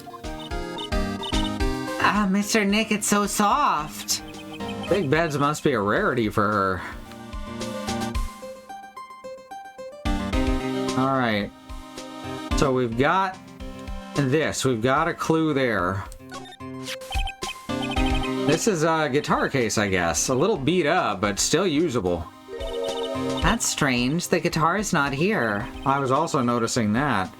Ah, Mr. Nick, it's so soft. Big beds must be a rarity for her. Alright. So we've got this. We've got a clue there. This is a guitar case, I guess. A little beat up, but still usable. That's strange. The guitar is not here. I was also noticing that.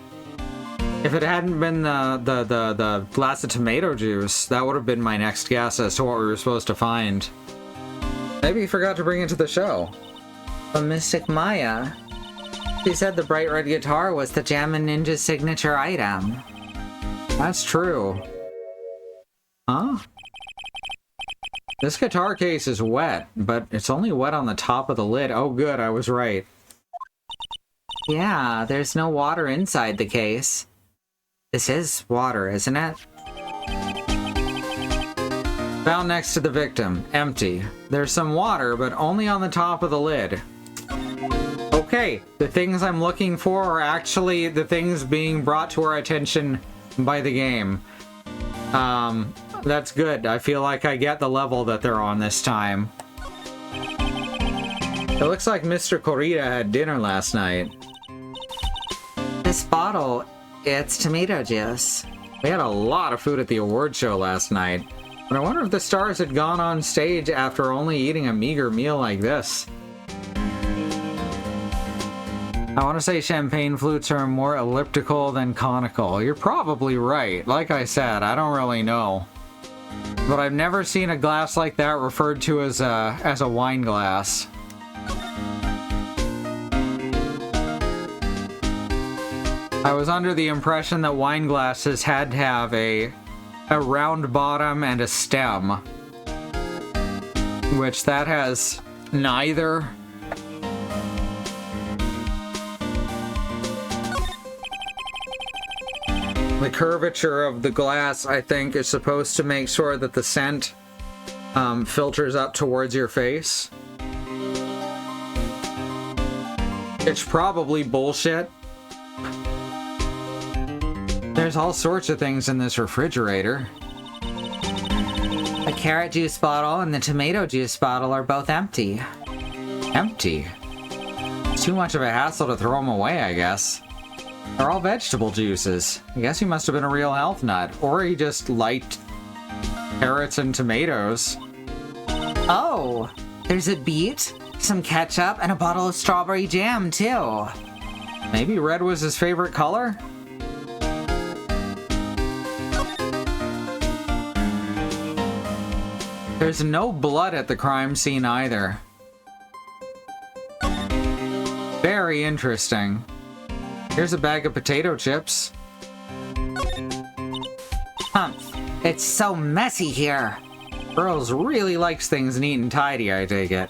If it hadn't been the glass of tomato juice, that would have been my next guess as to what we were supposed to find. Maybe he forgot to bring it to the show. But Mystic Maya, she said the bright red guitar was the Jammin' Ninja's signature item. That's true. Huh? This guitar case is wet, but it's only wet on the top of the lid. Oh good, I was right. Yeah, there's no water inside the case. This is water, isn't it? Found next to the victim. Empty. There's some water, but only on the top of the lid. Okay, the things I'm looking for are actually the things being brought to our attention by the game. That's good. I feel like I get the level that they're on this time. It looks like Mr. Corrida had dinner last night. This bottle, it's tomato juice. We had a lot of food at the award show last night, but I wonder if the stars had gone on stage after only eating a meager meal like this. I want to say champagne flutes are more elliptical than conical. You're probably right. Like I said, I don't really know. But I've never seen a glass like that referred to as a wine glass. I was under the impression that wine glasses had to have a round bottom and a stem, which that has neither. The curvature of the glass, I think, is supposed to make sure that the scent filters up towards your face. It's probably bullshit, There's all sorts of things in this refrigerator. The carrot juice bottle and the tomato juice bottle are both empty. Empty? Too much of a hassle to throw them away, I guess. They're all vegetable juices. I guess he must have been a real health nut. Or he just liked carrots and tomatoes. Oh, there's a beet, some ketchup, and a bottle of strawberry jam, too. Maybe red was his favorite color? There's no blood at the crime scene either. Very interesting. Here's a bag of potato chips. Humph, it's so messy here. Burroughs really likes things neat and tidy, I take it.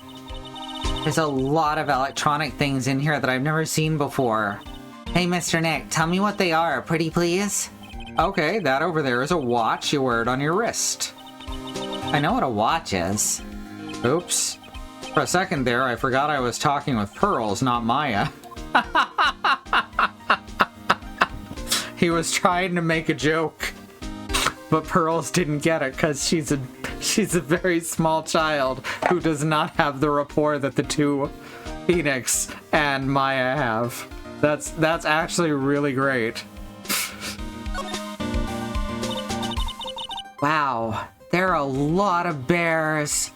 There's a lot of electronic things in here that I've never seen before. Hey, Mr. Nick, tell me what they are, pretty please? Okay, that over there is a watch. You wear it on your wrist. I know what a watch is. Oops. For a second there, I forgot I was talking with Pearls, not Maya. He was trying to make a joke, but Pearls didn't get it because she's a very small child who does not have the rapport that the two, Phoenix and Maya, have. That's actually really great. Wow, there are a lot of bears.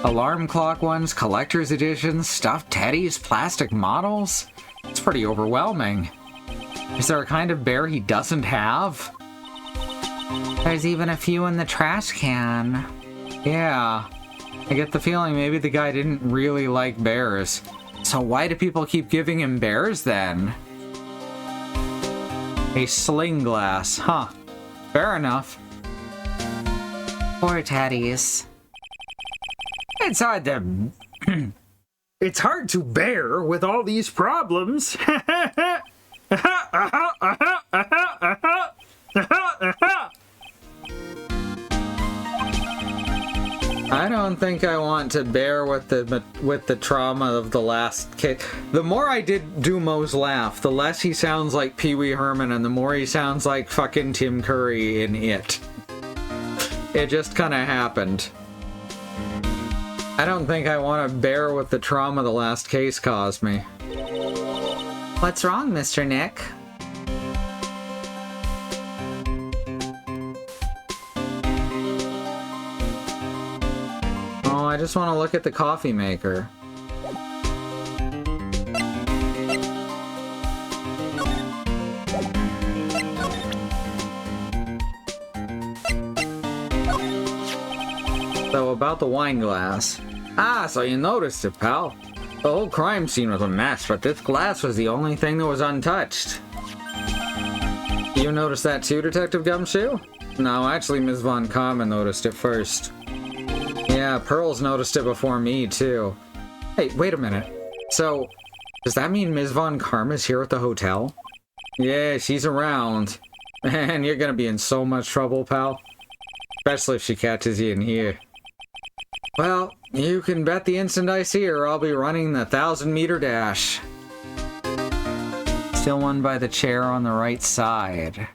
Alarm clock ones, collector's editions, stuffed teddies, plastic models. It's pretty overwhelming. Is there a kind of bear he doesn't have? There's even a few in the trash can. Yeah, I get the feeling maybe the guy didn't really like bears. So why do people keep giving him bears then? A sling glass, huh? Fair enough. Poor teddies. It's hard to... It's hard to bear with all these problems. I don't think I want to bear with the trauma of the last kid. The more I do Moe's laugh, the less he sounds like Pee Wee Herman, and the more he sounds like fucking Tim Curry in It. It just kind of happened. I don't think I want to bear with the trauma the last case caused me. What's wrong, Mr. Nick? Oh, I just want to look at the coffee maker. So, about the wine glass. Ah, so you noticed it, pal. The whole crime scene was a mess, but this glass was the only thing that was untouched. You noticed that too, Detective Gumshoe? No, actually, Ms. Von Karma noticed it first. Yeah, Pearls noticed it before me, too. Hey, wait a minute. So, does that mean Ms. Von Karma's here at the hotel? Yeah, she's around. Man, you're gonna be in so much trouble, pal. Especially if she catches you in here. Well, you can bet the instant I see her, I'll be running the 1,000-meter dash. Still one by the chair on the right side.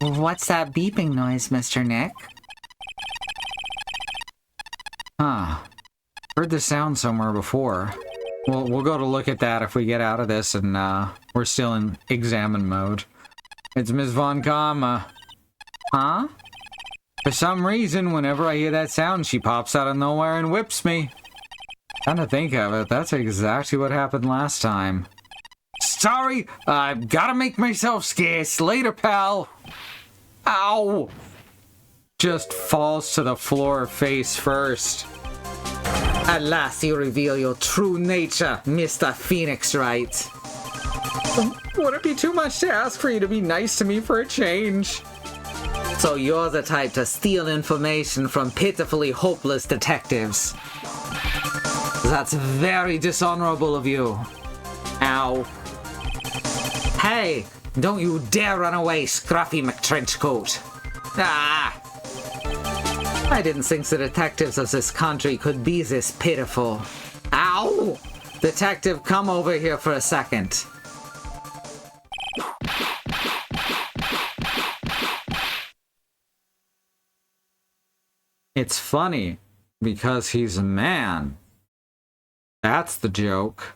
What's that beeping noise, Mr. Nick? Huh. Heard the sound somewhere before. We'll go to look at that if we get out of this and we're still in examine mode. It's Ms. Von Karma. Huh? For some reason, whenever I hear that sound, she pops out of nowhere and whips me. Come to think of it, that's exactly what happened last time. Sorry, I've gotta make myself scarce. Later, pal. Ow! Just falls to the floor face first. At last you reveal your true nature, Mr. Phoenix Wright. Would it be too much to ask for you to be nice to me for a change? So you're the type to steal information from pitifully hopeless detectives. That's very dishonorable of you. Ow. Hey, don't you dare run away, Scruffy McTrenchcoat. Ah! I didn't think the detectives of this country could be this pitiful. Ow! Detective, come over here for a second. It's funny because he's a man. That's the joke.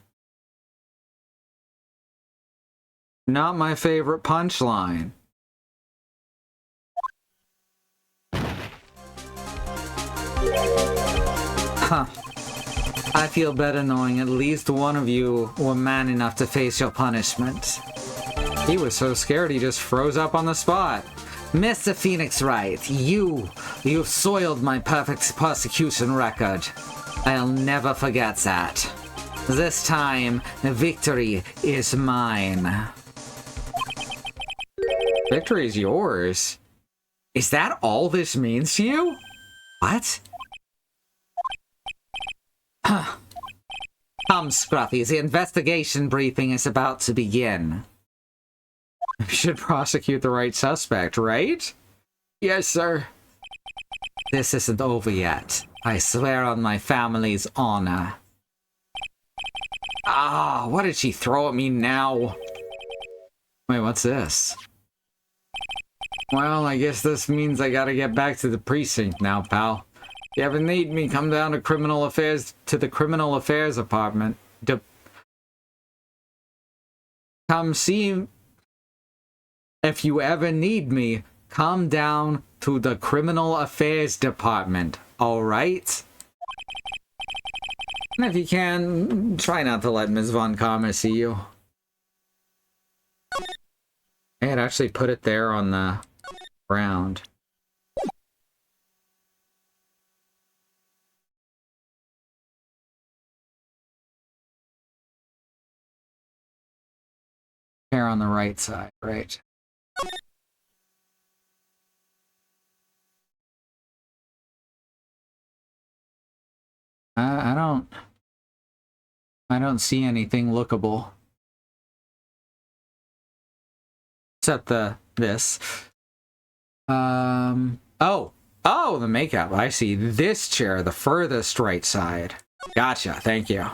Not my favorite punchline. Huh. I feel better knowing at least one of you were man enough to face your punishment. He was so scared he just froze up on the spot. Mr. Phoenix Wright, you've soiled my perfect prosecution record. I'll never forget that. This time, victory is mine. Victory is yours? Is that all this means to you? What? Come, Scruffy, the investigation briefing is about to begin. We should prosecute the right suspect, right? Yes, sir. This isn't over yet. I swear on my family's honor. Ah, what did she throw at me now? Wait, what's this? Well, I guess this means I gotta get back to the precinct now, pal. If you ever need me, come down to the criminal affairs department. Come see. If you ever need me, come down to the criminal affairs department. All right. And if you can, try not to let Ms. Von Karma see you. I had actually put it there on the ground. Here on the right side, right? I don't see anything lookable. Except this. Oh, the makeup. I see this chair, the furthest right side. Gotcha, thank you.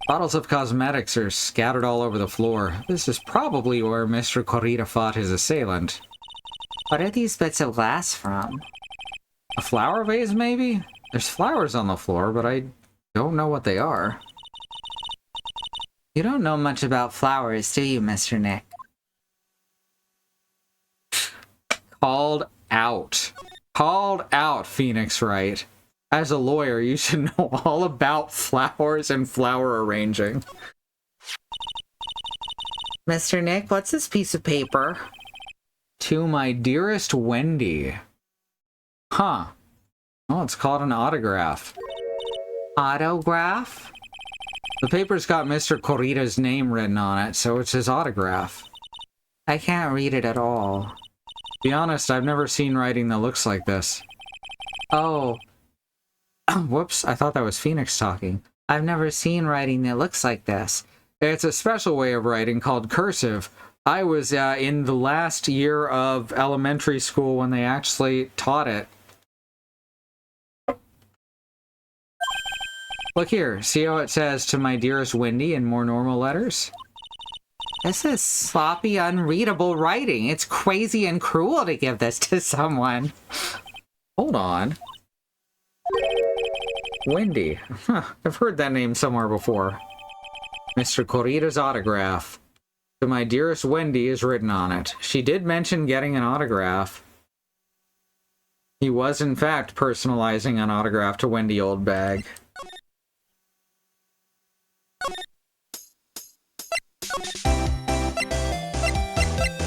Bottles of cosmetics are scattered all over the floor. This is probably where Mr. Corrida fought his assailant. What are these bits of glass from? A flower vase, maybe? There's flowers on the floor, but I don't know what they are. You don't know much about flowers, do you, Mr. Nick? Called out. Called out, Phoenix Wright. As a lawyer, you should know all about flowers and flower arranging. Mr. Nick, what's this piece of paper? To my dearest Wendy. Huh. Oh, it's called an autograph. Autograph? The paper's got Mr. Corrida's name written on it, so it's his autograph. I can't read it at all. To be honest, I've never seen writing that looks like this. Oh. Whoops, I thought that was Phoenix talking. I've never seen writing that looks like this. It's a special way of writing called cursive. I was in the last year of elementary school when they actually taught it. Look here, see how it says to my dearest Wendy in more normal letters? This is sloppy, unreadable writing. It's crazy and cruel to give this to someone. Hold on. Wendy. Huh, I've heard that name somewhere before. Mr. Corrida's autograph. To my dearest Wendy is written on it. She did mention getting an autograph. He was, in fact, personalizing an autograph to Wendy Oldbag.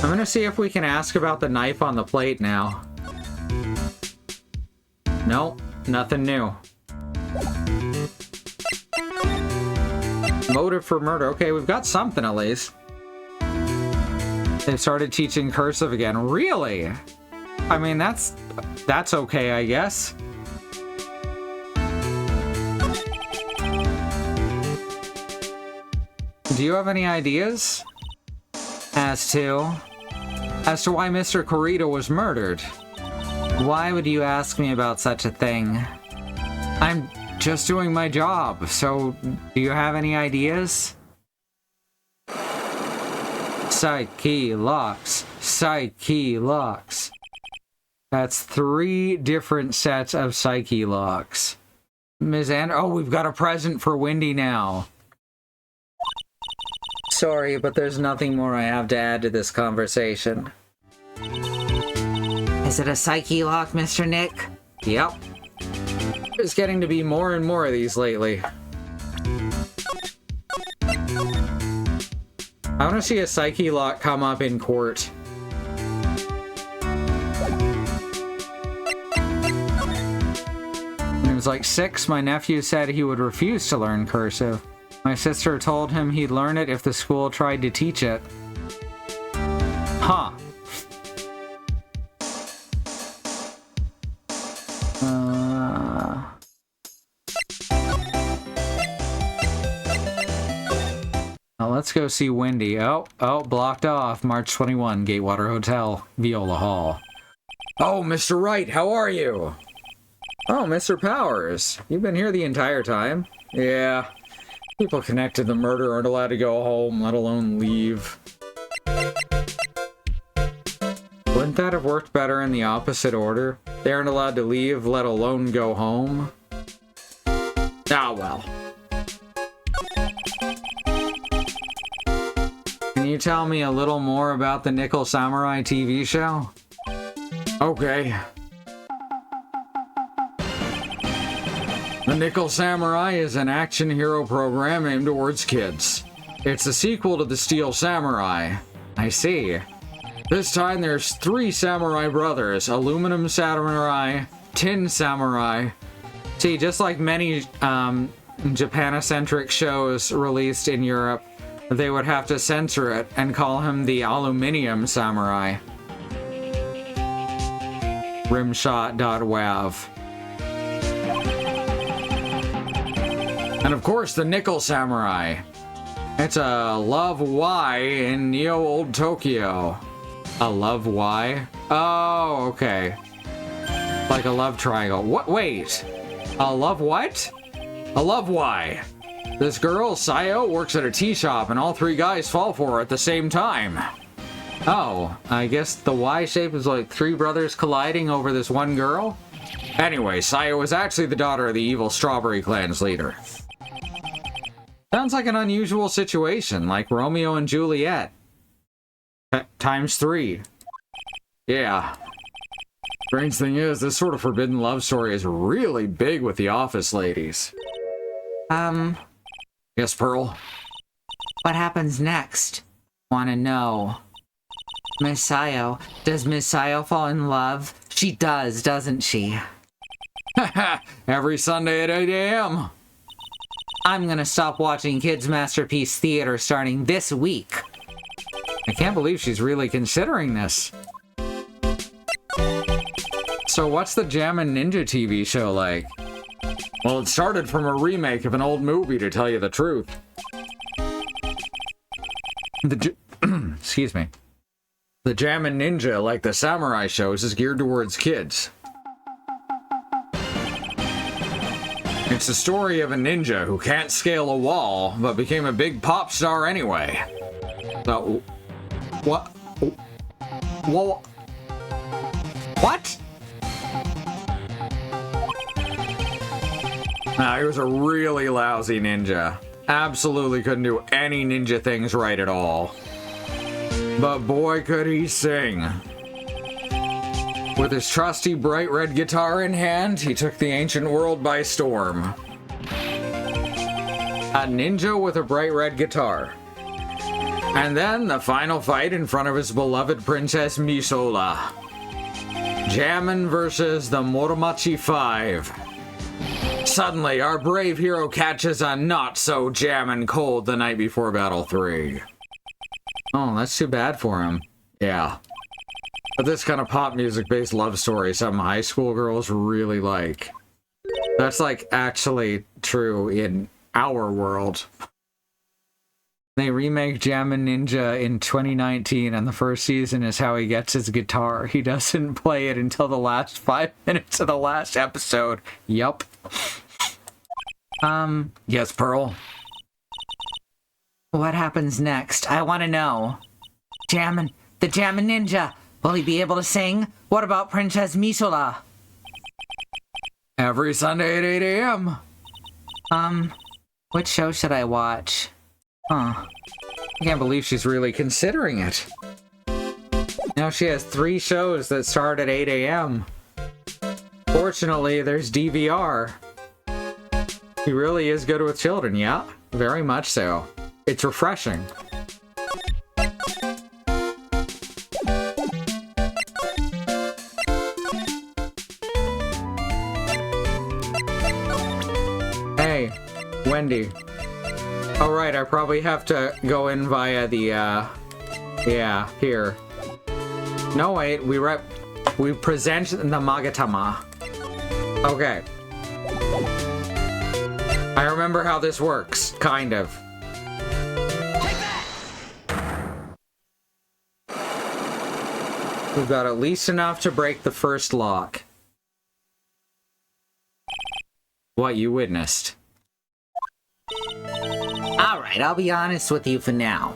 I'm gonna see if we can ask about the knife on the plate now. Nope, nothing new. Motive for murder. Okay, we've got something at least. They've started teaching cursive again. Really? I mean, that's okay, I guess. Do you have any ideas as to why Mr. Corrida was murdered? Why would you ask me about such a thing? I'm just doing my job, so do you have any ideas? Psyche locks. Psyche locks. That's 3 different sets of Psyche locks. Ms. Oh, we've got a present for Wendy now. Sorry, but there's nothing more I have to add to this conversation. Is it a Psyche lock, Mr. Nick? Yep. There's getting to be more and more of these lately. I want to see a Psyche lock come up in court. When he was like 6, my nephew said he would refuse to learn cursive. My sister told him he'd learn it if the school tried to teach it. Huh. Now let's go see Wendy. Oh, blocked off. March 21, Gatewater Hotel, Viola Hall. Oh, Mr. Wright, how are you? Oh, Mr. Powers, you've been here the entire time? Yeah. People connected to the murder aren't allowed to go home, let alone leave. Wouldn't that have worked better in the opposite order? They aren't allowed to leave, let alone go home? Ah, well. Can you tell me a little more about the Nickel Samurai TV show? Okay. The Nickel Samurai is an action hero program aimed towards kids. It's a sequel to the Steel Samurai. I see. This time there's 3 samurai brothers, Aluminum Samurai, Tin Samurai. See, just like many Japan-centric shows released in Europe, they would have to censor it and call him the Aluminium Samurai. Rimshot.wav. And of course, the Nickel Samurai. It's a Love Y in Neo Old Tokyo. A Love Y? Oh, okay. Like a love triangle. What? Wait. A love what? A Love Y. This girl, Sayo, works at a tea shop and all 3 guys fall for her at the same time. Oh, I guess the Y shape is like 3 brothers colliding over this one girl? Anyway, Sayo is actually the daughter of the evil Strawberry Clan's leader. Sounds like an unusual situation, like Romeo and Juliet. Times 3. Yeah. Strange thing is, this sort of forbidden love story is really big with the office ladies. Yes, Pearl? What happens next? Wanna know. Miss Sayo. Does Miss Sayo fall in love? She does, doesn't she? Every Sunday at 8 a.m. I'm gonna stop watching Kids Masterpiece Theater starting this week. I can't believe she's really considering this. So what's the Jammin' Ninja TV show like? Well, it started from a remake of an old movie, to tell you the truth. Excuse me. The Jammin' Ninja, like the samurai shows, is geared towards kids. It's the story of a ninja who can't scale a wall, but became a big pop star anyway. So, what? Well, what? Nah, he was a really lousy ninja. Absolutely couldn't do any ninja things right at all. But boy, could he sing. With his trusty bright red guitar in hand, he took the ancient world by storm. A ninja with a bright red guitar. And then the final fight in front of his beloved Princess Misola. Jammin' versus the Moromachi 5. Suddenly, our brave hero catches a not-so-jammin' cold the night before Battle 3. Oh, that's too bad for him. Yeah. But this kind of pop music-based love story is something high school girls really like. That's, like, actually true in our world. They remake Jammin' Ninja in 2019, and the first season is how he gets his guitar. He doesn't play it until the last 5 minutes of the last episode. Yup. Yes, Pearl? What happens next? I want to know. The Jammin' Ninja. Will he be able to sing? What about Princess Misula? Every Sunday at 8 a.m. Which show should I watch? I can't believe she's really considering it. Now she has 3 shows that start at 8 a.m. Fortunately, there's DVR. He really is good with children, yeah? Very much so. It's refreshing. Hey, Wendy. Oh, right, I probably have to go in via the, yeah, here. No, wait, we present the Magatama. Okay. I remember how this works, kind of. We've got at least enough to break the first lock. What you witnessed. Alright, I'll be honest with you for now.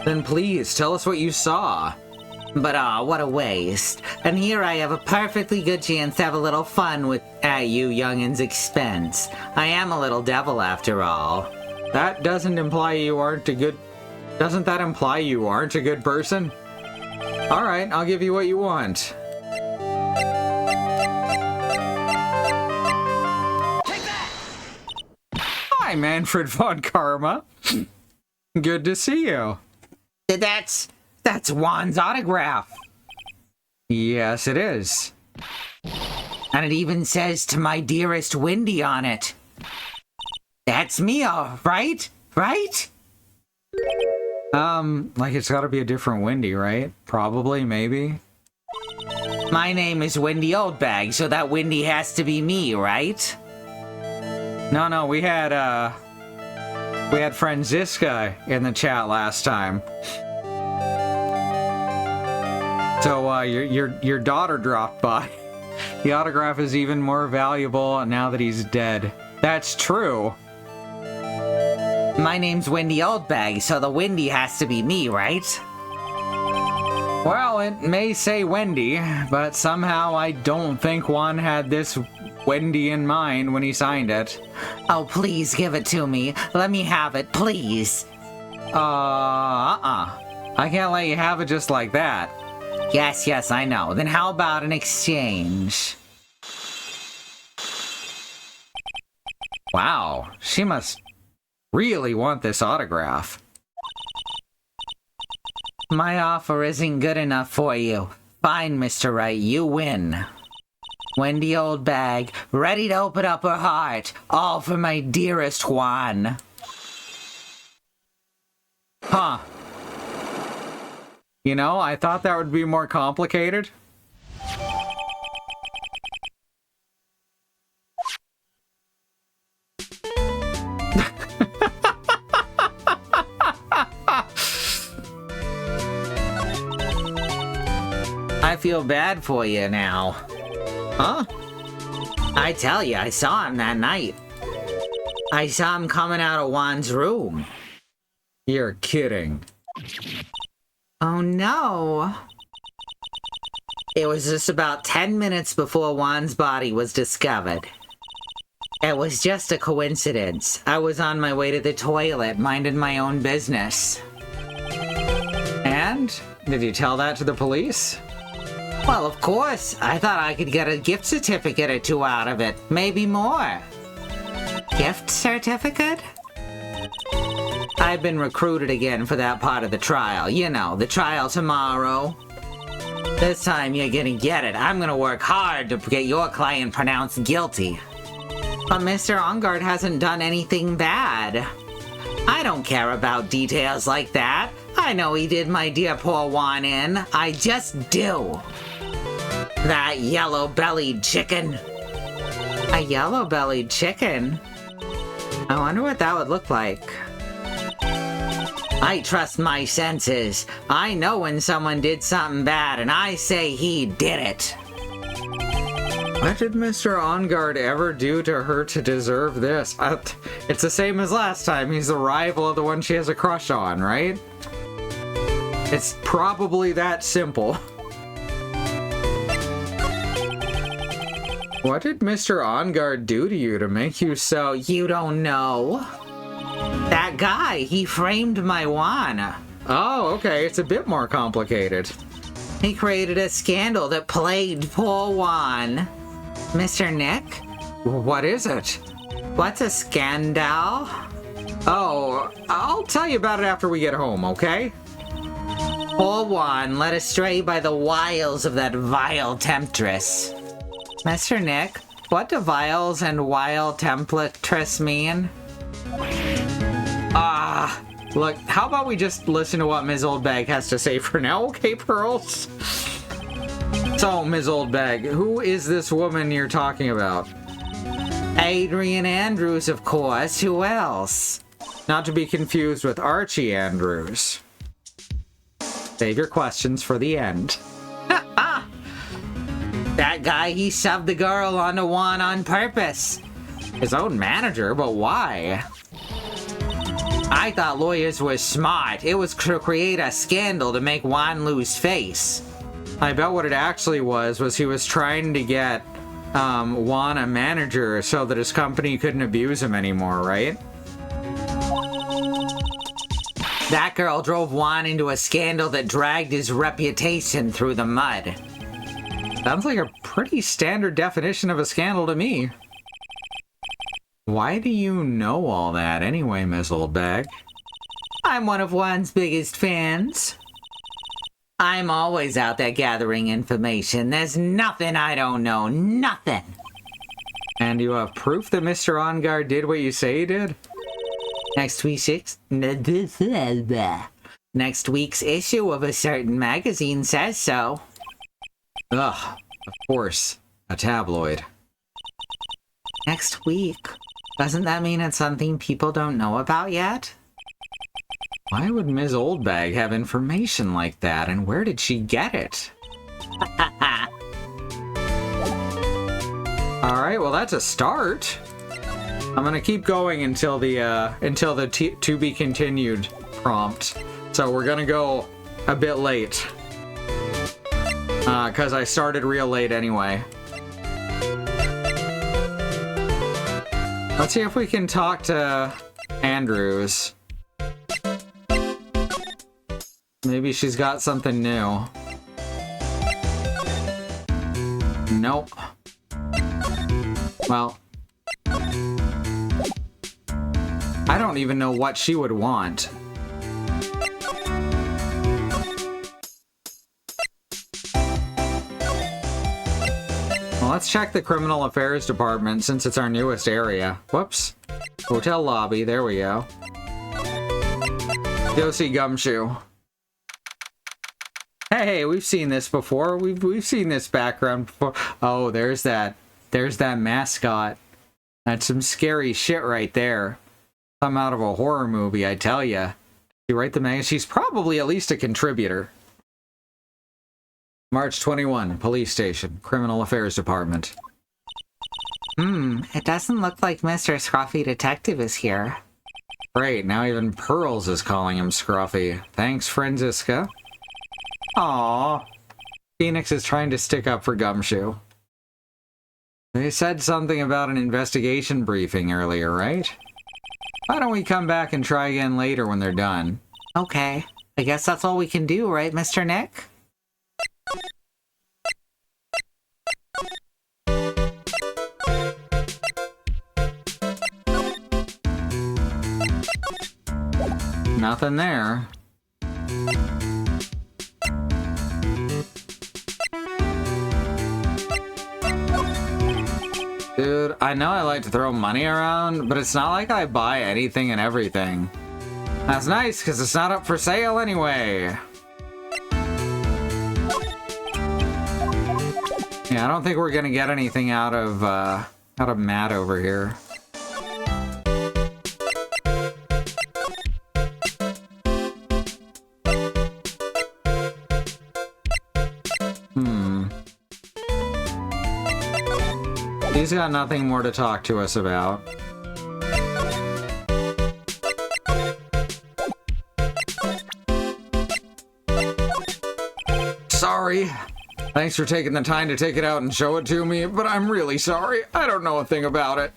Then please, tell us what you saw. But what a waste. And here I have a perfectly good chance to have a little fun at you youngins' expense. I am a little devil after all. That doesn't imply you aren't a good... Doesn't that imply you aren't a good person? Alright, I'll give you what you want. Hi, Manfred von Karma. Good to see you. That's Juan's autograph. Yes, it is. And it even says "to my dearest Wendy" on it. That's me, all right? Right? Like it's gotta be a different Wendy, right? Probably, maybe. My name is Wendy Oldbag, so that Wendy has to be me, right? No, we had Franziska in the chat last time. So, your daughter dropped by. The autograph is even more valuable now that he's dead. That's true. My name's Wendy Oldbag, so the Wendy has to be me, right? Well, it may say Wendy, but somehow I don't think Juan had this Wendy in mind when he signed it. Oh, please give it to me. Let me have it, please. I can't let you have it just like that. Yes, I know. Then how about an exchange? Wow, she must really want this autograph. My offer isn't good enough for you. Fine, Mr. Wright, you win. Wendy Oldbag, ready to open up her heart, all for my dearest Juan. Huh. You know, I thought that would be more complicated. I feel bad for you now. Huh? I tell you, I saw him that night. I saw him coming out of Juan's room. You're kidding. Oh no. It was just about 10 minutes before Juan's body was discovered. It was just a coincidence. I was on my way to the toilet, minding my own business. And? Did you tell that to the police? Well, of course. I thought I could get a gift certificate or 2 out of it. Maybe more. Gift certificate? I've been recruited again for that part of the trial. You know, the trial tomorrow. This time you're gonna get it. I'm gonna work hard to get your client pronounced guilty. But Mr. Ongard hasn't done anything bad. I don't care about details like that. I know he did my dear poor Juan in. I just do. That yellow-bellied chicken. A yellow-bellied chicken? I wonder what that would look like. I trust my senses. I know when someone did something bad, and I say he did it. What did Mr. OnGuard ever do to her to deserve this? It's the same as last time. He's the rival of the one she has a crush on, right? It's probably that simple. What did Mr. OnGuard do to you to make you so... You don't know? That guy, he framed my Juan. Oh, okay, it's a bit more complicated. He created a scandal that plagued poor Juan. Mr. Nick? What is it? What's a scandal? Oh, I'll tell you about it after we get home, okay? Poor Juan led astray by the wiles of that vile temptress. Mr. Nick, what do viles and vile temptress mean? Look, how about we just listen to what Ms. Oldbag has to say for now, okay, Pearls? So, Ms. Oldbag, who is this woman you're talking about? Adrian Andrews, of course. Who else? Not to be confused with Archie Andrews. Save your questions for the end. That guy, he shoved the girl onto Juan on purpose. His own manager, but why? I thought lawyers were smart. It was to create a scandal to make Juan lose face. I bet what it actually was he was trying to get Juan a manager so that his company couldn't abuse him anymore, right? That girl drove Juan into a scandal that dragged his reputation through the mud. Sounds like a pretty standard definition of a scandal to me. Why do you know all that anyway, Miss Oldbag? I'm one of Juan's biggest fans. I'm always out there gathering information. There's nothing I don't know. Nothing. And you have proof that Mr. OnGuard did what you say he did? Next week's issue of a certain magazine says so. Ugh, of course. A tabloid. Next week? Doesn't that mean it's something people don't know about yet? Why would Ms. Oldbag have information like that, and where did she get it? Alright, well that's a start. I'm gonna keep going until the to be continued prompt. So we're gonna go a bit late. Cause I started real late anyway. Let's see if we can talk to Andrews. Maybe she's got something new. Nope. Well, I don't even know what she would want. Well, let's check the Criminal Affairs Department since it's our newest area. Whoops. Hotel lobby, there we go. Go see Gumshoe. Hey, we've seen this before. We've seen this background before. Oh, there's that mascot. That's some scary shit right there. Come out of a horror movie, I tell ya. You write the magazine. She's probably at least a contributor. March 21, Police Station, Criminal Affairs Department. It doesn't look like Mr. Scruffy Detective is here. Great, now even Pearls is calling him Scruffy. Thanks, Franziska. Aww. Phoenix is trying to stick up for Gumshoe. They said something about an investigation briefing earlier, right? Why don't we come back and try again later when they're done? Okay. I guess that's all we can do, right, Mr. Nick? Nothing there. Dude, I know I like to throw money around, but it's not like I buy anything and everything. That's nice, because it's not up for sale anyway. Yeah, I don't think we're gonna get anything out of Matt over here. He's got nothing more to talk to us about. Sorry. Thanks for taking the time to take it out and show it to me, but I'm really sorry. I don't know a thing about it.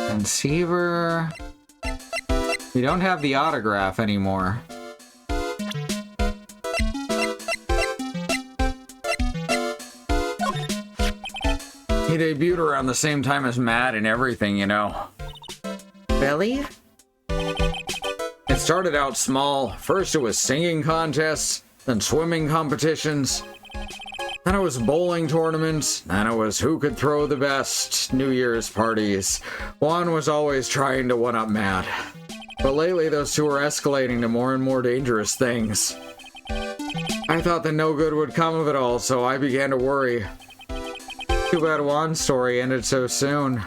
Conceiver. We don't have the autograph anymore. He debuted around the same time as Matt and everything, you know. Really? It started out small. First it was singing contests, then swimming competitions. Then it was bowling tournaments, then it was who could throw the best New Year's parties. Juan was always trying to one-up Matt. But lately those two were escalating to more and more dangerous things. I thought that no good would come of it all, so I began to worry. Too bad Juan's story ended so soon.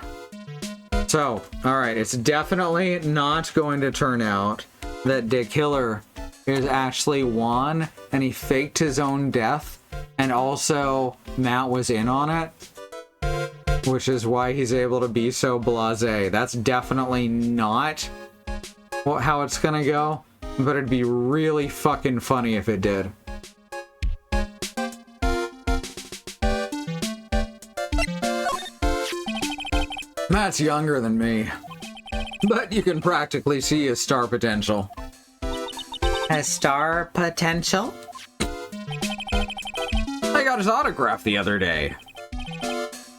So, alright, it's definitely not going to turn out that the killer is actually Juan, and he faked his own death. And also, Matt was in on it, which is why he's able to be so blasé. That's definitely not how it's gonna go, but it'd be really fucking funny if it did. Matt's younger than me, but you can practically see his star potential. Has star potential? I got his autograph the other day.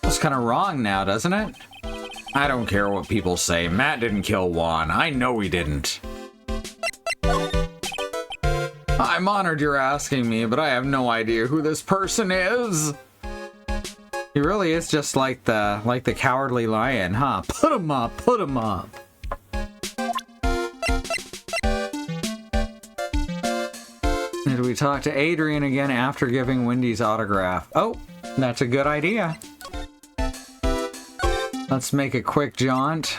That's kind of wrong now, doesn't it? I don't care what people say. Matt didn't kill Juan. I know he didn't. I'm honored you're asking me, but I have no idea who this person is. He really is just like the Cowardly Lion, huh? Put him up, put him up. Did we talk to Adrian again after giving Wendy's autograph? Oh, that's a good idea. Let's make a quick jaunt.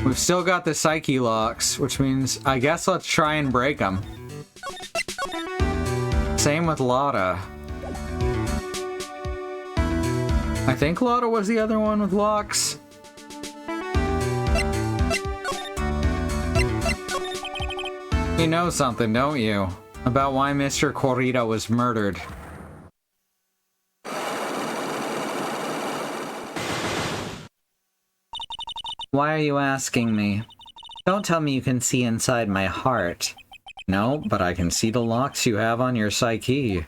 We've still got the psyche locks, which means I guess let's try and break them. Same with Lotta. I think Lotta was the other one with locks. You know something, don't you? About why Mr. Corrida was murdered. Why are you asking me? Don't tell me you can see inside my heart. No, but I can see the locks you have on your psyche.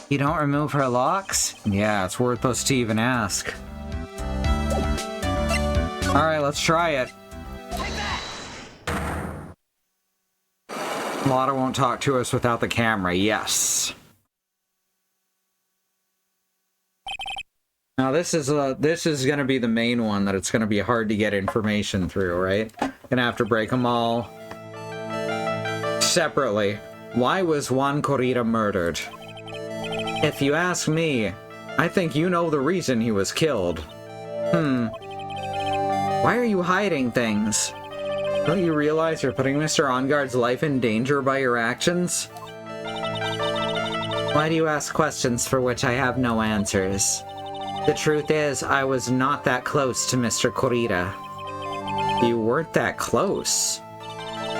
You don't remove her locks? Yeah, it's worthless to even ask. Alright, let's try it. Lotta won't talk to us without the camera, yes. Now this is gonna be the main one that it's gonna be hard to get information through, right? Gonna have to break them all separately. Why was Juan Corrida murdered? If you ask me, I think you know the reason he was killed. Why are you hiding things? Don't you realize you're putting Mr. Onguard's life in danger by your actions? Why do you ask questions for which I have no answers? The truth is, I was not that close to Mr. Corrida. You weren't that close.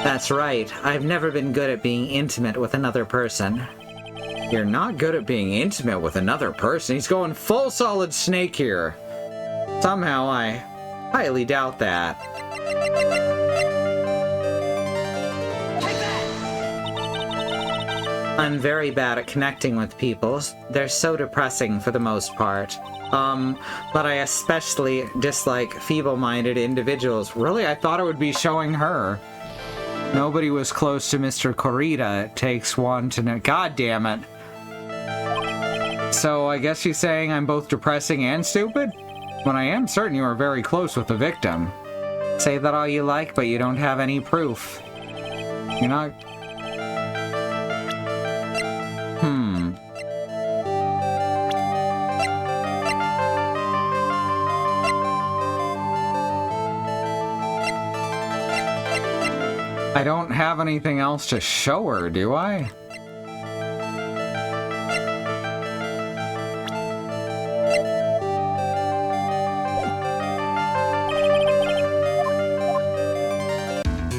That's right. I've never been good at being intimate with another person. You're not good at being intimate with another person. He's going full Solid Snake here. Somehow I highly doubt that. I'm very bad at connecting with people. They're so depressing for the most part. But I especially dislike feeble-minded individuals. Really? I thought it would be showing her. Nobody was close to Mr. Corrida. It takes one to know. God damn it. So I guess she's saying I'm both depressing and stupid? When I am certain you are very close with the victim. Say that all you like, but you don't have any proof. You're not... I don't have anything else to show her, do I?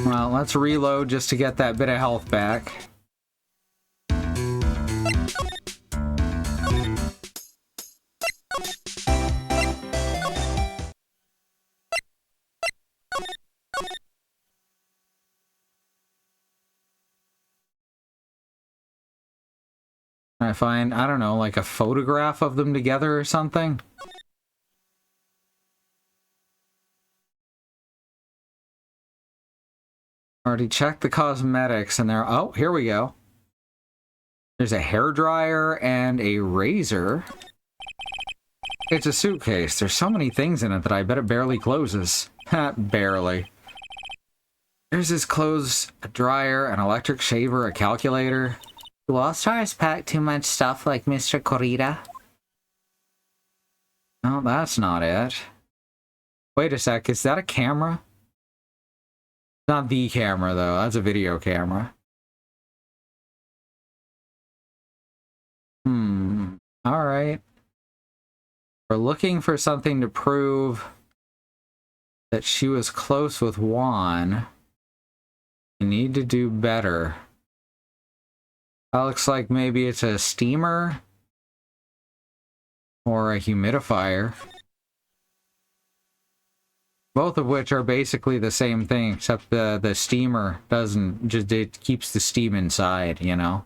Well, let's reload just to get that bit of health back. I find, I don't know, like a photograph of them together or something? Already checked the cosmetics and there. Oh, here we go. There's a hairdryer and a razor. It's a suitcase. There's so many things in it that I bet it barely closes. Barely. There's his clothes, a dryer, an electric shaver, a calculator. Do All-Stars pack too much stuff like Mr. Corrida? No, that's not it. Wait a sec, is that a camera? Not the camera, though. That's a video camera. Alright. We're looking for something to prove that she was close with Juan. We need to do better. That looks like maybe it's a steamer or a humidifier. Both of which are basically the same thing, except the steamer doesn't, just it keeps the steam inside, you know?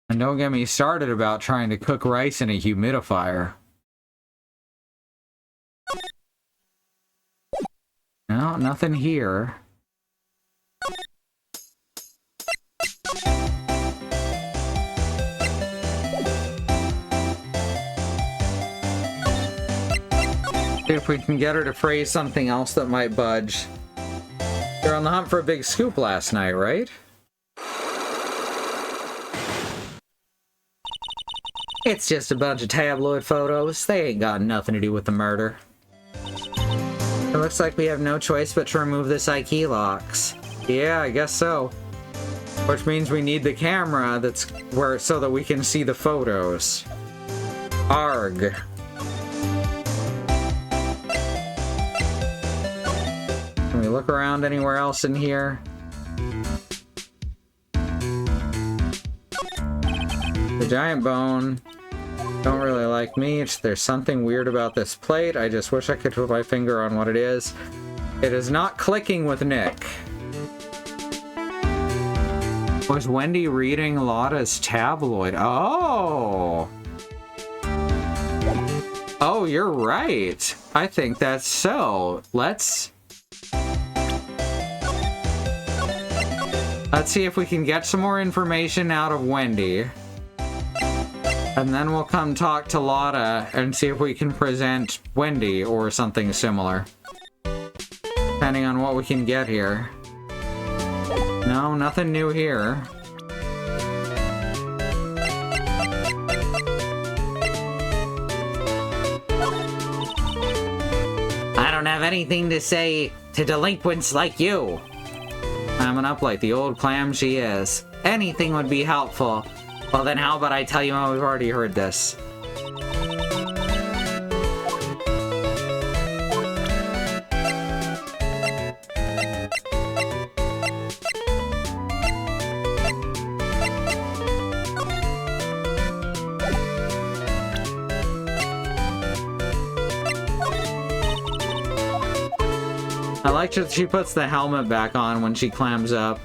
And don't get me started about trying to cook rice in a humidifier. No, nothing here. See if we can get her to phrase something else that might budge. You're on the hunt for a big scoop last night, right? It's just a bunch of tabloid photos. They ain't got nothing to do with the murder. It looks like we have no choice but to remove this key locks. Yeah, I guess so. Which means we need the camera that's where so that we can see the photos. Arg. Can we look around anywhere else in here? The giant bone. Don't really like me. There's something weird about this plate. I just wish I could put my finger on what it is. It is not clicking with Nick. Was Wendy reading Lotta's tabloid? Oh! Oh, you're right. I think that's so. Let's see if we can get some more information out of Wendy. And then we'll come talk to Lotta and see if we can present Wendy or something similar. Depending on what we can get here. No, nothing new here. I don't have anything to say to delinquents like you. Clamming up like the old clam she is. Anything would be helpful. Well then how about I tell you how we've already heard this. I like that she puts the helmet back on when she clams up.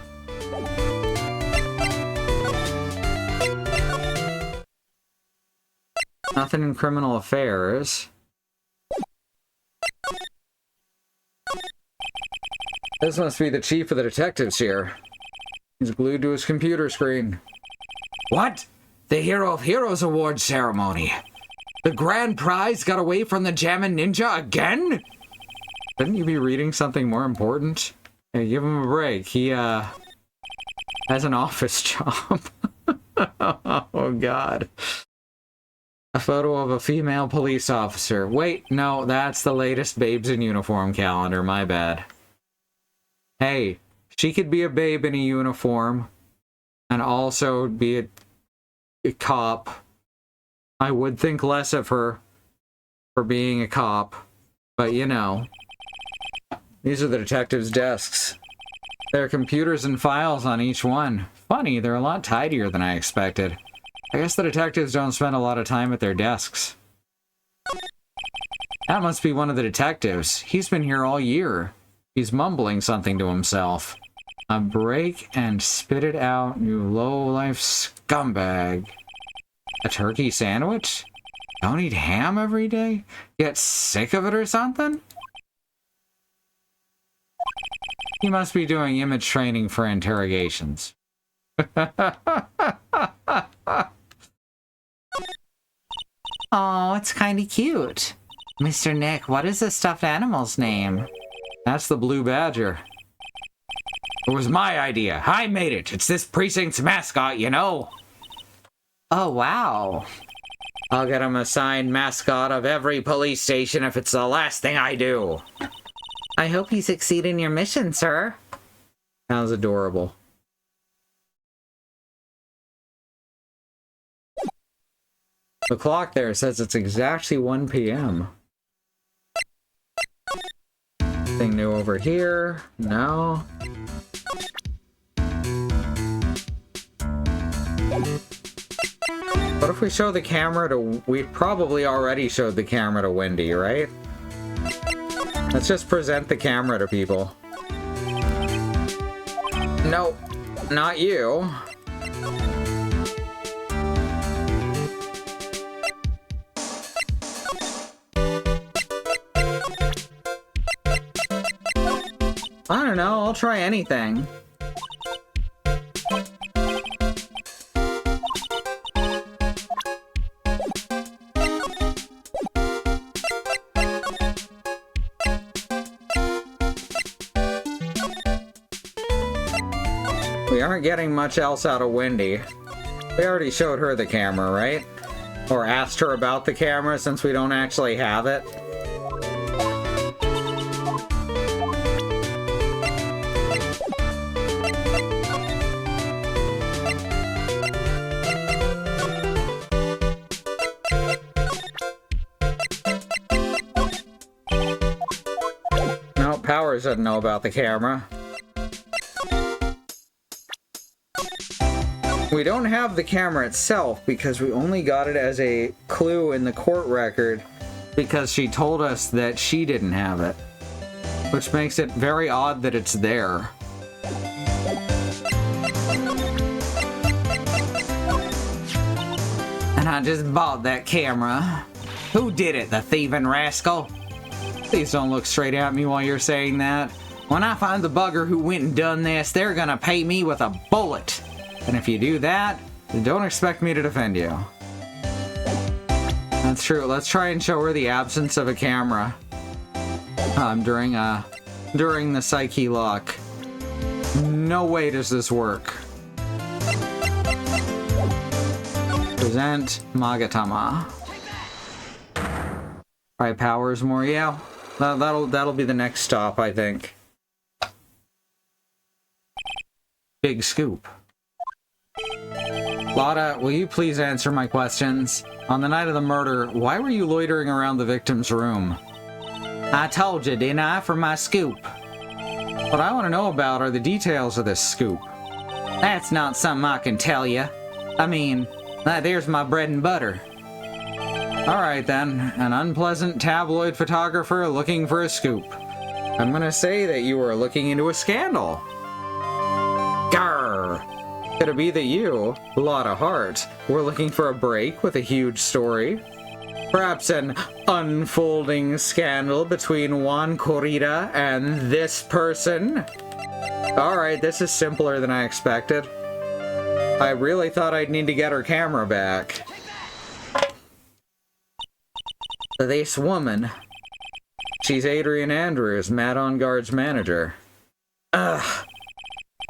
Nothing in criminal affairs. This must be the chief of the detectives here. He's glued to his computer screen. What? The Hero of Heroes Award ceremony. The grand prize got away from the Jammin' Ninja again? Shouldn't you be reading something more important? Hey, give him a break. He, has an office job. Oh, God. A photo of a female police officer. Wait, no, that's the latest Babes in Uniform calendar, my bad. Hey, she could be a babe in a uniform and also be a cop. I would think less of her for being a cop, but you know. These are the detectives' desks. There are computers and files on each one. Funny, they're a lot tidier than I expected. I guess the detectives don't spend a lot of time at their desks. That must be one of the detectives. He's been here all year. He's mumbling something to himself. A break and spit it out, you low-life scumbag. A turkey sandwich? Don't eat ham every day? Get sick of it or something? He must be doing image training for interrogations. Oh, it's kinda cute. Mr. Nick, what is the stuffed animal's name? That's the blue badger. It was my idea. I made it. It's this precinct's mascot, you know. Oh, wow. I'll get him a signed mascot of every police station if it's the last thing I do. I hope you succeed in your mission, sir. Sounds adorable. The clock there says it's exactly 1 p.m. Anything new over here? No. What if we show the camera to... We probably already showed the camera to Wendy, right? Let's just present the camera to people. Nope, not you. I don't know, I'll try anything. We aren't getting much else out of Wendy. We already showed her the camera, right? Or asked her about the camera since we don't actually have it. No, Powers doesn't know about the camera. We don't have the camera itself because we only got it as a clue in the court record because she told us that she didn't have it, which makes it very odd that it's there. And I just bought that camera. Who did it, the thieving rascal? Please don't look straight at me while you're saying that. When I find the bugger who went and done this, they're gonna pay me with a bullet. And if you do that, then don't expect me to defend you. That's true. Let's try and show her the absence of a camera. During the psyche lock. No way does this work. Present Magatama. Alright, Powers more. Yeah, that'll be the next stop, I think. Big scoop. Lotta, will you please answer my questions? On the night of the murder, why were you loitering around the victim's room? I told you, didn't I, for my scoop? What I want to know about are the details of this scoop. That's not something I can tell you. I mean, there's my bread and butter. Alright then, an unpleasant tabloid photographer looking for a scoop. I'm gonna say that you were looking into a scandal. Grrr! Could it be that you, Lotta Hart, were looking for a break with a huge story? Perhaps an unfolding scandal between Juan Corrida and this person? Alright, this is simpler than I expected. I really thought I'd need to get her camera back. This woman. She's Adrian Andrews, Matt On Guard's manager. Ugh.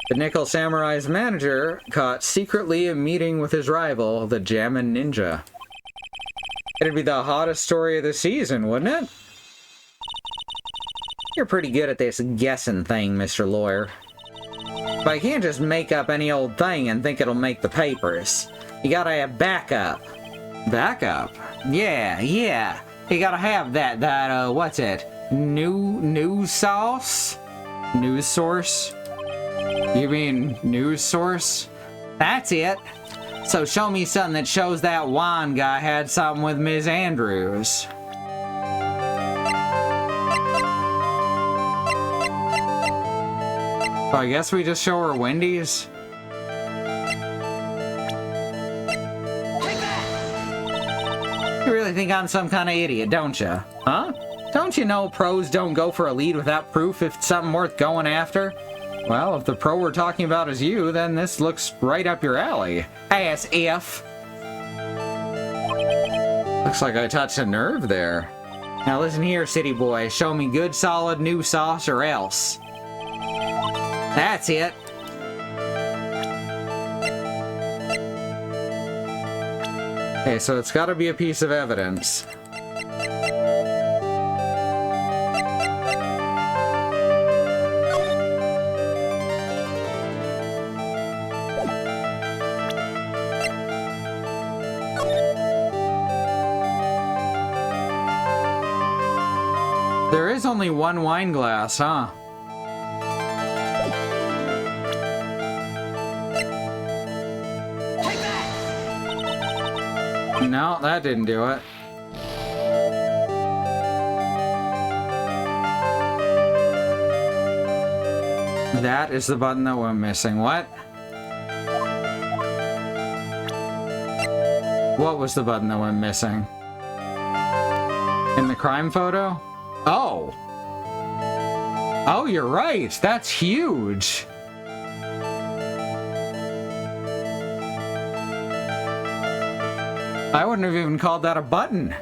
The Nickel Samurai's manager caught secretly a meeting with his rival, the Jammin' Ninja. It'd be the hottest story of the season, wouldn't it? You're pretty good at this guessing thing, Mr. Lawyer. But you can't just make up any old thing and think it'll make the papers. You gotta have backup. Backup? Yeah. You gotta have that, what's it? News sauce? News source? You mean news source? That's it. So show me something that shows that wine guy had something with Ms. Andrews. Well, I guess we just show her Wendy's. You really think I'm some kind of idiot, don't you? Huh? Don't you know pros don't go for a lead without proof if it's something worth going after? Well, if the pro we're talking about is you, then this looks right up your alley. As if. Looks like I touched a nerve there. Now listen here, city boy. Show me good solid new sauce or else. That's it. Okay, so it's gotta be a piece of evidence. There is only one wine glass, huh? No, that didn't do it. That is the button that we're missing. What? What was the button that went missing? In the crime photo? Oh! Oh, you're right! That's huge! I wouldn't have even called that a button.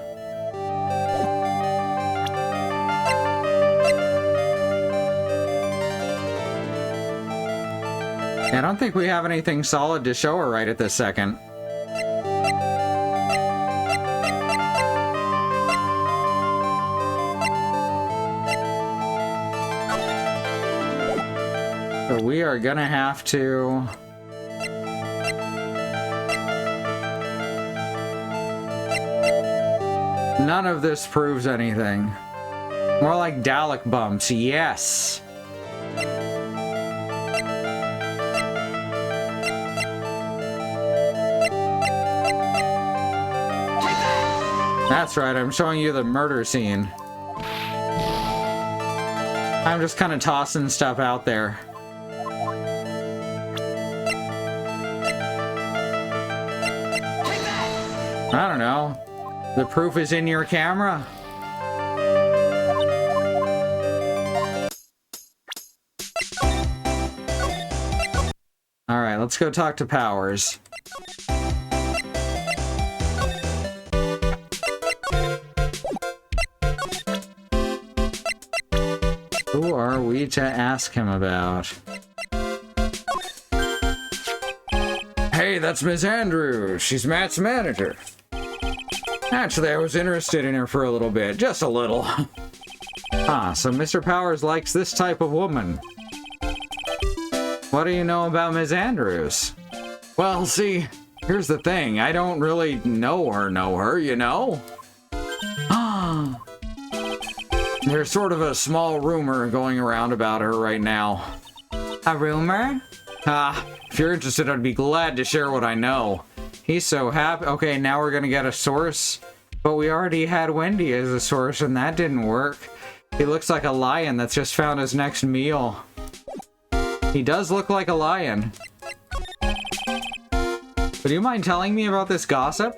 I don't think we have anything solid to show her right at this second. So we are gonna have to... None of this proves anything. More like Dalek bumps, yes. That's right, I'm showing you the murder scene. I'm just kind of tossing stuff out there. I don't know. The proof is in your camera. All right, let's go talk to Powers. Who are we to ask him about? Hey, that's Miss Andrews. She's Matt's manager. Actually, I was interested in her for a little bit. Just a little. Ah, so Mr. Powers likes this type of woman. What do you know about Miss Andrews? Well, see, here's the thing. I don't really know her, you know? Ah. There's sort of a small rumor going around about her right now. A rumor? Ah, if you're interested, I'd be glad to share what I know. He's so happy. Okay, now we're gonna get a source. But we already had Wendy as a source, and that didn't work. He looks like a lion that's just found his next meal. He does look like a lion. Would you mind telling me about this gossip?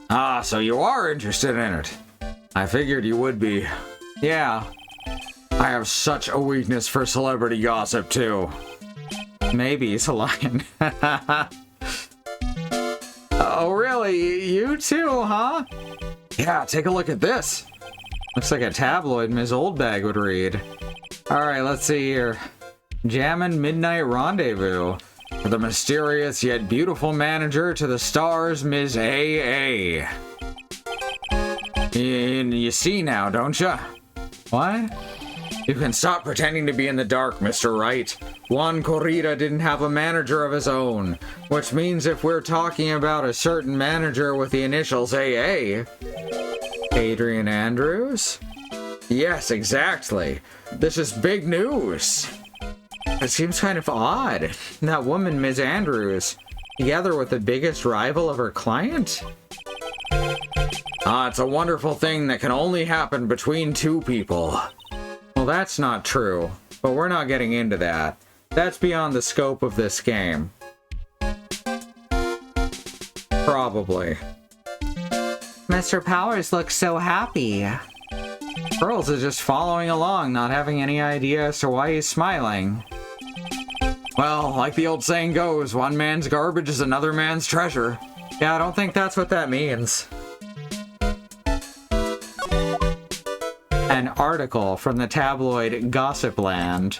Ah, so you are interested in it. I figured you would be. Yeah. I have such a weakness for celebrity gossip, too. Maybe he's a lion. Oh, really? You too, huh? Yeah, take a look at this. Looks like a tabloid Ms. Oldbag would read. Alright, let's see here. Jammin' Midnight Rendezvous. For the mysterious yet beautiful manager to the stars, Ms. A.A. You see now, don't ya? What? You can stop pretending to be in the dark, Mr. Wright. Juan Corrida didn't have a manager of his own, which means if we're talking about a certain manager with the initials AA... Adrian Andrews? Yes, exactly. This is big news. It seems kind of odd. That woman, Ms. Andrews, together with the biggest rival of her client? It's a wonderful thing that can only happen between two people. Well, that's not true, but we're not getting into that. That's beyond the scope of this game. Probably. Mr. Powers looks so happy. Pearls is just following along, not having any idea as to why he's smiling. Well, like the old saying goes, one man's garbage is another man's treasure. Yeah, I don't think that's what that means. An article from the tabloid Gossipland.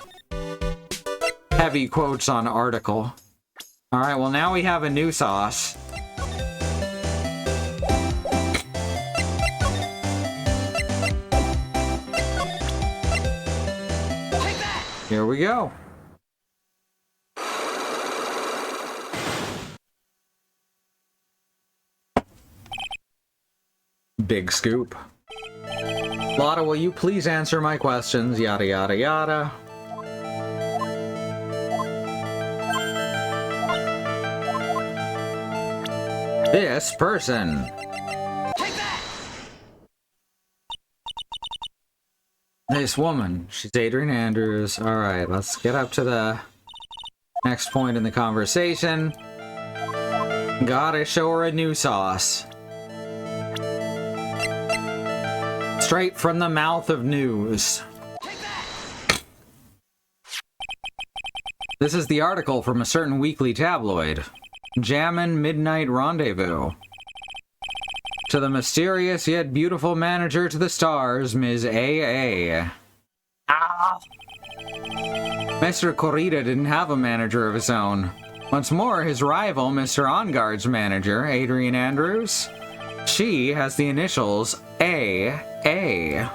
Heavy quotes on article. Alright, well now we have a new sauce. Here we go. Big scoop. Lotta, will you please answer my questions? Yada yada yada. This person. This woman. She's Adrian Andrews. Alright, let's get up to the next point in the conversation. Gotta show her a new sauce. Straight from the mouth of news. This is the article from a certain weekly tabloid. Jammin' Midnight Rendezvous. To the mysterious yet beautiful manager to the stars, Ms. A.A. Mr. Corrida didn't have a manager of his own. What's more, his rival, Mr. On-Guard's manager, Adrian Andrews, she has the initials A.A.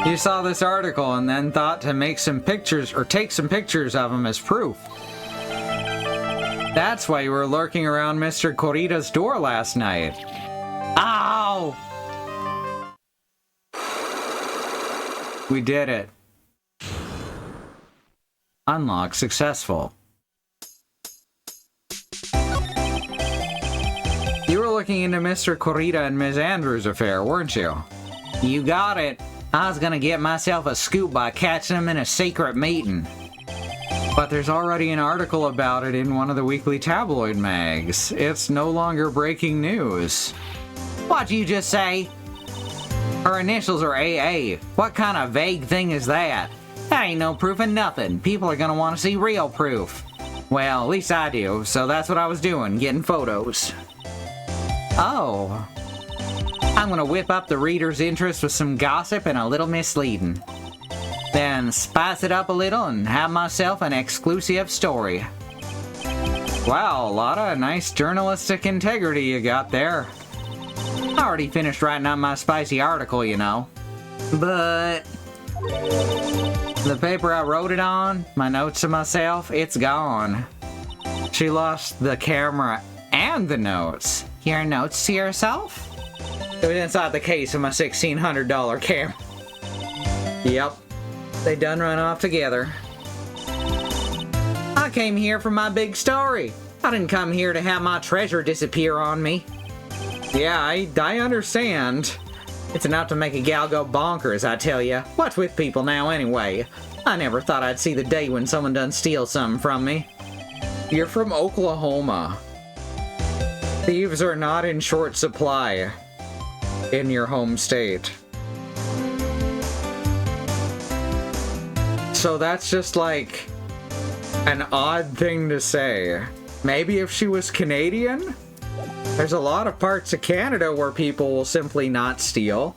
You saw this article and then thought to make some pictures or take some pictures of him as proof. That's why you were lurking around Mr. Corrida's door last night. Ow! We did it. Unlock successful. You were looking into Mr. Corrida and Ms. Andrews' affair, weren't you? You got it. I was gonna get myself a scoop by catching him in a secret meeting. But there's already an article about it in one of the weekly tabloid mags. It's no longer breaking news. What'd you just say? Her initials are AA. What kind of vague thing is that? That ain't no proof of nothing. People are gonna want to see real proof. Well, at least I do, so that's what I was doing, getting photos. Oh. I'm gonna whip up the reader's interest with some gossip and a little misleading. Then spice it up a little and have myself an exclusive story. Wow, Lotta, nice journalistic integrity you got there. I already finished writing out my spicy article, you know. But the paper I wrote it on, my notes to myself, it's gone. She lost the camera and the notes. Your notes to yourself? It was inside the case of my $1,600 camera. Yep. They done run off together. I came here for my big story. I didn't come here to have my treasure disappear on me. Yeah, I understand. It's enough to make a gal go bonkers, I tell ya. What's with people now anyway? I never thought I'd see the day when someone done steal something from me. You're from Oklahoma. Thieves are not in short supply in your home state. So that's just like an odd thing to say. Maybe if she was Canadian? There's a lot of parts of Canada where people will simply not steal.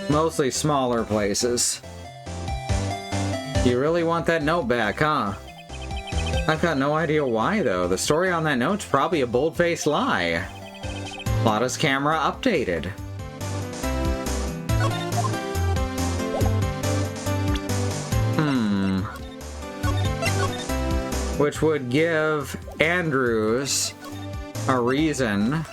Mostly smaller places. You really want that note back, huh? I've got no idea why, though. The story on that note's probably a bold-faced lie. Lotta's camera updated. Which would give Andrews a reason.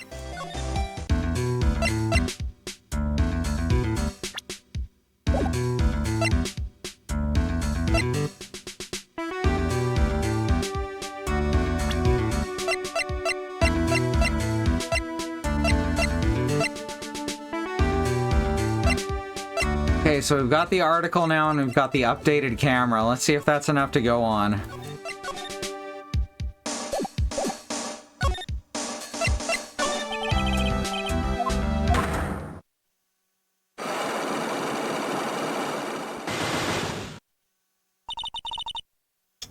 Okay, so we've got the article now and we've got the updated camera. Let's see if that's enough to go on.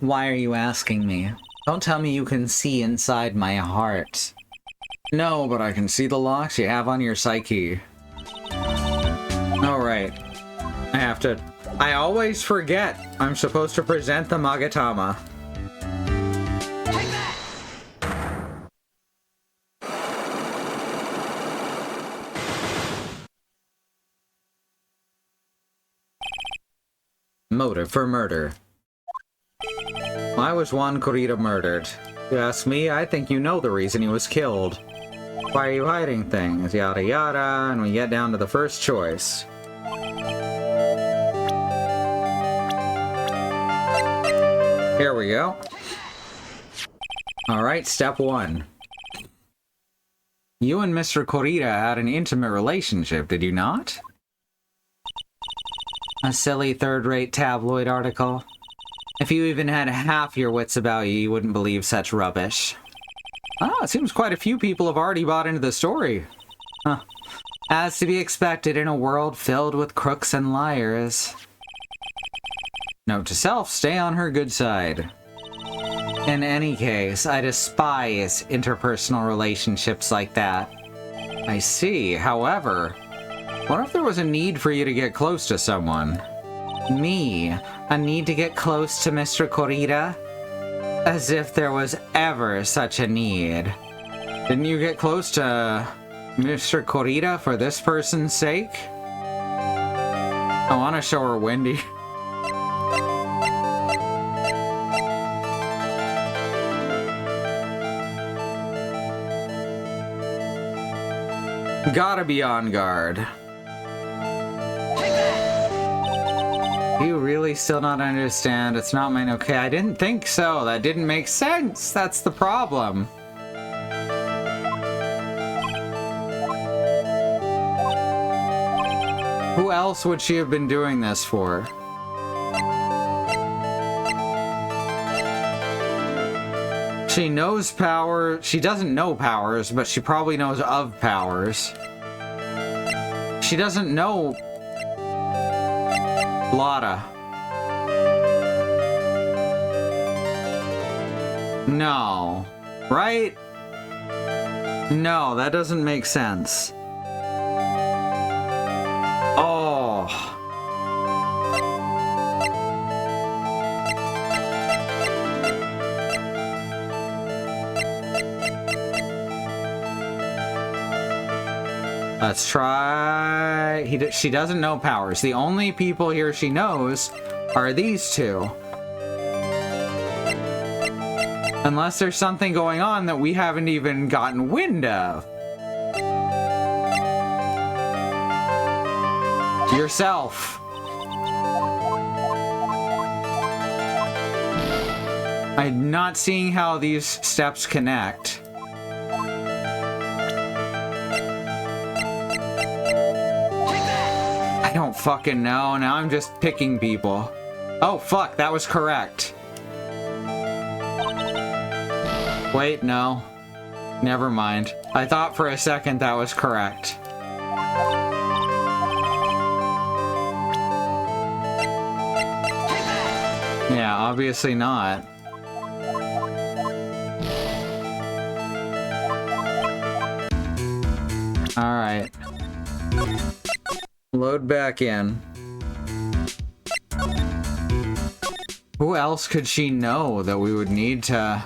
Why are you asking me? Don't tell me you can see inside my heart. No, but I can see the locks you have on your psyche. Oh, right. I always forget I'm supposed to present the Magatama. Motive for murder. Why was Juan Corrida murdered? You ask me, I think you know the reason he was killed. Why are you hiding things? Yada yada, and we get down to the first choice. Here we go. Alright, step 1. You and Mr. Corrida had an intimate relationship, did you not? A silly third-rate tabloid article. If you even had half your wits about you, you wouldn't believe such rubbish. Oh, it seems quite a few people have already bought into the story. Huh. As to be expected in a world filled with crooks and liars. Note to self, stay on her good side. In any case, I despise interpersonal relationships like that. I see, however, what if there was a need for you to get close to someone? Me? A need to get close to Mr. Corrida? As if there was ever such a need. Didn't you get close to Mr. Corrida for this person's sake? I want to show her Wendy. Gotta be on guard. You really still not understand? It's not mine. Okay, I didn't think so. That didn't make sense. That's the problem. Who else would she have been doing this for? She knows power. She doesn't know powers, but she probably knows of powers. She doesn't know Lotta. No. Right? No, that doesn't make sense. Oh. Let's try... She doesn't know powers. The only people here she knows are these two. Unless there's something going on that we haven't even gotten wind of. Yourself. I'm not seeing how these steps connect. I don't fucking know. Now I'm just picking people. Oh, fuck. That was correct. Wait, no. Never mind. I thought for a second that was correct. Yeah, obviously not. Alright. Load back in. Who Who else could she know that we would need to...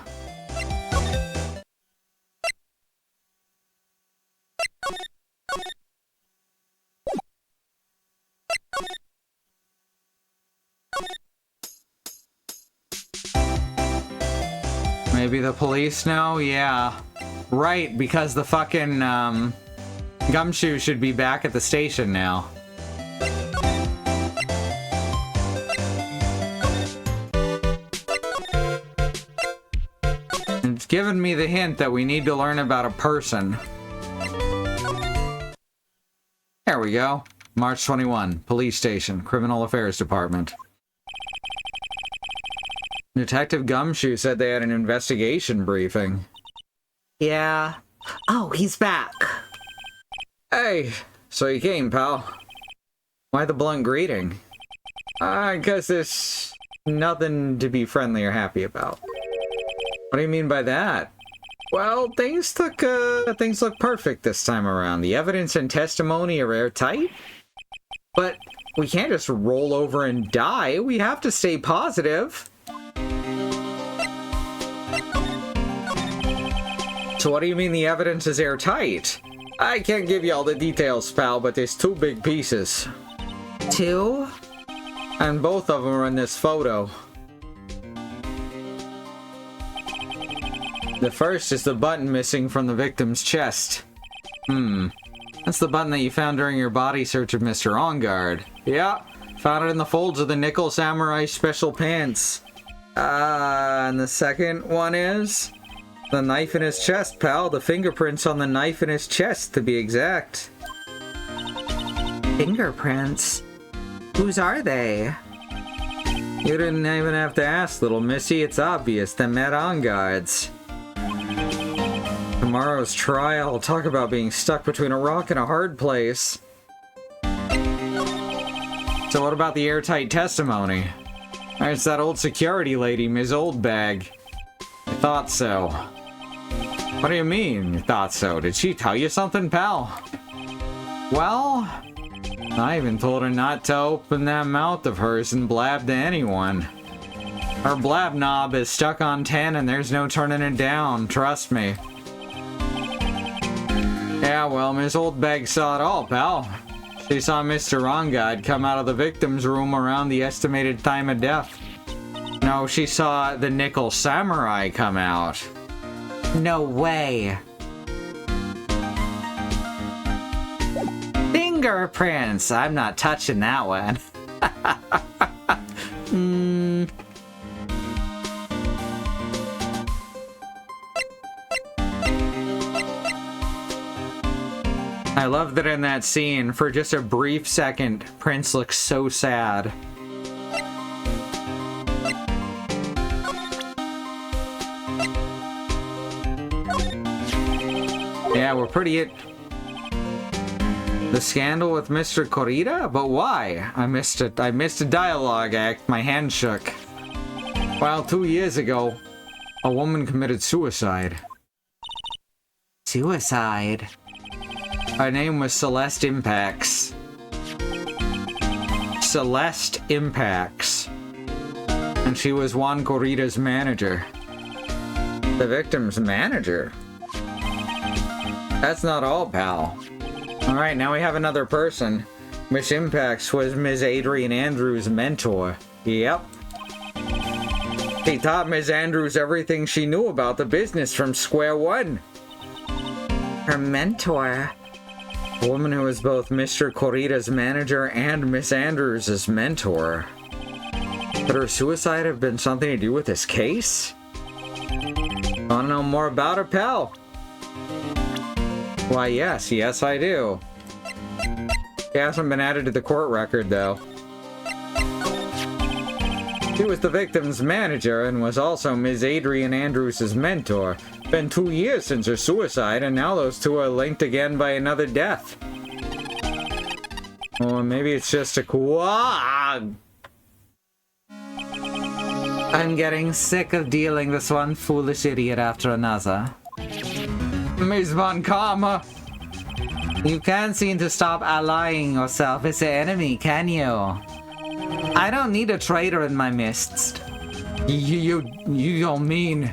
Maybe the police know? Yeah. Right, because the fucking, Gumshoe should be back at the station now. It's given me the hint that we need to learn about a person. There we go. March 21, Police Station, Criminal Affairs Department. Detective Gumshoe said they had an investigation briefing. Yeah. Oh, he's back. Hey, so you came, pal. Why the blunt greeting? I guess there's nothing to be friendly or happy about. What do you mean by that? Well, things look perfect this time around. The evidence and testimony are airtight. But we can't just roll over and die. We have to stay positive. So what do you mean the evidence is airtight? I can't give you all the details, pal, but there's two big pieces. Two? And both of them are in this photo. The first is the button missing from the victim's chest. That's the button that you found during your body search of Mr. On Guard. Yeah, found it in the folds of the Nickel Samurai special pants. And the second one is... the knife in his chest, pal. The fingerprints on the knife in his chest, to be exact. Fingerprints? Whose are they? You didn't even have to ask, little missy. It's obvious. They're Met On Guards. Tomorrow's trial. Talk about being stuck between a rock and a hard place. So what about the airtight testimony? It's that old security lady, Ms. Oldbag. I thought so. What do you mean, you thought so? Did she tell you something, pal? Well, I even told her not to open that mouth of hers and blab to anyone. Her blab knob is stuck on 10 and there's no turning it down, trust me. Yeah, well, Miss Oldbag saw it all, pal. She saw Mr. Rongad come out of the victim's room around the estimated time of death. No, she saw the Nickel Samurai come out. No way. Fingerprints! I'm not touching that one. I love that in that scene, for just a brief second, Prince looks so sad. Yeah, we're pretty at the scandal with Mr. Corrida? But why? I missed it. I missed a dialogue act. My hand shook. Well, 2 years ago, a woman committed suicide. Suicide? Her name was Celeste Impacts. Celeste Impacts. And she was Juan Corrida's manager. The victim's manager? That's not all, pal. Alright, now we have another person. Miss Impacts was Ms. Adrian Andrews' mentor. Yep. He taught Ms. Andrews everything she knew about the business from square one. Her mentor? A woman who was both Mr. Corrida's manager and Miss Andrews' mentor. Could her suicide have been something to do with this case? Want to know more about her, pal? Why, yes, I do. She hasn't been added to the court record, though. She was the victim's manager and was also Ms. Adrian Andrews' mentor. Been 2 years since her suicide, and now those two are linked again by another death. Or maybe it's just a quag. I'm getting sick of dealing with one foolish idiot after another. Ms. Von Karma. You can't seem to stop allying yourself with the enemy, can you? I don't need a traitor in my midst. You don't mean...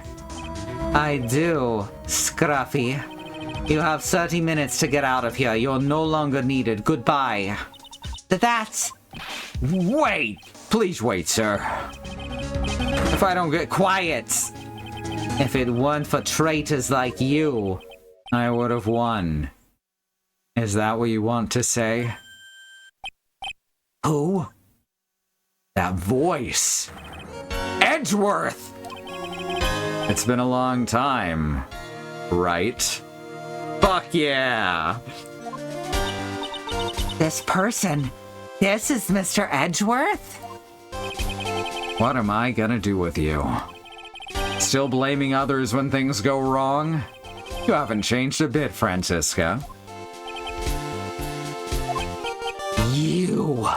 I do, Scruffy. You have 30 minutes to get out of here. You're no longer needed. Goodbye. That's... Wait! Please wait, sir. If I don't get quiet. If it weren't for traitors like you, I would have won. Is that what you want to say? Who? That voice! Edgeworth! It's been a long time, right? Fuck yeah! This person, this is Mr. Edgeworth? What am I gonna do with you? Still blaming others when things go wrong? You haven't changed a bit, Francisca. You!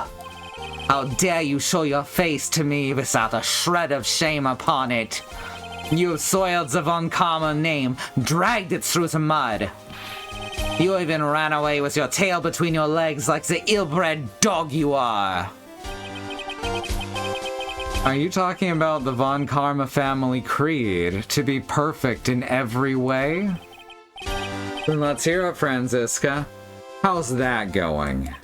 How dare you show your face to me without a shred of shame upon it? You soiled the Von Karma name, dragged it through the mud. You even ran away with your tail between your legs like the ill-bred dog you are. Are you talking about the Von Karma family creed, to be perfect in every way? Then let's hear it, Francisca. How's that going?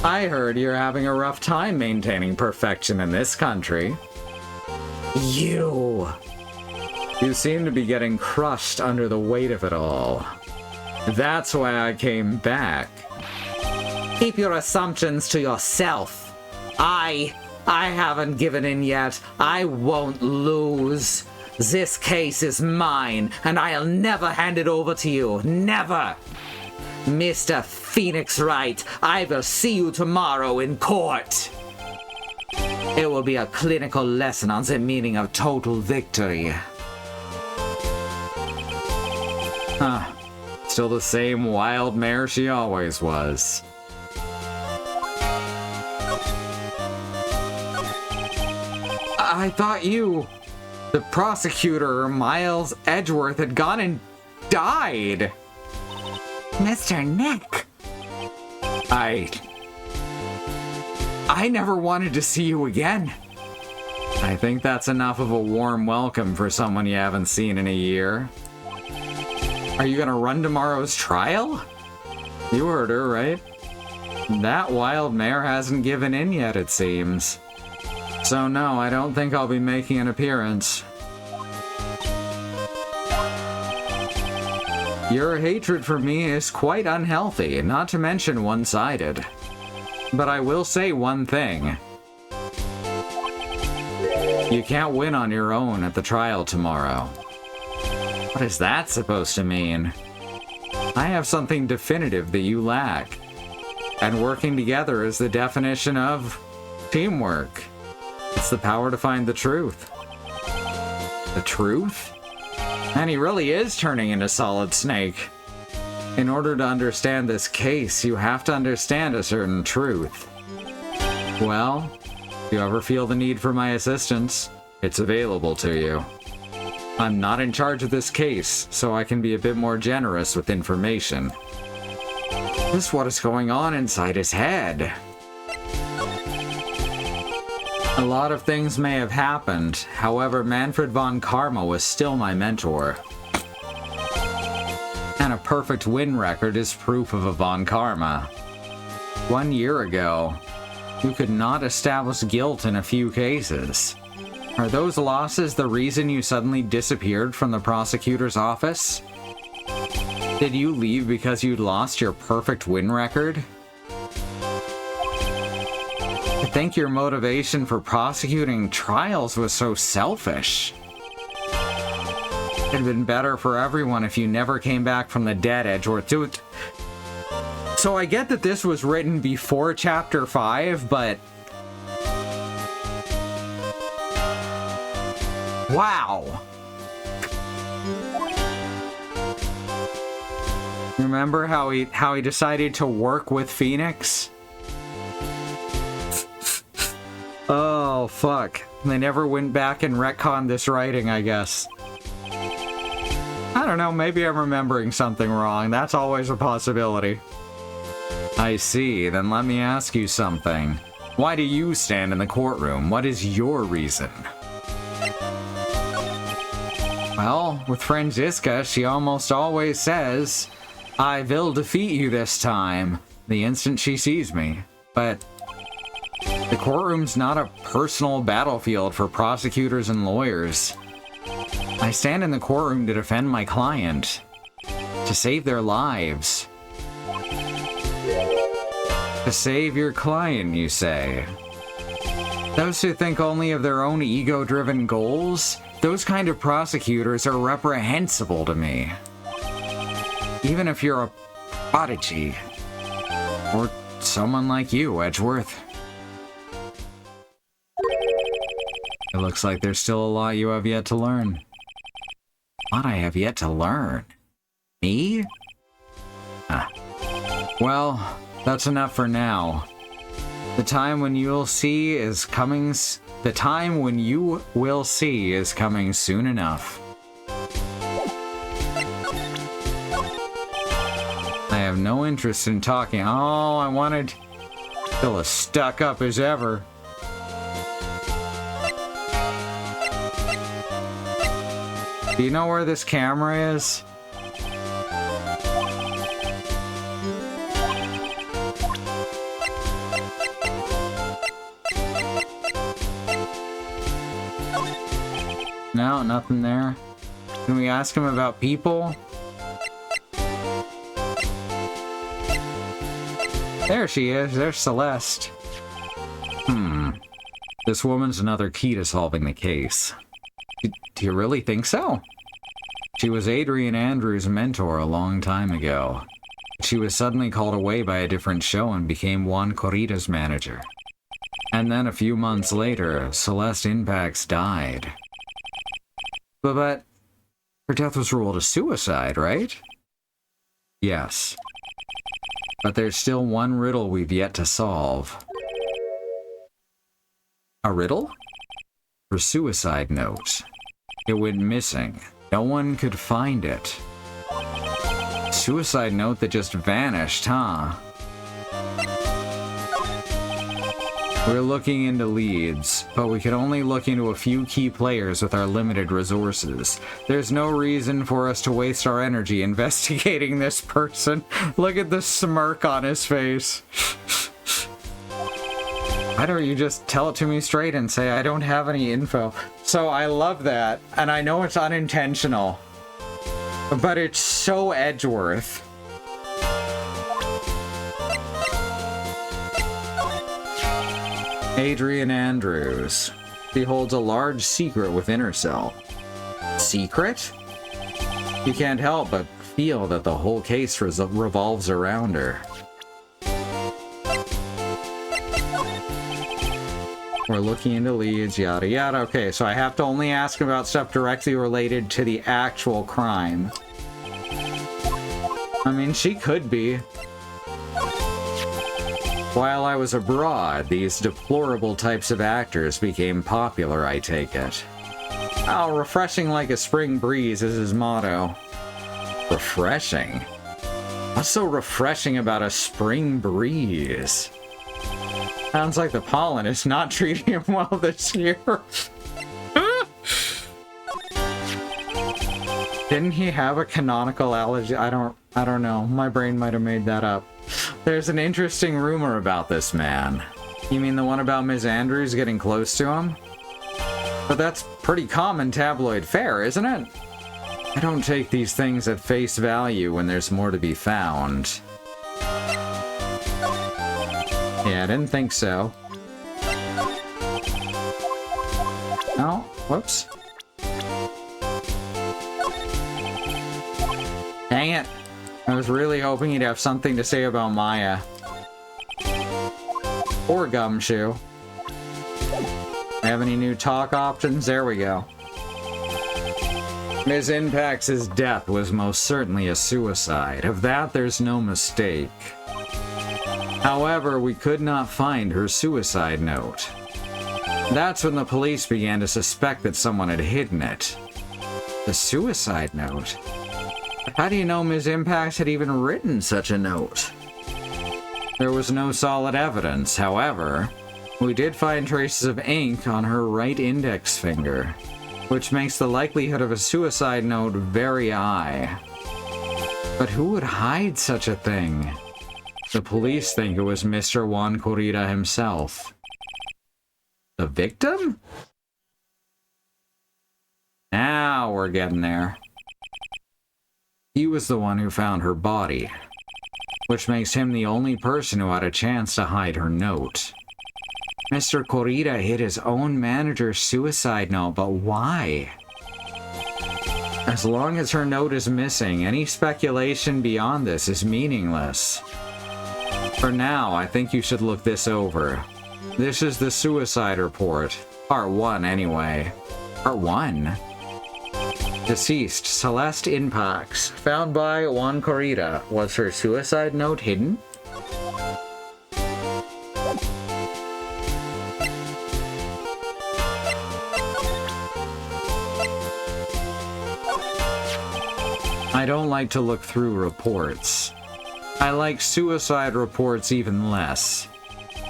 I heard you're having a rough time maintaining perfection in this country. You seem to be getting crushed under the weight of it all. That's why I came back. Keep your assumptions to yourself. I haven't given in yet. I won't lose. This case is mine, and I'll never hand it over to you. Never. Mr. Phoenix Wright, I will see you tomorrow in court. It will be a clinical lesson on the meaning of total victory. Huh. Still the same wild mare she always was. I thought you, the prosecutor, Miles Edgeworth, had gone and died. Mr. Nick. I never wanted to see you again. I think that's enough of a warm welcome for someone you haven't seen in a year. Are you gonna run tomorrow's trial? You heard her, right? That wild mare hasn't given in yet, it seems. So no, I don't think I'll be making an appearance. Your hatred for me is quite unhealthy, not to mention one-sided. But I will say one thing. You can't win on your own at the trial tomorrow. What is that supposed to mean? I have something definitive that you lack. And working together is the definition of teamwork. It's the power to find the truth. The truth? And he really is turning into Solid Snake. In order to understand this case, you have to understand a certain truth. Well, if you ever feel the need for my assistance, it's available to you. I'm not in charge of this case, so I can be a bit more generous with information. Just what is going on inside his head? A lot of things may have happened, however, Manfred von Karma was still my mentor. And a perfect win record is proof of a von Karma. 1 year ago, you could not establish guilt in a few cases. Are those losses the reason you suddenly disappeared from the prosecutor's office? Did you leave because you'd lost your perfect win record? I think your motivation for prosecuting trials was so selfish. It'd been better for everyone if you never came back from the dead, Edgeworth. So I get that this was written before Chapter 5, but... wow! Remember how he decided to work with Phoenix? Oh, fuck. They never went back and retconned this writing, I guess. I don't know, maybe I'm remembering something wrong. That's always a possibility. I see, then let me ask you something. Why do you stand in the courtroom? What is your reason? Well, with Franziska, she almost always says, "I will defeat you this time," the instant she sees me. But the courtroom's not a personal battlefield for prosecutors and lawyers. I stand in the courtroom to defend my client, to save their lives. To save your client, you say? Those who think only of their own ego-driven goals, those kind of prosecutors are reprehensible to me. Even if you're a prodigy, or someone like you, Edgeworth. It looks like there's still a lot you have yet to learn. What I have yet to learn? Me? Well, that's enough for now. The time when you'll see is coming. The time when you will see is coming soon enough. I have no interest in talking. Oh, I wanted. Still as stuck up as ever. Do you know where this camera is? No, nothing there. Can we ask him about people? There she is. There's Celeste. This woman's another key to solving the case. Do you really think so? She was Adrian Andrews' mentor a long time ago. She was suddenly called away by a different show and became Juan Corrida's manager. And then a few months later, Celeste Impax died. But her death was ruled a suicide, right? Yes. But there's still one riddle we've yet to solve. A riddle? Her suicide note. It went missing. No one could find it. Suicide note that just vanished, huh? We're looking into leads, but we could only look into a few key players with our limited resources. There's no reason for us to waste our energy investigating this person. Look at the smirk on his face. Why don't you just tell it to me straight and say I don't have any info? So I love that, and I know it's unintentional, but it's so Edgeworth. Adrian Andrews. She holds a large secret within herself. Secret? You can't help but feel that the whole case revolves around her. We're looking into leads, yada yada. Okay, so I have to only ask about stuff directly related to the actual crime. I mean, she could be. While I was abroad, these deplorable types of actors became popular, I take it. Oh, refreshing like a spring breeze is his motto. Refreshing? What's so refreshing about a spring breeze? Sounds like the pollen is not treating him well this year. Didn't he have a canonical allergy? I don't know. My brain might have made that up. There's an interesting rumor about this man. You mean the one about Ms. Andrews getting close to him? But that's pretty common tabloid fare, isn't it? I don't take these things at face value when there's more to be found. Yeah, I didn't think so. Oh, whoops. Dang it. I was really hoping he'd have something to say about Maya. Or Gumshoe. Have any new talk options? There we go. Ms. Impax's death was most certainly a suicide. Of that, there's no mistake. However, we could not find her suicide note. That's when the police began to suspect that someone had hidden it. The suicide note? How do you know Ms. Impax had even written such a note? There was no solid evidence, however. We did find traces of ink on her right index finger. which makes the likelihood of a suicide note very high. But who would hide such a thing? The police think it was Mr. Juan Corrida himself. The victim? Now we're getting there. He was the one who found her body, which makes him the only person who had a chance to hide her note. Mr. Corrida hid his own manager's suicide note, but why? As long as her note is missing, any speculation beyond this is meaningless. For now, I think you should look this over. This is the suicide report. Part 1, anyway. Part 1? Deceased, Celeste Impax, found by Juan Corrida. Was her suicide note hidden? I don't like to look through reports. I like suicide reports even less.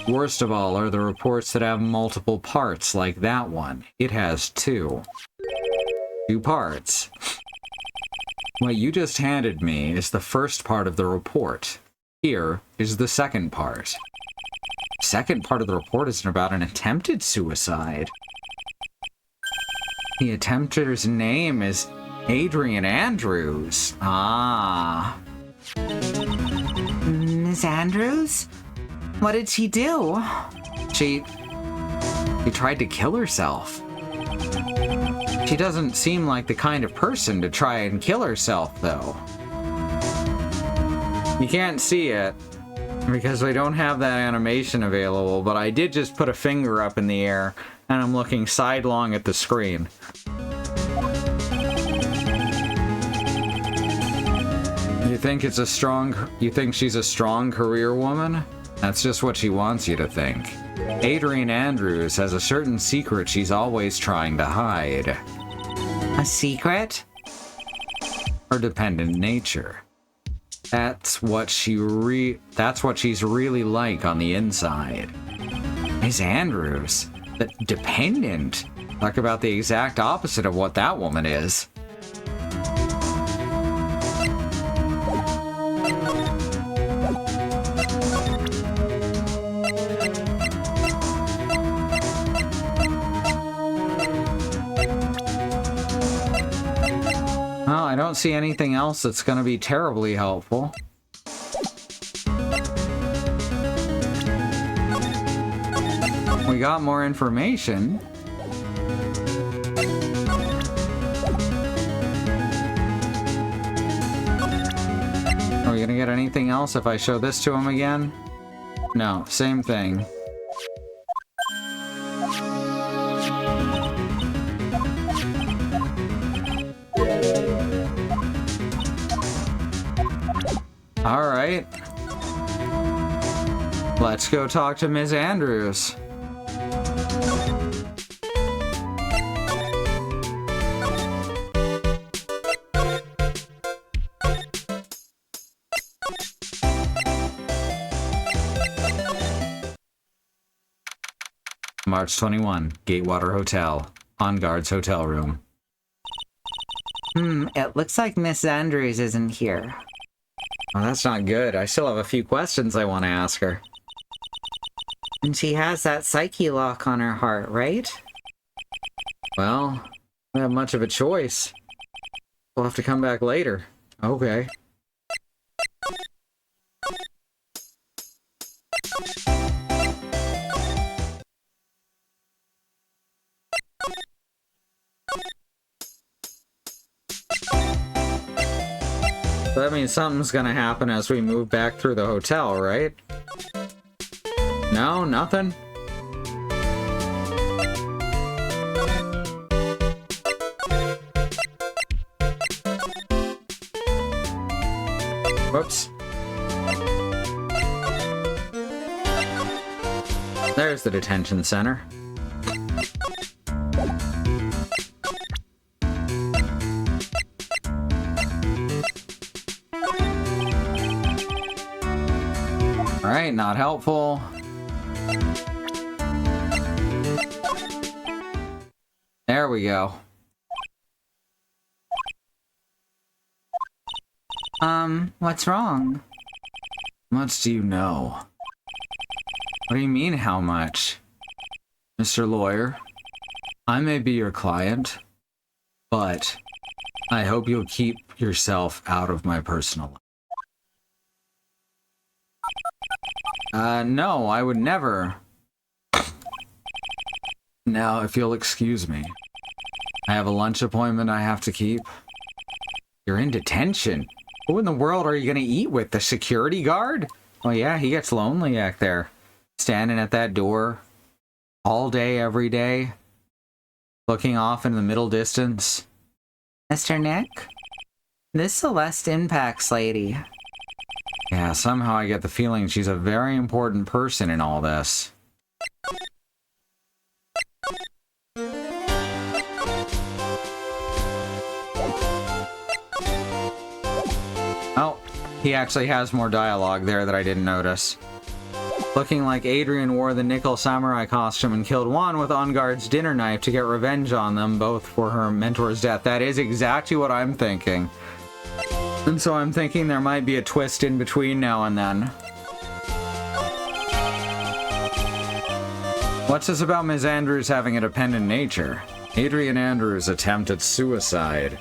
Worst of all are the reports that have multiple parts like that one. It has two. 2 parts. What you just handed me is the first part of the report. Here is the second part. Second part of the report isn't about an attempted suicide. The attempter's name is Adrian Andrews. Ah. Miss Andrews? What did she do? She tried to kill herself. She doesn't seem like the kind of person to try and kill herself, though. You can't see it because we don't have that animation available, but I did just put a finger up in the air and I'm looking sidelong at the screen. You think she's a strong career woman? That's just what she wants you to think. Adrian Andrews has a certain secret she's always trying to hide. A secret? Her dependent nature. That's what she's really like on the inside. Miss Andrews, the dependent. Talk about the exact opposite of what that woman is. Well, I don't see anything else that's going to be terribly helpful. We got more information. Are we going to get anything else if I show this to him again? No, same thing. All right. Let's go talk to Ms. Andrews. March 21, Gatewater Hotel. On guard's hotel room. It looks like Miss Andrews isn't here. Well, that's not good. I still have a few questions I want to ask her. And she has that psyche lock on her heart, right? Well, I don't have much of a choice. We'll have to come back later. Okay. So that means something's gonna happen as we move back through the hotel, right? No, nothing? Whoops. There's the detention center. Alright, not helpful. There we go. What's wrong? Much do you know? What do you mean, how much? Mr. Lawyer, I may be your client, but I hope you'll keep yourself out of my personal life. No, I would never. Now, if you'll excuse me, I have a lunch appointment I have to keep. You're in detention. Who in the world are you gonna eat with? The security guard? Oh yeah, he gets lonely back there. Standing at that door all day, every day, looking off in the middle distance. Mr. Nick? This Celeste Impacts lady. Yeah, somehow I get the feeling she's a very important person in all this. Oh, he actually has more dialogue there that I didn't notice. Looking like Adrian wore the nickel samurai costume and killed Juan with Enguarde's dinner knife to get revenge on them both for her mentor's death. That is exactly what I'm thinking. And so I'm thinking there might be a twist in between now and then. What's this about Ms. Andrews having a dependent nature? Adrian Andrews' attempt at suicide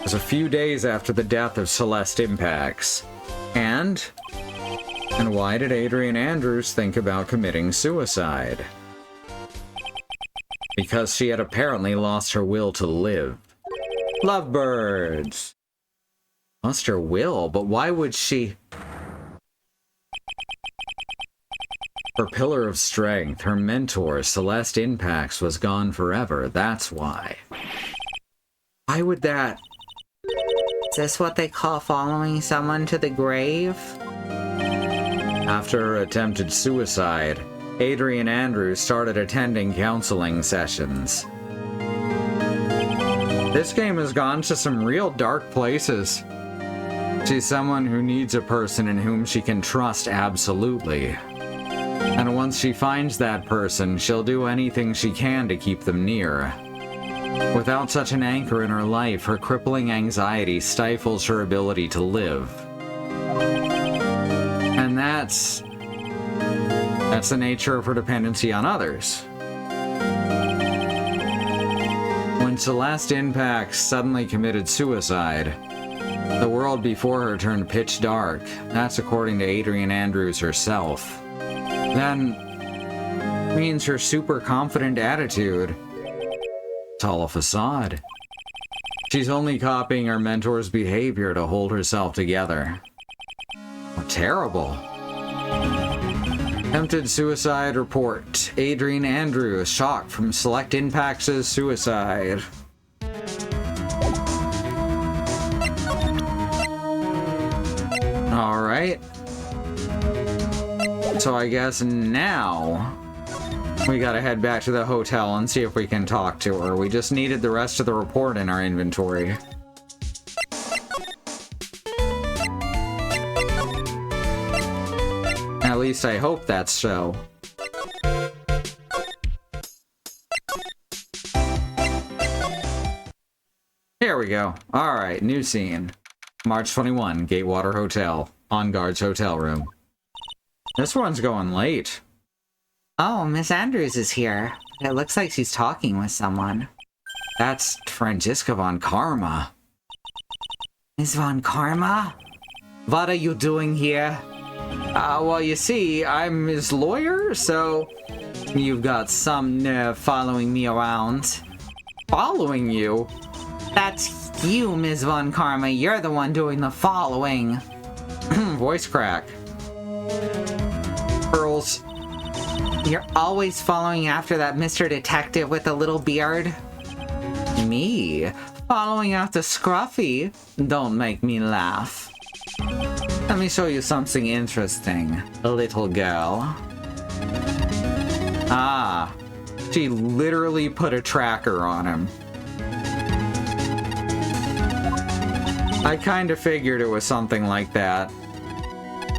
was a few days after the death of Celeste Impacts. And why did Adrian Andrews think about committing suicide? Because she had apparently lost her will to live. Lovebirds! Lost her will, but why would she? Her pillar of strength, her mentor, Celeste Impacts, was gone forever. That's why. Why would that? Is this what they call following someone to the grave? After her attempted suicide, Adrian Andrews started attending counseling sessions. This game has gone to some real dark places. She's someone who needs a person in whom she can trust absolutely. And once she finds that person, she'll do anything she can to keep them near. Without such an anchor in her life, her crippling anxiety stifles her ability to live. And that's the nature of her dependency on others. When Celeste Impacts suddenly committed suicide, the world before her turned pitch dark. That's according to Adrian Andrews herself. Then means her super confident attitude. It's all a facade. She's only copying her mentor's behavior to hold herself together. Oh, terrible. Attempted suicide report. Adrian Andrews shocked from Select Impacts' suicide. Alright. So I guess now we gotta head back to the hotel and see if we can talk to her. We just needed the rest of the report in our inventory. At least I hope that's so. Here we go. Alright, new scene. March 21, Gatewater Hotel. Enguarde's hotel room. This one's going late. Oh, Miss Andrews is here. It looks like she's talking with someone. That's Franziska von Karma. Miss von Karma? What are you doing here? Well, you see, I'm his lawyer, so You've got some nerve following me around. following you? That's you, Ms. Von Karma. You're the one doing the following. Voice crack. Pearls. You're always following after that Mr. Detective with the little beard. Me? Following after Scruffy? Don't make me laugh. Let me show you something interesting, little girl. Ah, she literally put a tracker on him. I kinda figured it was something like that.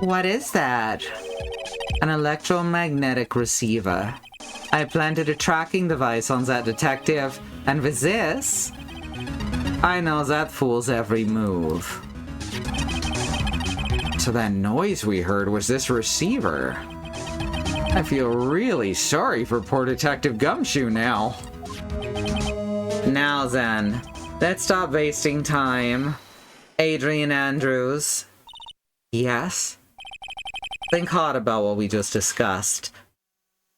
What is that? An electromagnetic receiver. I planted a tracking device on that detective, and with this, I know that fool's every move. So that noise we heard was this receiver. I feel really sorry for poor Detective Gumshoe now. Now then, let's stop wasting time. Adrian Andrews. Yes? Think hard about what we just discussed.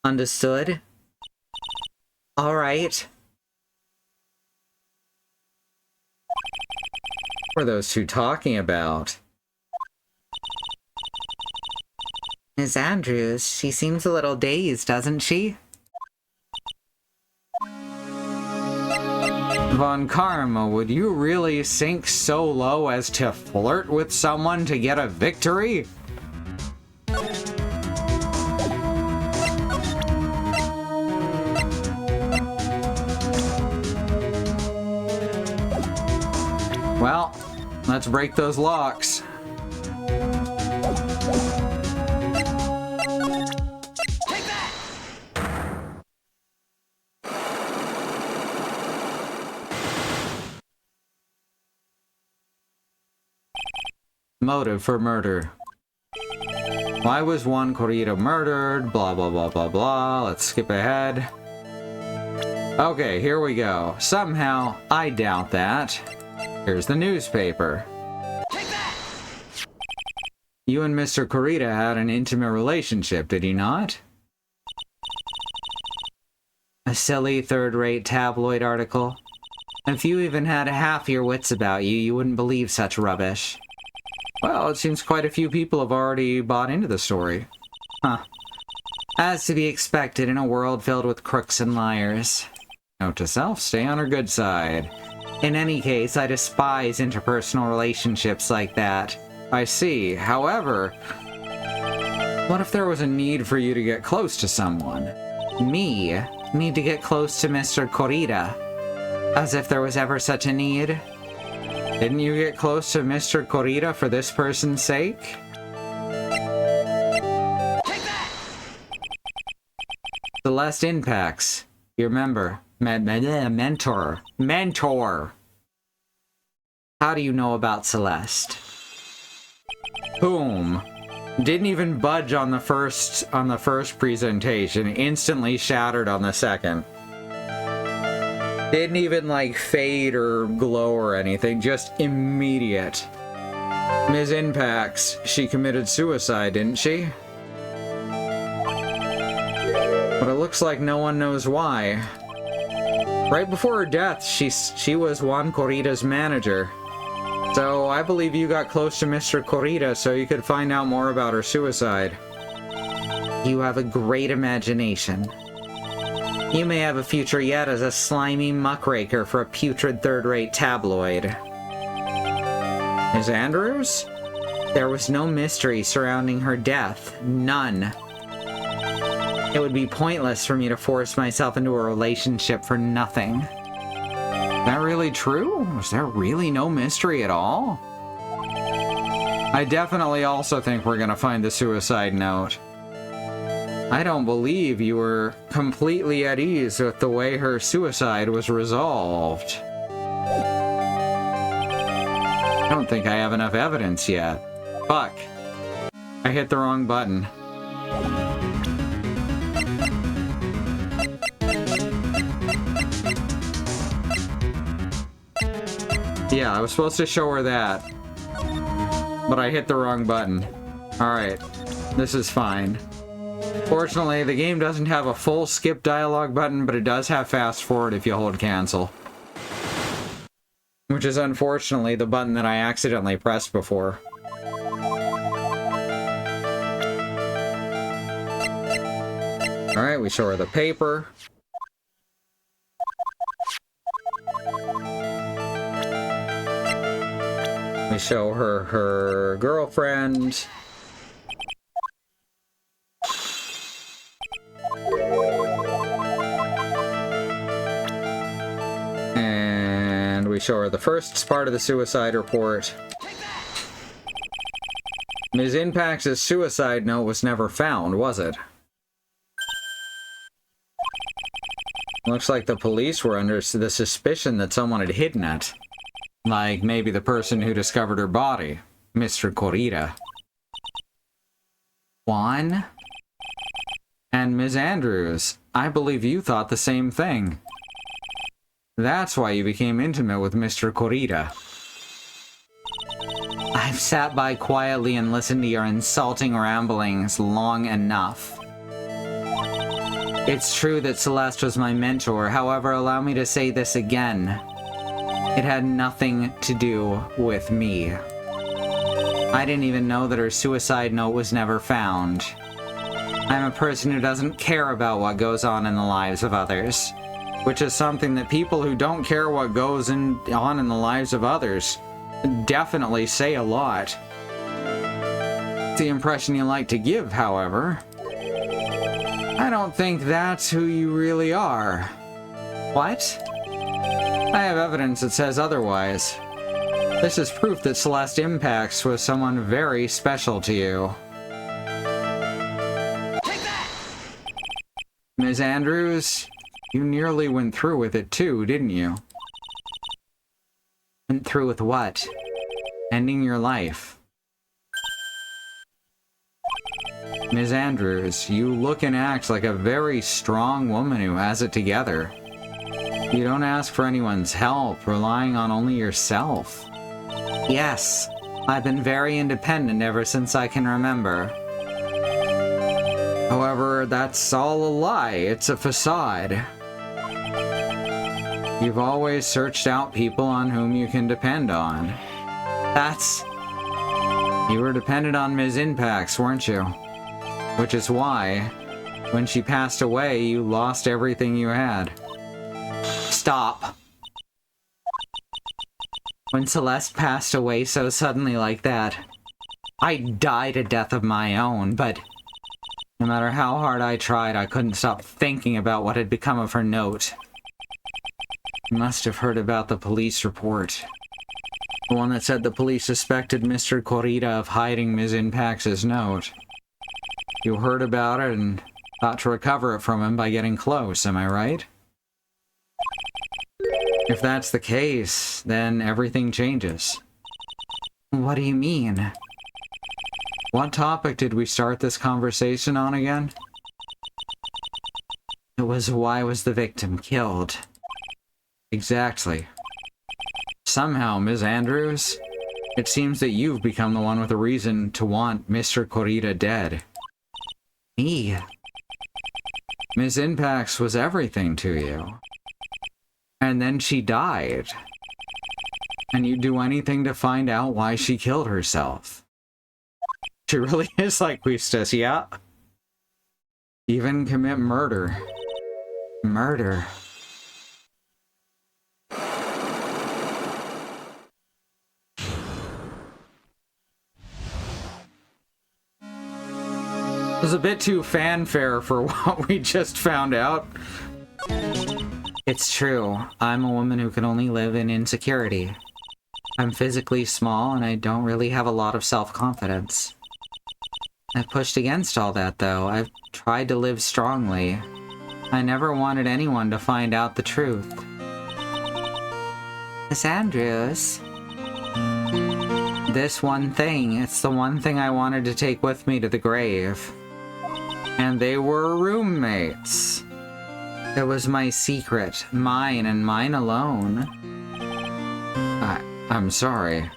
Understood? Alright. What were those two talking about? Miss Andrews, she seems a little dazed, doesn't she? Von Karma, would you really sink so low as to flirt with someone to get a victory? Well, let's break those locks. Motive for murder. Why was Juan Corrida murdered? Blah, blah, blah, blah, blah. Let's skip ahead. Okay, here we go. Somehow, I doubt that. Here's the newspaper. You and Mr. Corrida had an intimate relationship, did you not? A silly, third-rate tabloid article. If you even had half your wits about you, you wouldn't believe such rubbish. Well, it seems quite a few people have already bought into the story. Huh. As to be expected in a world filled with crooks and liars. Note to self, stay on her good side. In any case, I despise interpersonal relationships like that. I see. However, what if there was a need for you to get close to someone? Me? Need to get close to Mr. Corrida? As if there was ever such a need? Didn't you get close to Mr. Corrida for this person's sake? Celeste Impacts. You remember. Mentor. How do you know about Celeste? Boom. Didn't even budge on the first presentation. Instantly shattered on the second. Didn't even like fade or glow or anything, just immediate. Ms. Impacts, she committed suicide, didn't she? But it looks like no one knows why. Right before her death, she was Juan Corrida's manager. So I believe you got close to Mr. Corrida so you could find out more about her suicide. You have a great imagination. You may have a future yet as a slimy muckraker for a putrid third-rate tabloid. Ms. Andrews? There was no mystery surrounding her death. None. It would be pointless for me to force myself into a relationship for nothing. Is that really true? Was there really no mystery at all? I definitely also think we're gonna find the suicide note. I don't believe you were completely at ease with the way her suicide was resolved. I don't think I have enough evidence yet. Fuck. I hit the wrong button. Yeah, I was supposed to show her that. But I hit the wrong button. Alright. This is fine. Fortunately, the game doesn't have a full skip dialogue button, but it does have fast forward if you hold cancel. Which is unfortunately the button that I accidentally pressed before. Alright, we show her the paper. We show her her girlfriend. And we show her the first part of the suicide report. Ms. Impact's suicide note was never found, was it? Looks like the police were under the suspicion that someone had hidden it. Like maybe the person who discovered her body, Mr. Corrida. Juan? And Ms. Andrews, I believe you thought the same thing. That's why you became intimate with Mr. Corrida. I've sat by quietly and listened to your insulting ramblings long enough. It's true that Celeste was my mentor, however, allow me to say this again. It had nothing to do with me. I didn't even know that her suicide note was never found. I'm a person who doesn't care about what goes on in the lives of others, which is something that people who don't care what goes on in the lives of others definitely say a lot. It's the impression you like to give, however. I don't think that's who you really are. What? I have evidence that says otherwise. This is proof that Celeste Impax was someone very special to you. Take that! Ms. Andrews, you nearly went through with it too, didn't you? Went through with what? Ending your life. Ms. Andrews, you look and act like a very strong woman who has it together. You don't ask for anyone's help, relying on only yourself. Yes, I've been very independent ever since I can remember. However, that's all a lie. It's a facade. You've always searched out people on whom you can depend on. You were dependent on Ms. Impax, weren't you? Which is why, when she passed away, you lost everything you had. Stop. When Celeste passed away so suddenly like that, I died a death of my own, but no matter how hard I tried, I couldn't stop thinking about what had become of her note. You must have heard about the police report. The one that said the police suspected Mr. Corrida of hiding Ms. Impax's note. You heard about it and thought to recover it from him by getting close, am I right? If that's the case, then everything changes. What do you mean? What topic did we start this conversation on again? It was why was the victim killed? Exactly. Somehow, Ms. Andrews, it seems that you've become the one with a reason to want Mr. Corrida dead. Me? Ms. Impax was everything to you. And then she died. And you'd do anything to find out why she killed herself. She really is like Quistis, yeah? Even commit murder. Murder? It was a bit too fanfare for what we just found out. It's true. I'm a woman who can only live in insecurity. I'm physically small and I don't really have a lot of self-confidence. I've pushed against all that, though. I've tried to live strongly. I never wanted anyone to find out the truth. Miss Andrews? This one thing, it's the one thing I wanted to take with me to the grave. And they were roommates. It was my secret, mine and mine alone. I'm sorry.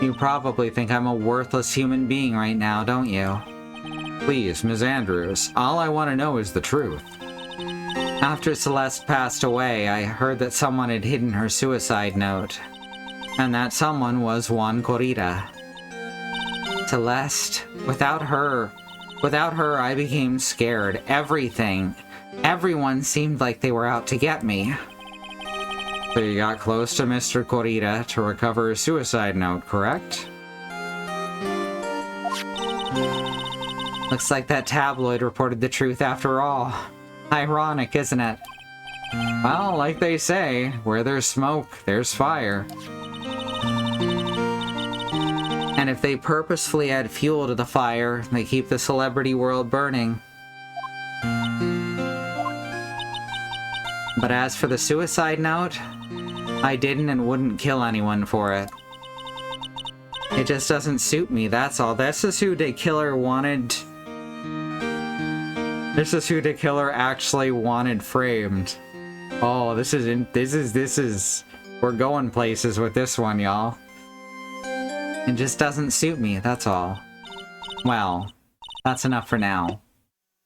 You probably think I'm a worthless human being right now, don't you? Please, Ms. Andrews, all I want to know is the truth. After Celeste passed away, I heard that someone had hidden her suicide note. And that someone was Juan Corrida. Celeste, without her, I became scared. Everyone seemed like they were out to get me. So you got close to Mr. Corrida to recover a suicide note, correct? Looks like that tabloid reported the truth after all. Ironic, isn't it? Well, like they say, where there's smoke, there's fire. And if they purposefully add fuel to the fire, they keep the celebrity world burning. But as for the suicide note, I didn't and wouldn't kill anyone for it. It just doesn't suit me, that's all. This is who the killer wanted... This is who the killer actually wanted framed. Oh, this is... We're going places with this one, y'all. It just doesn't suit me, that's all. Well, that's enough for now.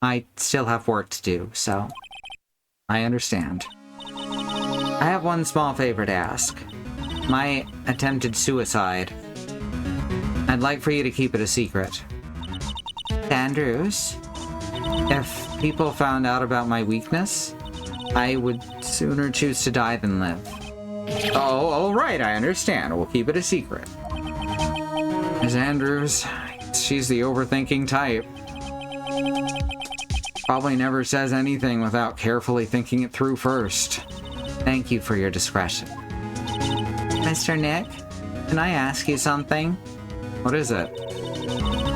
I still have work to do, so... I understand. I have one small favor to ask. My attempted suicide. I'd like for you to keep it a secret. Andrews, if people found out about my weakness, I would sooner choose to die than live. Oh, right, I understand. We'll keep it a secret. Ms. Andrews, she's the overthinking type. Probably never says anything without carefully thinking it through first. Thank you for your discretion. Mr. Nick, can I ask you something? What is it?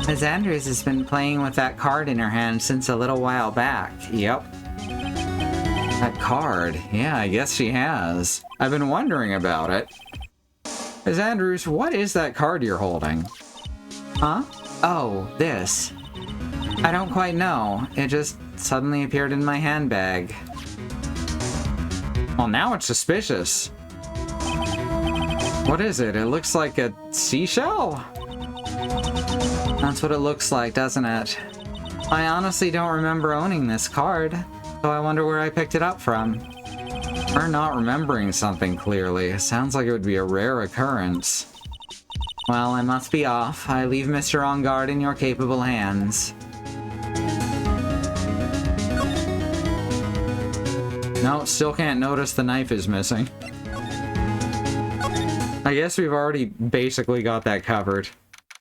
Ms. Andrews has been playing with that card in her hand since a little while back. Yep. That card. Yeah, I guess she has. I've been wondering about it. Ms. Andrews, what is that card you're holding? Huh? Oh, this. I don't quite know. It just suddenly appeared in my handbag. Well, now it's suspicious. What is it? It looks like a seashell? That's what it looks like, doesn't it? I honestly don't remember owning this card, so I wonder where I picked it up from. Or not remembering something clearly. Sounds like it would be a rare occurrence. Well, I must be off. I leave Mr. On Guard in your capable hands. No, still can't notice the knife is missing. I guess we've already basically got that covered.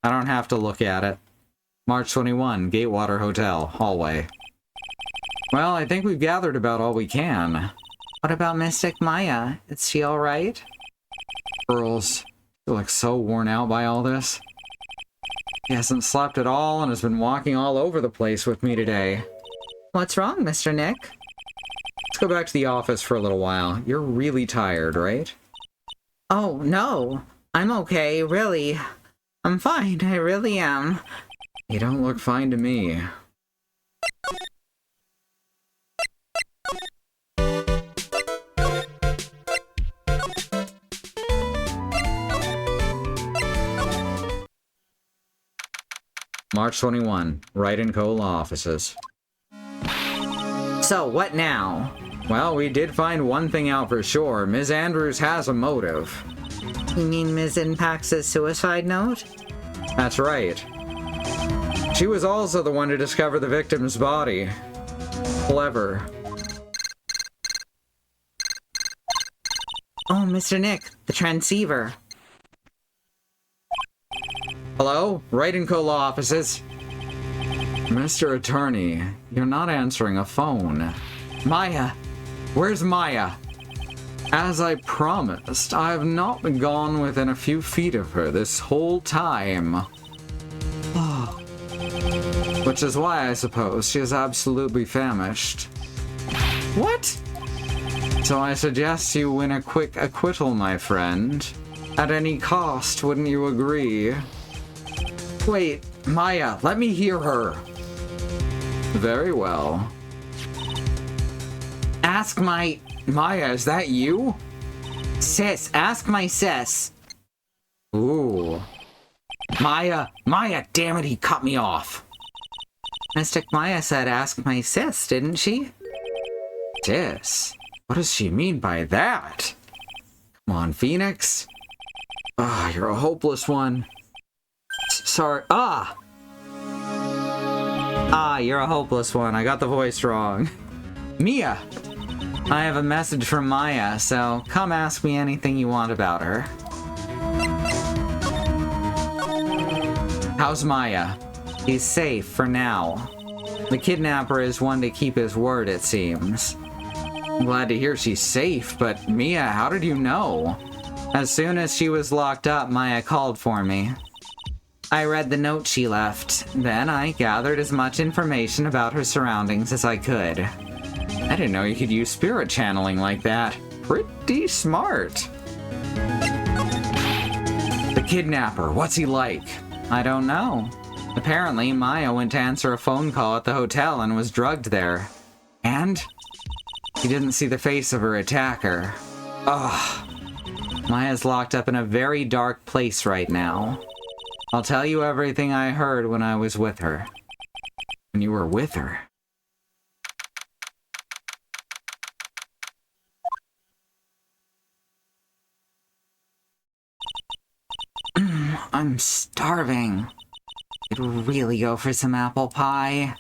I don't have to look at it. March 21, Gatewater Hotel, hallway. Well, I think we've gathered about all we can. What about Mystic Maya? Is she alright? Girls, you look so worn out by all this. He hasn't slept at all and has been walking all over the place with me today. What's wrong, Mr. Nick? Let's go back to the office for a little while. You're really tired, right? Oh, no. I'm okay, really. I'm fine, I really am. You don't look fine to me. March 21, Wright & Co. Law Offices. So, what now? Well, we did find one thing out for sure. Ms. Andrews has a motive. You mean Ms. Impax's suicide note? That's right. She was also the one to discover the victim's body. Clever. Oh, Mr. Nick, the transceiver. Hello? Wright & Co. Law Offices. Mr. Attorney, you're not answering a phone. Maya! Where's Maya? As I promised, I have not been gone within a few feet of her this whole time. Which is why I suppose she is absolutely famished. What? So I suggest you win a quick acquittal, my friend. At any cost, wouldn't you agree? Wait, Maya, let me hear her. Very well. Ask my... Maya, is that you? Sis, ask my sis. Ooh. Maya, damn it, he cut me off. Mystic Maya said ask my sis, didn't she? Sis? What does she mean by that? Come on, Phoenix. Ah, you're a hopeless one. Sorry. You're a hopeless one. I got the voice wrong. Mia! I have a message from Maya, so come ask me anything you want about her. How's Maya? He's safe for now. The kidnapper is one to keep his word, it seems. I'm glad to hear she's safe, but Mia, how did you know? As soon as she was locked up, Maya called for me. I read the note she left. Then I gathered as much information about her surroundings as I could. I didn't know you could use spirit channeling like that. Pretty smart. The kidnapper. What's he like? I don't know. Apparently, Maya went to answer a phone call at the hotel and was drugged there. And? She didn't see the face of her attacker. Ugh. Maya's locked up in a very dark place right now. I'll tell you everything I heard when I was with her. When you were with her? I'm starving. Could really go for some apple pie.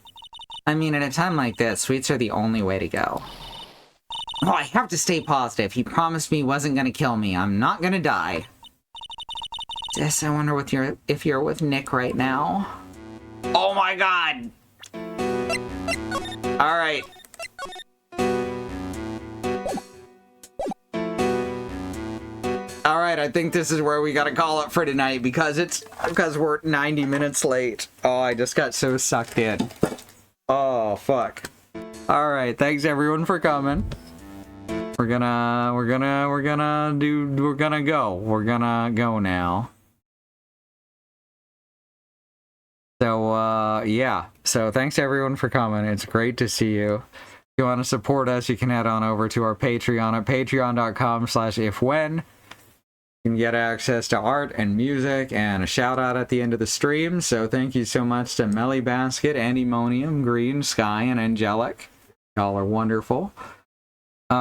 I mean, at a time like this, sweets are the only way to go. Oh, I have to stay positive. He promised me he wasn't gonna kill me. I'm not gonna die. Sis, I wonder if you're with Nick right now. Oh my god! Alright. Alright, I think this is where we gotta call it for tonight because we're 90 minutes late. Oh, I just got so sucked in. Oh, fuck. Alright, thanks everyone for coming. We're gonna go now. So, yeah. So, thanks everyone for coming. It's great to see you. If you want to support us, you can head on over to our Patreon at patreon.com/ifwhen. You can get access to art and music and a shout out at the end of the stream. So, thank you so much to Melly Basket, Andymonium, Green, Sky, and Angelic. Y'all are wonderful. Our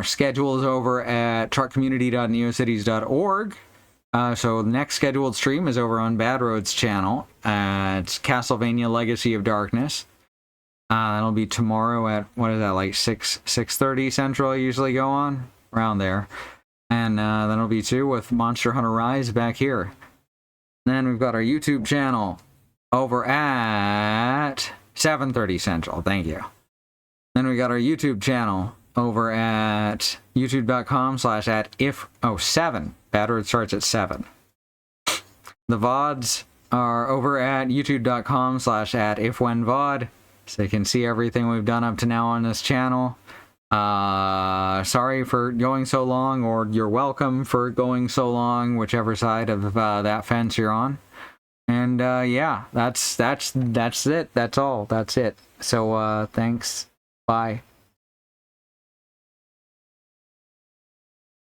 schedule is over at truckcommunity.neocities.org. So the next scheduled stream is over on Bad Road's channel. It's Castlevania Legacy of Darkness. That'll be tomorrow at, what is that, like 6:30 Central I usually go on? Around there. And then it'll be 2 with Monster Hunter Rise back here. Then we've got our YouTube channel over at 7:30 Central. Thank you. Then we got our YouTube channel over at youtube.com/7. Bad Road starts at 7. The VODs are over at youtube.com/ifwhenvod. So you can see everything we've done up to now on this channel. Sorry for going so long, or you're welcome for going so long, whichever side of that fence you're on. And yeah, that's it. That's all. That's it. So thanks. Bye.